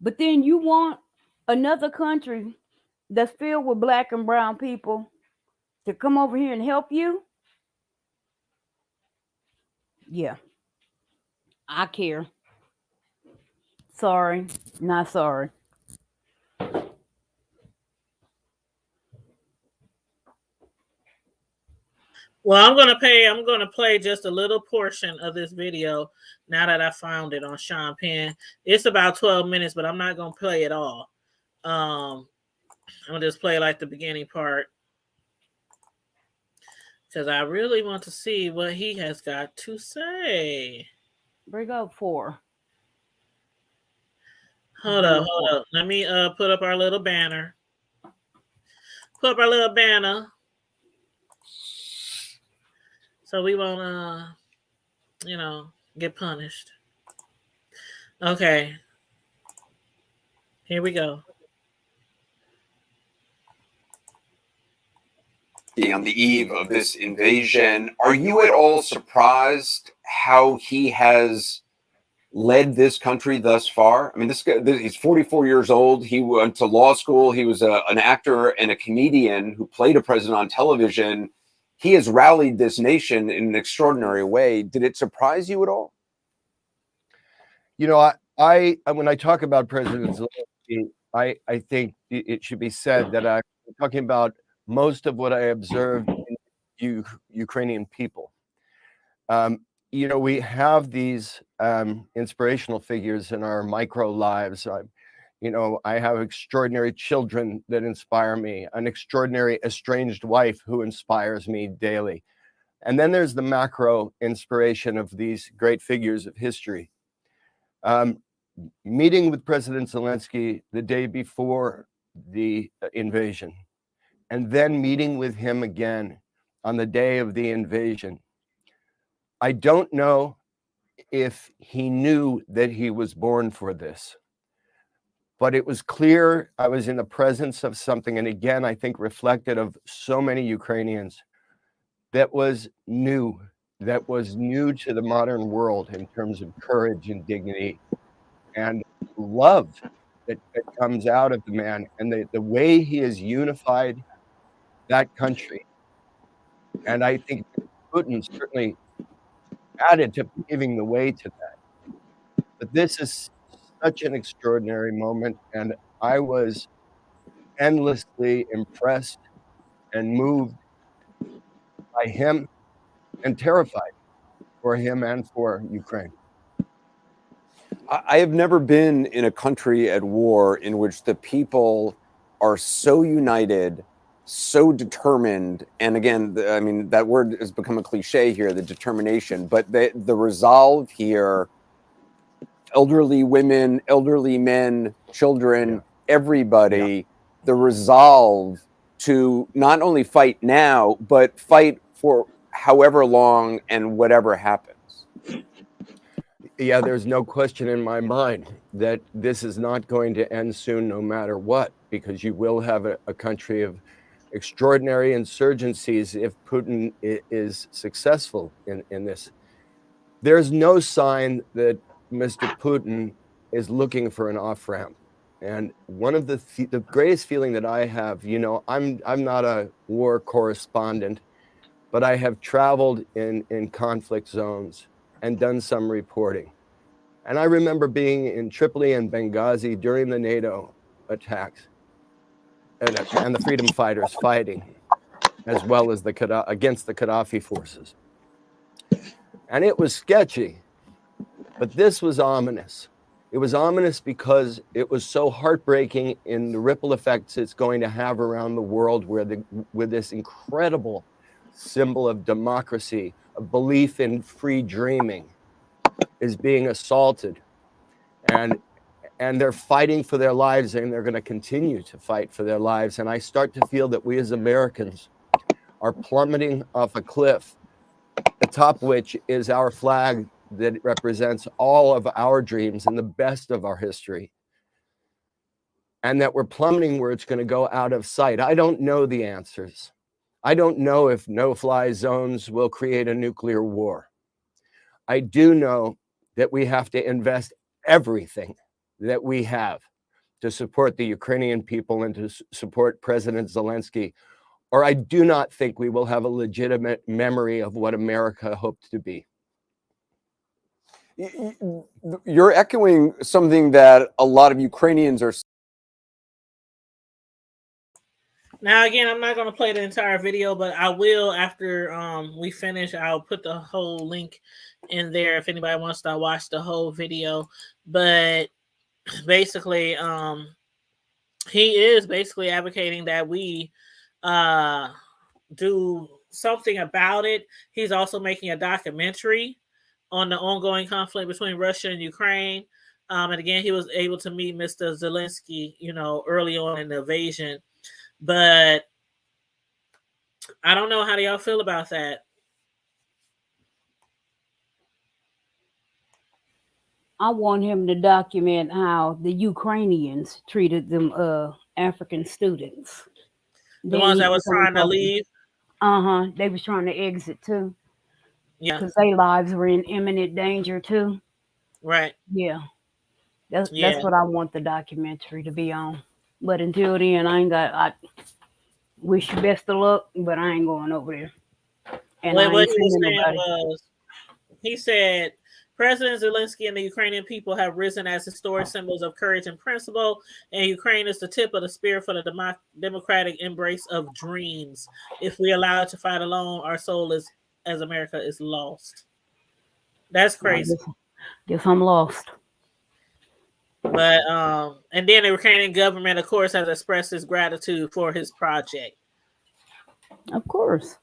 But then you want another country that's filled with black and brown people to come over here and help you? Yeah, I care. Sorry, not sorry. Well, I'm gonna play just a little portion of this video now that I found it on Sean Penn. It's about 12 minutes, but I'm not gonna play it all. I'm gonna just play like the beginning part because I really want to see what he has got to say. Bring up 4. Hold up. Let me put up our little banner. Put up our little banner. So we won't get punished. Okay. Here we go. On the eve of this invasion, are you at all surprised how he has led this country thus far? I mean, this guy, he's 44 years old. He went to law school. He was an actor and a comedian who played a president on television. He has rallied this nation in an extraordinary way. Did it surprise you at all? You know, I when I talk about President Zelensky, I think it should be said that I'm talking about most of what I observed in Ukrainian people. You know, we have these inspirational figures in our micro lives. You know, I have extraordinary children that inspire me, an extraordinary estranged wife who inspires me daily. And then there's the macro inspiration of these great figures of history. Meeting with President Zelensky the day before the invasion, and then meeting with him again on the day of the invasion. I don't know if he knew that he was born for this, but it was clear I was in the presence of something, and again, I think reflected of so many Ukrainians, that was new to the modern world in terms of courage and dignity and love that comes out of the man, and the way he has unified that country. And I think Putin certainly added to paving the way to that. But this is such an extraordinary moment, and I was endlessly impressed and moved by him and terrified for him and for Ukraine. I have never been in a country at war in which the people are so united, so determined. And again, I mean, that word has become a cliche here, the determination, but the resolve here, elderly women, elderly men, children, everybody, the resolve to not only fight now, but fight for however long and whatever happens. Yeah, there's no question in my mind that this is not going to end soon, no matter what, because you will have a country of extraordinary insurgencies if Putin is successful in this. There's no sign that Mr. Putin is looking for an off-ramp. And one of the greatest feeling that I have, you know, I'm not a war correspondent, but I have traveled in conflict zones and done some reporting. And I remember being in Tripoli and Benghazi during the NATO attacks and the freedom fighters fighting, as well as against the Gaddafi forces. And it was sketchy, but this was ominous. It was ominous because it was so heartbreaking in the ripple effects it's going to have around the world, where with this incredible symbol of democracy, of belief in free dreaming, is being assaulted. And they're fighting for their lives, and they're going to continue to fight for their lives. And I start to feel that we as Americans are plummeting off a cliff, the top of which is our flag that represents all of our dreams and the best of our history. And that we're plummeting where it's going to go out of sight. I don't know the answers. I don't know if no-fly zones will create a nuclear war. I do know that we have to invest everything that we have to support the Ukrainian people and to support President Zelensky, or I do not think we will have a legitimate memory of what America hoped to be. You're echoing something that a lot of Ukrainians are. Now, again, I'm not going to play the entire video, but I will after we finish. I'll put the whole link in there if anybody wants to watch the whole video. But basically, he is basically advocating that we do something about it. He's also making a documentary on the ongoing conflict between Russia and Ukraine. And again, he was able to meet Mr. Zelensky, early on in the invasion. But I don't know, how do y'all feel about that? I want him to document how the Ukrainians treated them African students. The ones that was trying to leave? They was trying to exit too. Yeah. Because their lives were in imminent danger too. Right. Yeah. That's what I want the documentary to be on. But until then, I wish you best of luck, but I ain't going over there. And what he was saying was, he said, President Zelensky and the Ukrainian people have risen as historic symbols of courage and principle, and Ukraine is the tip of the spear for the democratic embrace of dreams. If we allow it to fight alone, our soul as America is lost. That's crazy. Guess I'm lost. But and then the Ukrainian government, of course, has expressed its gratitude for his project. Of course.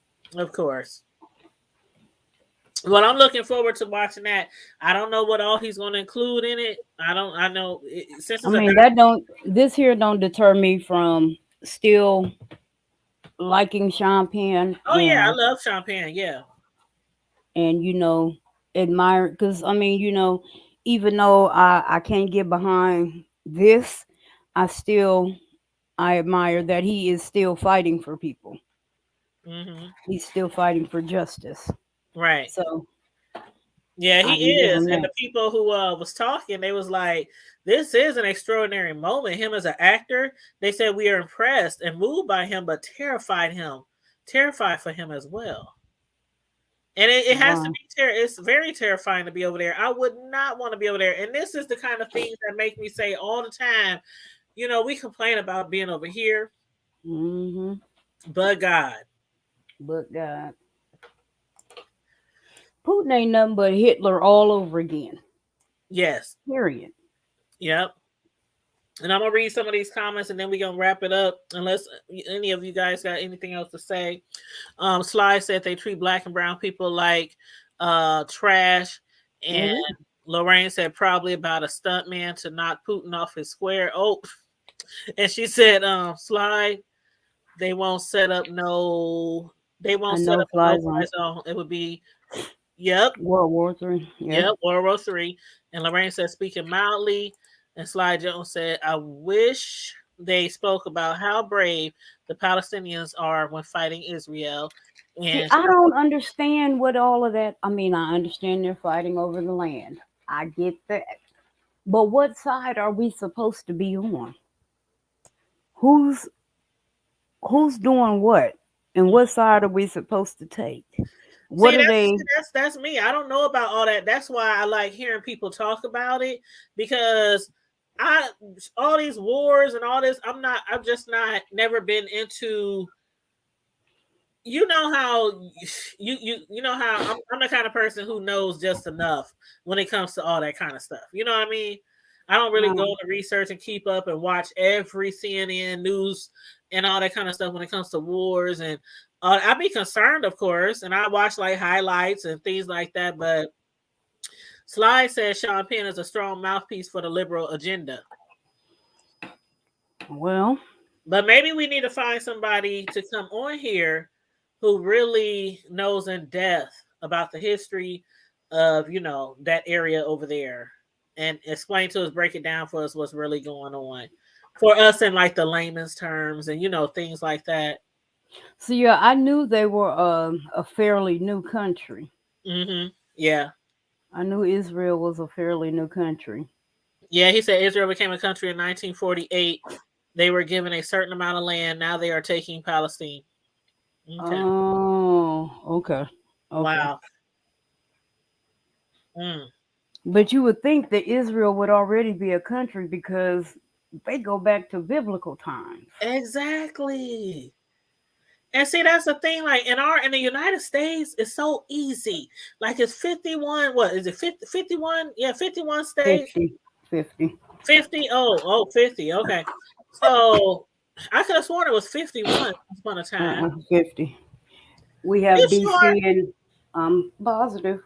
Well, I'm looking forward to watching that. I don't know what all he's going to include in it. I know. This here don't deter me from still liking Sean Penn. Oh, yeah, I love Sean Penn, yeah. And, admire, because, even though I can't get behind this, I admire that he is still fighting for people. Mm-hmm. He's still fighting for justice. Right. So, yeah, he is. And the people who was talking, they was like, this is an extraordinary moment. Him as an actor, they said we are impressed and moved by him, but terrified for him as well. And it has to be it's very terrifying to be over there. I would not want to be over there. And this is the kind of things that make me say all the time, we complain about being over here. Mm-hmm. But God. Putin ain't nothing but Hitler all over again. Yes. Period. Yep. And I'm going to read some of these comments and then we're going to wrap it up unless any of you guys got anything else to say. Sly said they treat black and brown people like trash. And Lorraine said probably about a stuntman to knock Putin off his square. Oh, and she said, Sly, they won't set up no fly zone. It would be, World War III. Yep, World War III. And Lorraine said, speaking mildly. And Sly Jones said, I wish they spoke about how brave the Palestinians are when fighting Israel. And I don't understand what all of that. I understand they're fighting over the land. I get that. But what side are we supposed to be on? Who's doing what? And what side are we supposed to take? That's me. I don't know about all that. That's why I like hearing people talk about it, because all these wars and all this, I've just never been into, how you know how I'm the kind of person who knows just enough when it comes to all that kind of stuff. You know what I mean? I don't really No. go to research and keep up and watch every CNN news and all that kind of stuff when it comes to wars. And I'd be concerned, of course, and I watch like highlights and things like that. But Sly says Sean Penn is a strong mouthpiece for the liberal agenda. Well, But maybe we need to find somebody to come on here who really knows in depth about the history of, that area over there and explain to us, break it down for us what's really going on for us in like the layman's terms and, things like that. so yeah, I knew they were a fairly new country. Yeah. I knew Israel was a fairly new country. Yeah, he said Israel became a country in 1948. They were given a certain amount of land. Now they are taking Palestine. Okay. Oh, okay. Wow. Mm. But you would think that Israel would already be a country because they go back to biblical times. Exactly. And see, that's the thing. Like in the United States, it's so easy. Like it's 51. What is it? 50, 51? Yeah, 51 states. 50. 50. Oh, 50. Okay. So I could have sworn it was 51 once upon a time. 50. We have You BC sure? and I'm positive.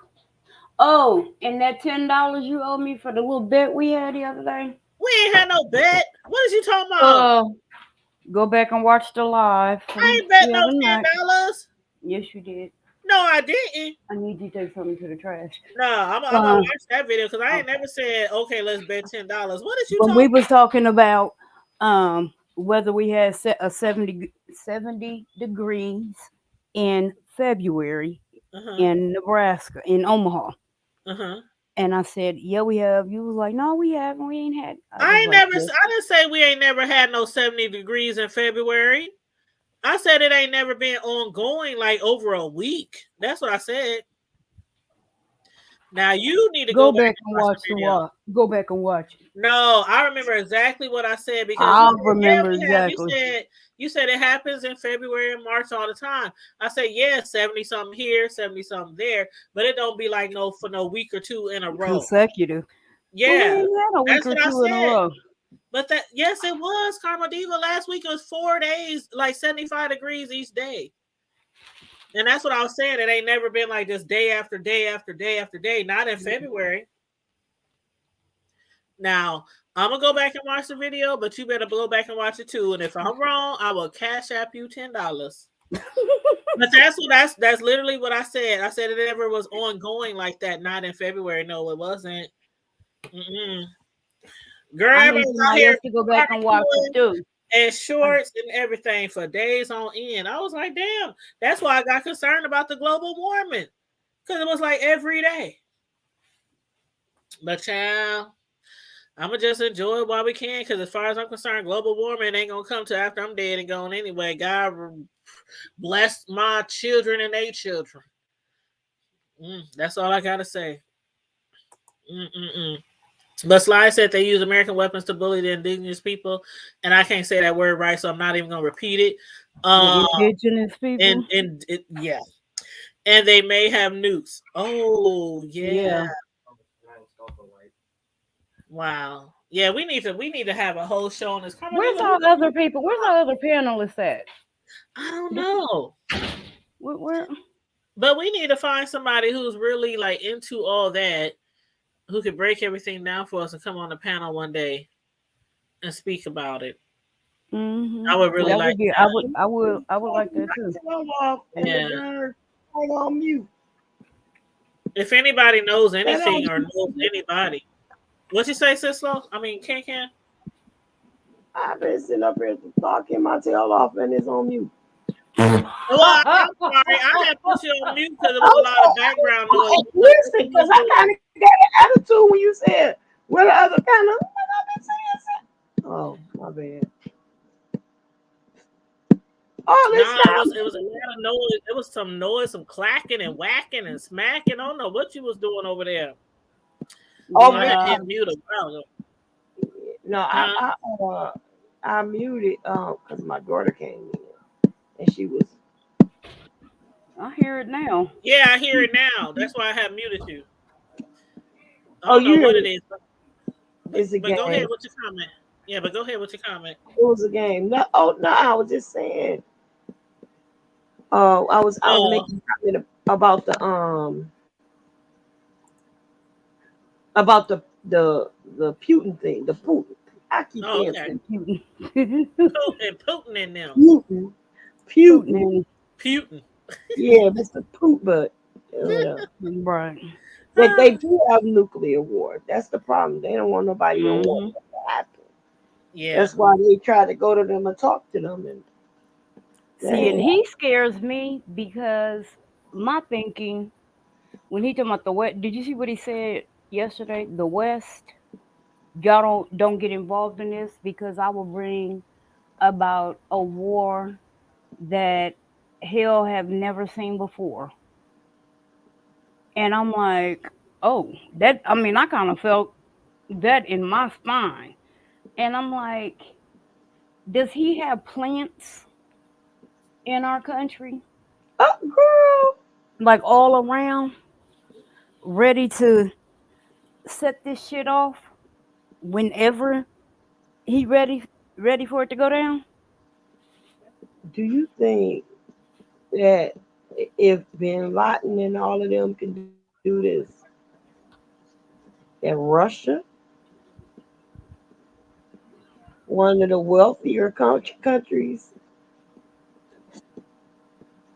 Oh, and that $10 you owe me for the little bet we had the other day. We ain't had no bet. What is you talking about? Go back and watch the live. I ain't bet no $10. Yes, you did. No, I didn't. I need you to take something to the trash. No, I'm gonna watch that video because I ain't never said, okay, let's bet $10. What did you When talk we was talking about whether we had a 70 degrees in February in Nebraska, in Omaha. And I said, yeah, we have. You was like, no, we haven't. We ain't had. I didn't say we ain't never had no 70 degrees in February. I said it ain't never been ongoing like over a week. That's what I said. Now you need to go back and watch the video. Go back and watch it. No, I remember exactly what I said because I remember exactly. You said it happens in February and March all the time. I said, yeah, 70 something here, 70 something there, but it don't be like for no week or two in a row. Consecutive. Yeah, well, that's what I said. But yes, it was Karma Diva. Last week it was 4 days, like 75 degrees each day. And that's what I was saying. It ain't never been like this day after day after day after day. Not in February. Now, I'm going to go back and watch the video, but you better go back and watch it too. And if I'm wrong, I will cash app you $10. But that's literally what I said. I said it never was ongoing like that. Not in February. No, it wasn't. Girl, I need somebody else to go back and watch it too. And shorts and everything for days on end. I was like, damn. That's why I got concerned about the global warming. Because it was like every day. But child, I'm going to just enjoy it while we can. Because as far as I'm concerned, global warming ain't going to come till after I'm dead and gone anyway. God bless my children and their children. That's all I got to say. But Sly said they use American weapons to bully the indigenous people, and I can't say that word right, so I'm not even gonna repeat it. Indigenous people, yeah, and they may have nukes. Oh yeah. Wow. Yeah, we need to have a whole show on this. Where's our other people? Where's our other panelists at? I don't know. Where? But we need to find somebody who's really like into all that, who could break everything down for us and come on the panel one day and speak about it. I would really like that. I would like that too. Yeah. On mute. If anybody knows anything or knows anybody. What you say, Sislo? I mean, Can? I've been sitting up here talking my tail off and it's on mute. Well, I'm sorry. I had put you on mute because there was a lot of background noise. Listen, because I kind of got an attitude when you said, what the other kind of, what I've been saying? Oh, my bad. Oh, it was a lot of noise. There was some noise, some clacking and whacking and smacking. I don't know what you was doing over there. Oh, I didn't mute a while ago. No, I muted because my daughter came in and she was. I hear it now. Yeah, I hear it now. That's why I have muted you. I don't know what it is. It's a But go ahead game. with your comment. Yeah, but go ahead with your comment. It was a game. No, oh no, I was just saying. I was Oh, making a comment about the Putin thing. The Putin. I keep oh, saying okay. Putin. Putin in them. Putin. Putin. Putin. Putin. Yeah, Mr. Poop, but whatever. Right. But they do have nuclear war. That's the problem. They don't want nobody to want Mm-hmm. that to happen. Yeah. That's why they try to go to them and talk to them. And that See, and ain't he scares me because my thinking when he talking about the West, did you see what he said yesterday? The West, y'all don't get involved in this because I will bring about a war that hell have never seen before. And I'm like, oh, that I mean, I kind of felt that in my spine. And I'm like, does he have plants in our country? oh girl. Like all around, ready to set this shit off whenever he ready for it to go down? Do you think that if Bin Laden and all of them can do this, that Russia, one of the wealthier countries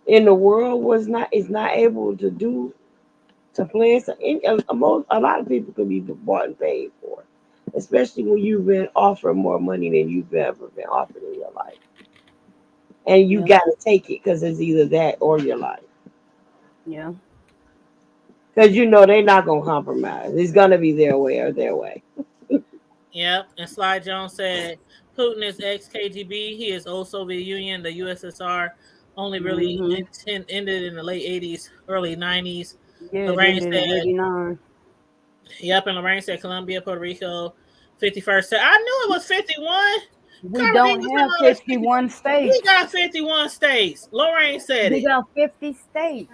in the world, is not able to do to plan so a lot of people can be bought and paid for, especially when you've been offered more money than you've ever been offered in your life, and you Yeah, got to take it because it's either that or your life. yeah. Because you know they're not gonna compromise. It's gonna be their way or their way. Yep. And Sly Jones said Putin is ex KGB. He is old Soviet Union. The USSR only really Hmm. ended in the late 80s, early 90s. Yeah, it Lorraine ended in said, '89. yep. And Lorraine said Colombia, Puerto Rico, 51st. I knew it was 51. We Carla B don't was have talking about it's 50. 51 We states. got 51 states. Lorraine said We it. got 50 states.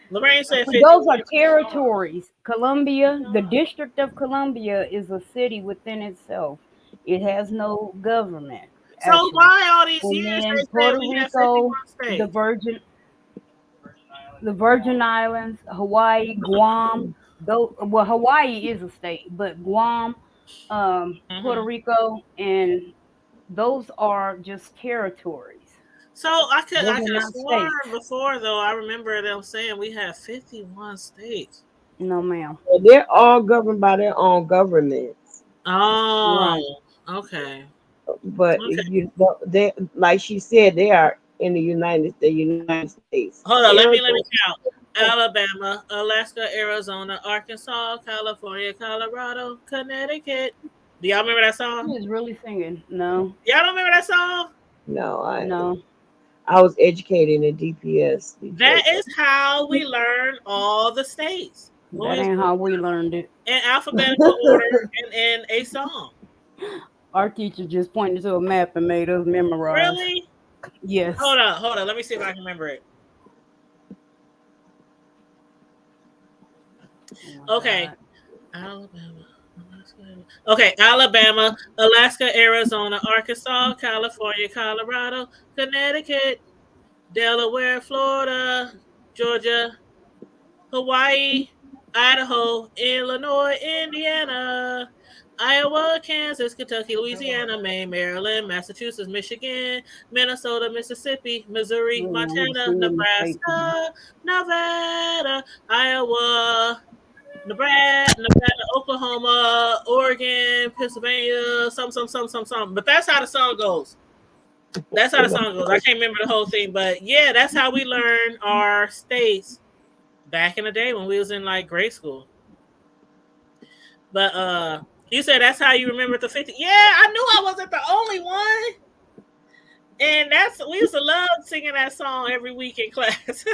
Lorraine said But those are 51. territories. Columbia, the District of Columbia is a city within itself. It has no government, So actually. why all these And years then they said Puerto we had Rico, 51 the states? Virgin Islands, Hawaii, Guam. Though, well, Hawaii is a state, but Guam, Puerto Hmm. Rico, and those are just territories. So I Those are could have not sworn states. before though. I remember them saying we had 51 states. No, ma'am. They're all governed by their own governments. Oh, Right. okay, But okay. you know, they like she said, they are in the United States Hold on, let me territory. count. Alabama, Alaska, Arizona, Arkansas, California, Colorado, Connecticut. Do y'all remember that He song? is really singing. No, Y'all don't remember that song? No, no, I was educated in DPS, That Detroit. is how we learn all the states when we that was ain't how we learned it. in alphabetical order and in a song. Our teacher just pointed to a map and made us memorize. Really? Yes. Hold on. Let me see if I can remember it. Oh my Okay, God. Alabama. Okay, Alabama, Alaska, Arizona, Arkansas, California, Colorado, Connecticut, Delaware, Florida, Georgia, Hawaii, Idaho, Illinois, Indiana, Iowa, Kansas, Kentucky, Louisiana, Maine, Maryland, Massachusetts, Michigan, Minnesota, Mississippi, Missouri, Oh, I'm Montana, singing the state to you. Nebraska, Nevada, Iowa, Nevada, Oklahoma, Oregon, Pennsylvania, some. But that's how the song goes. That's how the song goes. I can't remember the whole thing, but yeah, that's how we learn our states back in the day when we was in like grade school. But you said that's how you remember the 50. Yeah, I knew I wasn't the only one. And we used to love singing that song every week in class.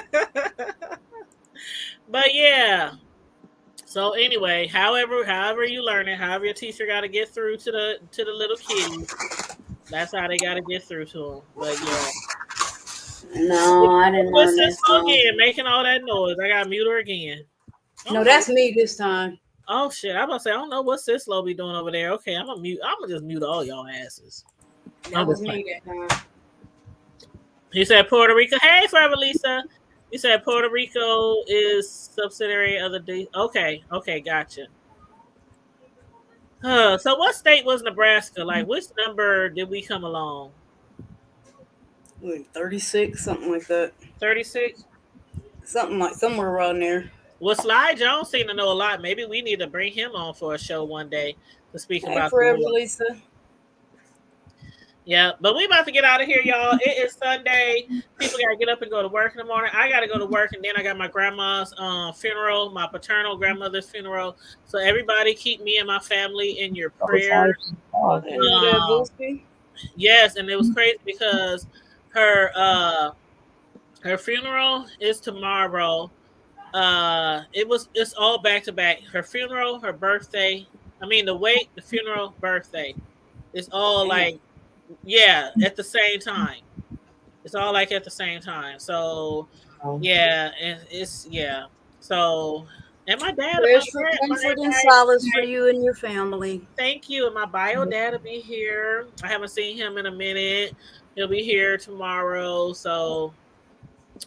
But yeah. So anyway, however you learn it, however your teacher got to get through to the little kiddies, that's how they got to get through to them. But yeah, No, I didn't what's learn this that for song. again? Making all that noise. I got to mute her again. Oh No, my! that's me this time. Oh shit! I'm gonna say I don't know what Sislo be doing over there. Okay, I'm gonna just mute all y'all asses. That was me that time. He said Puerto Rico. Hey, Forever Lisa. You said Puerto Rico is subsidiary of the D. Okay, gotcha. So what state was Nebraska? Like, which number did we come along? 36, something like that. 36. Something like somewhere around there. Well, Sly Jones seemed to know a lot. Maybe we need to bring him on for a show one day to speak Hey, about the Forever war. Lisa. Yeah, but we about to get out of here, y'all. It is Sunday. People gotta get up and go to work in the morning. I gotta go to work, and then I got my grandma's funeral, my paternal grandmother's funeral. So everybody, keep me and my family in your prayers. I didn't know that, Boosie. Yes, and it was crazy because her her funeral is tomorrow. It's all back to back. Her funeral, her birthday. I mean the wake, the funeral, birthday. It's all like at the same time. It's all like at the same time. So yeah, and it's So and my dad, Prayers for comfort and solace for you and your family. thank you. And my bio dad will be here. I haven't seen him in a minute. He'll be here tomorrow. So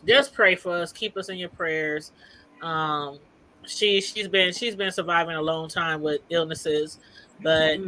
just pray for us. Keep us in your prayers. Um, she's been surviving a long time with illnesses, but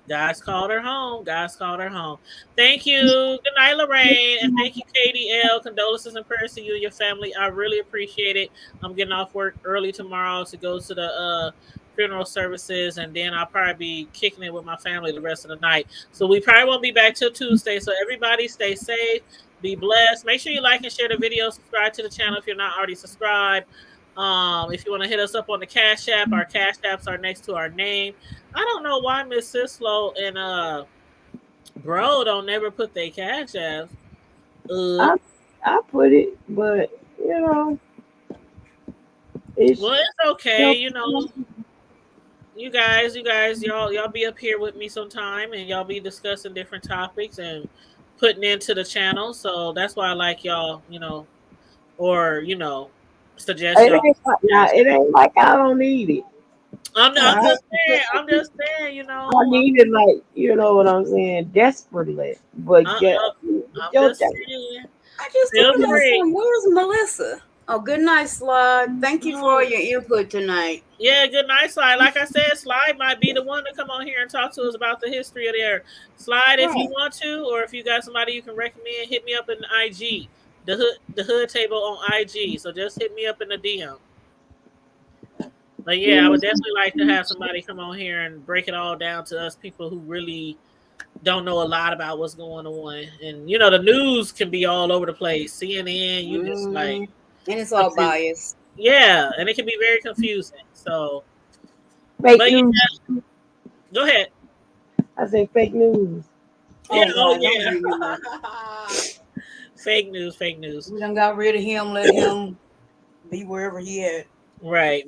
God's called her home. God's called her home. Thank you. Good night, Lorraine, and thank you, KDL. Condolences and prayers to you and your family. I really appreciate it. I'm getting off work early tomorrow to go to the funeral services, and then I'll probably be kicking it with my family the rest of the night. So we probably won't be back till Tuesday. So everybody stay safe. Be blessed. Make sure you like and share the video. Subscribe to the channel if you're not already subscribed. If you want to hit us up on the Cash App, our Cash Apps are next to our name. I don't know why Miss Sislo and Bro don't never put their Cash Apps. I put it, but it's okay. You guys, y'all be up here with me sometime, and y'all be discussing different topics and putting into the channel. So that's why I like y'all, or suggest y'all. It ain't like I don't need it. I'm just saying, I need it like you know what I'm saying, desperately. But I'm just saying. I just realized where's Melissa? Oh, good night, Slide. Thank you for your input tonight. Yeah, good night, Slide. Like I said, Slide might be the one to come on here and talk to us about the history of there. Slide, if you want to, or if you got somebody you can recommend, hit me up in the IG, the hood table on IG. So just hit me up in the DM. But yeah, I would definitely like to have somebody come on here and break it all down to us people who really don't know a lot about what's going on. And the news can be all over the place. CNN, you just like, and it's all biased. Yeah, and it can be very confusing. So, fake news. Yeah, go ahead. I say fake news. Yeah, fake news. We done got rid of him. Let him be wherever he at. Right.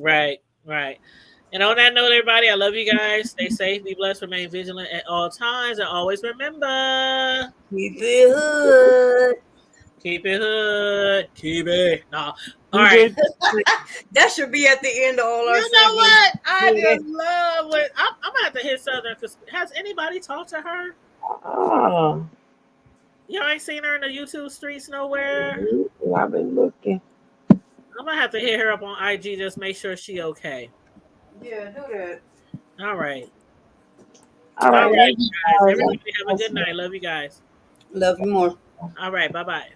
And on that note, everybody, I love you guys. Stay safe, be blessed, remain vigilant at all times, and always remember: keep it hood. Keep it hood. Keep it. No. All right. That should be at the end of all our segments. You know what? I just love what I'm gonna have to hit Southern. Because has anybody talked to her? Oh. Y'all ain't seen her in the YouTube streets nowhere. I've been looking. I'm gonna have to hit her up on IG, just make sure she okay. Yeah, do that. All right. All right, guys. Everybody have a good night. Love you guys. Love you more. All right. Bye-bye.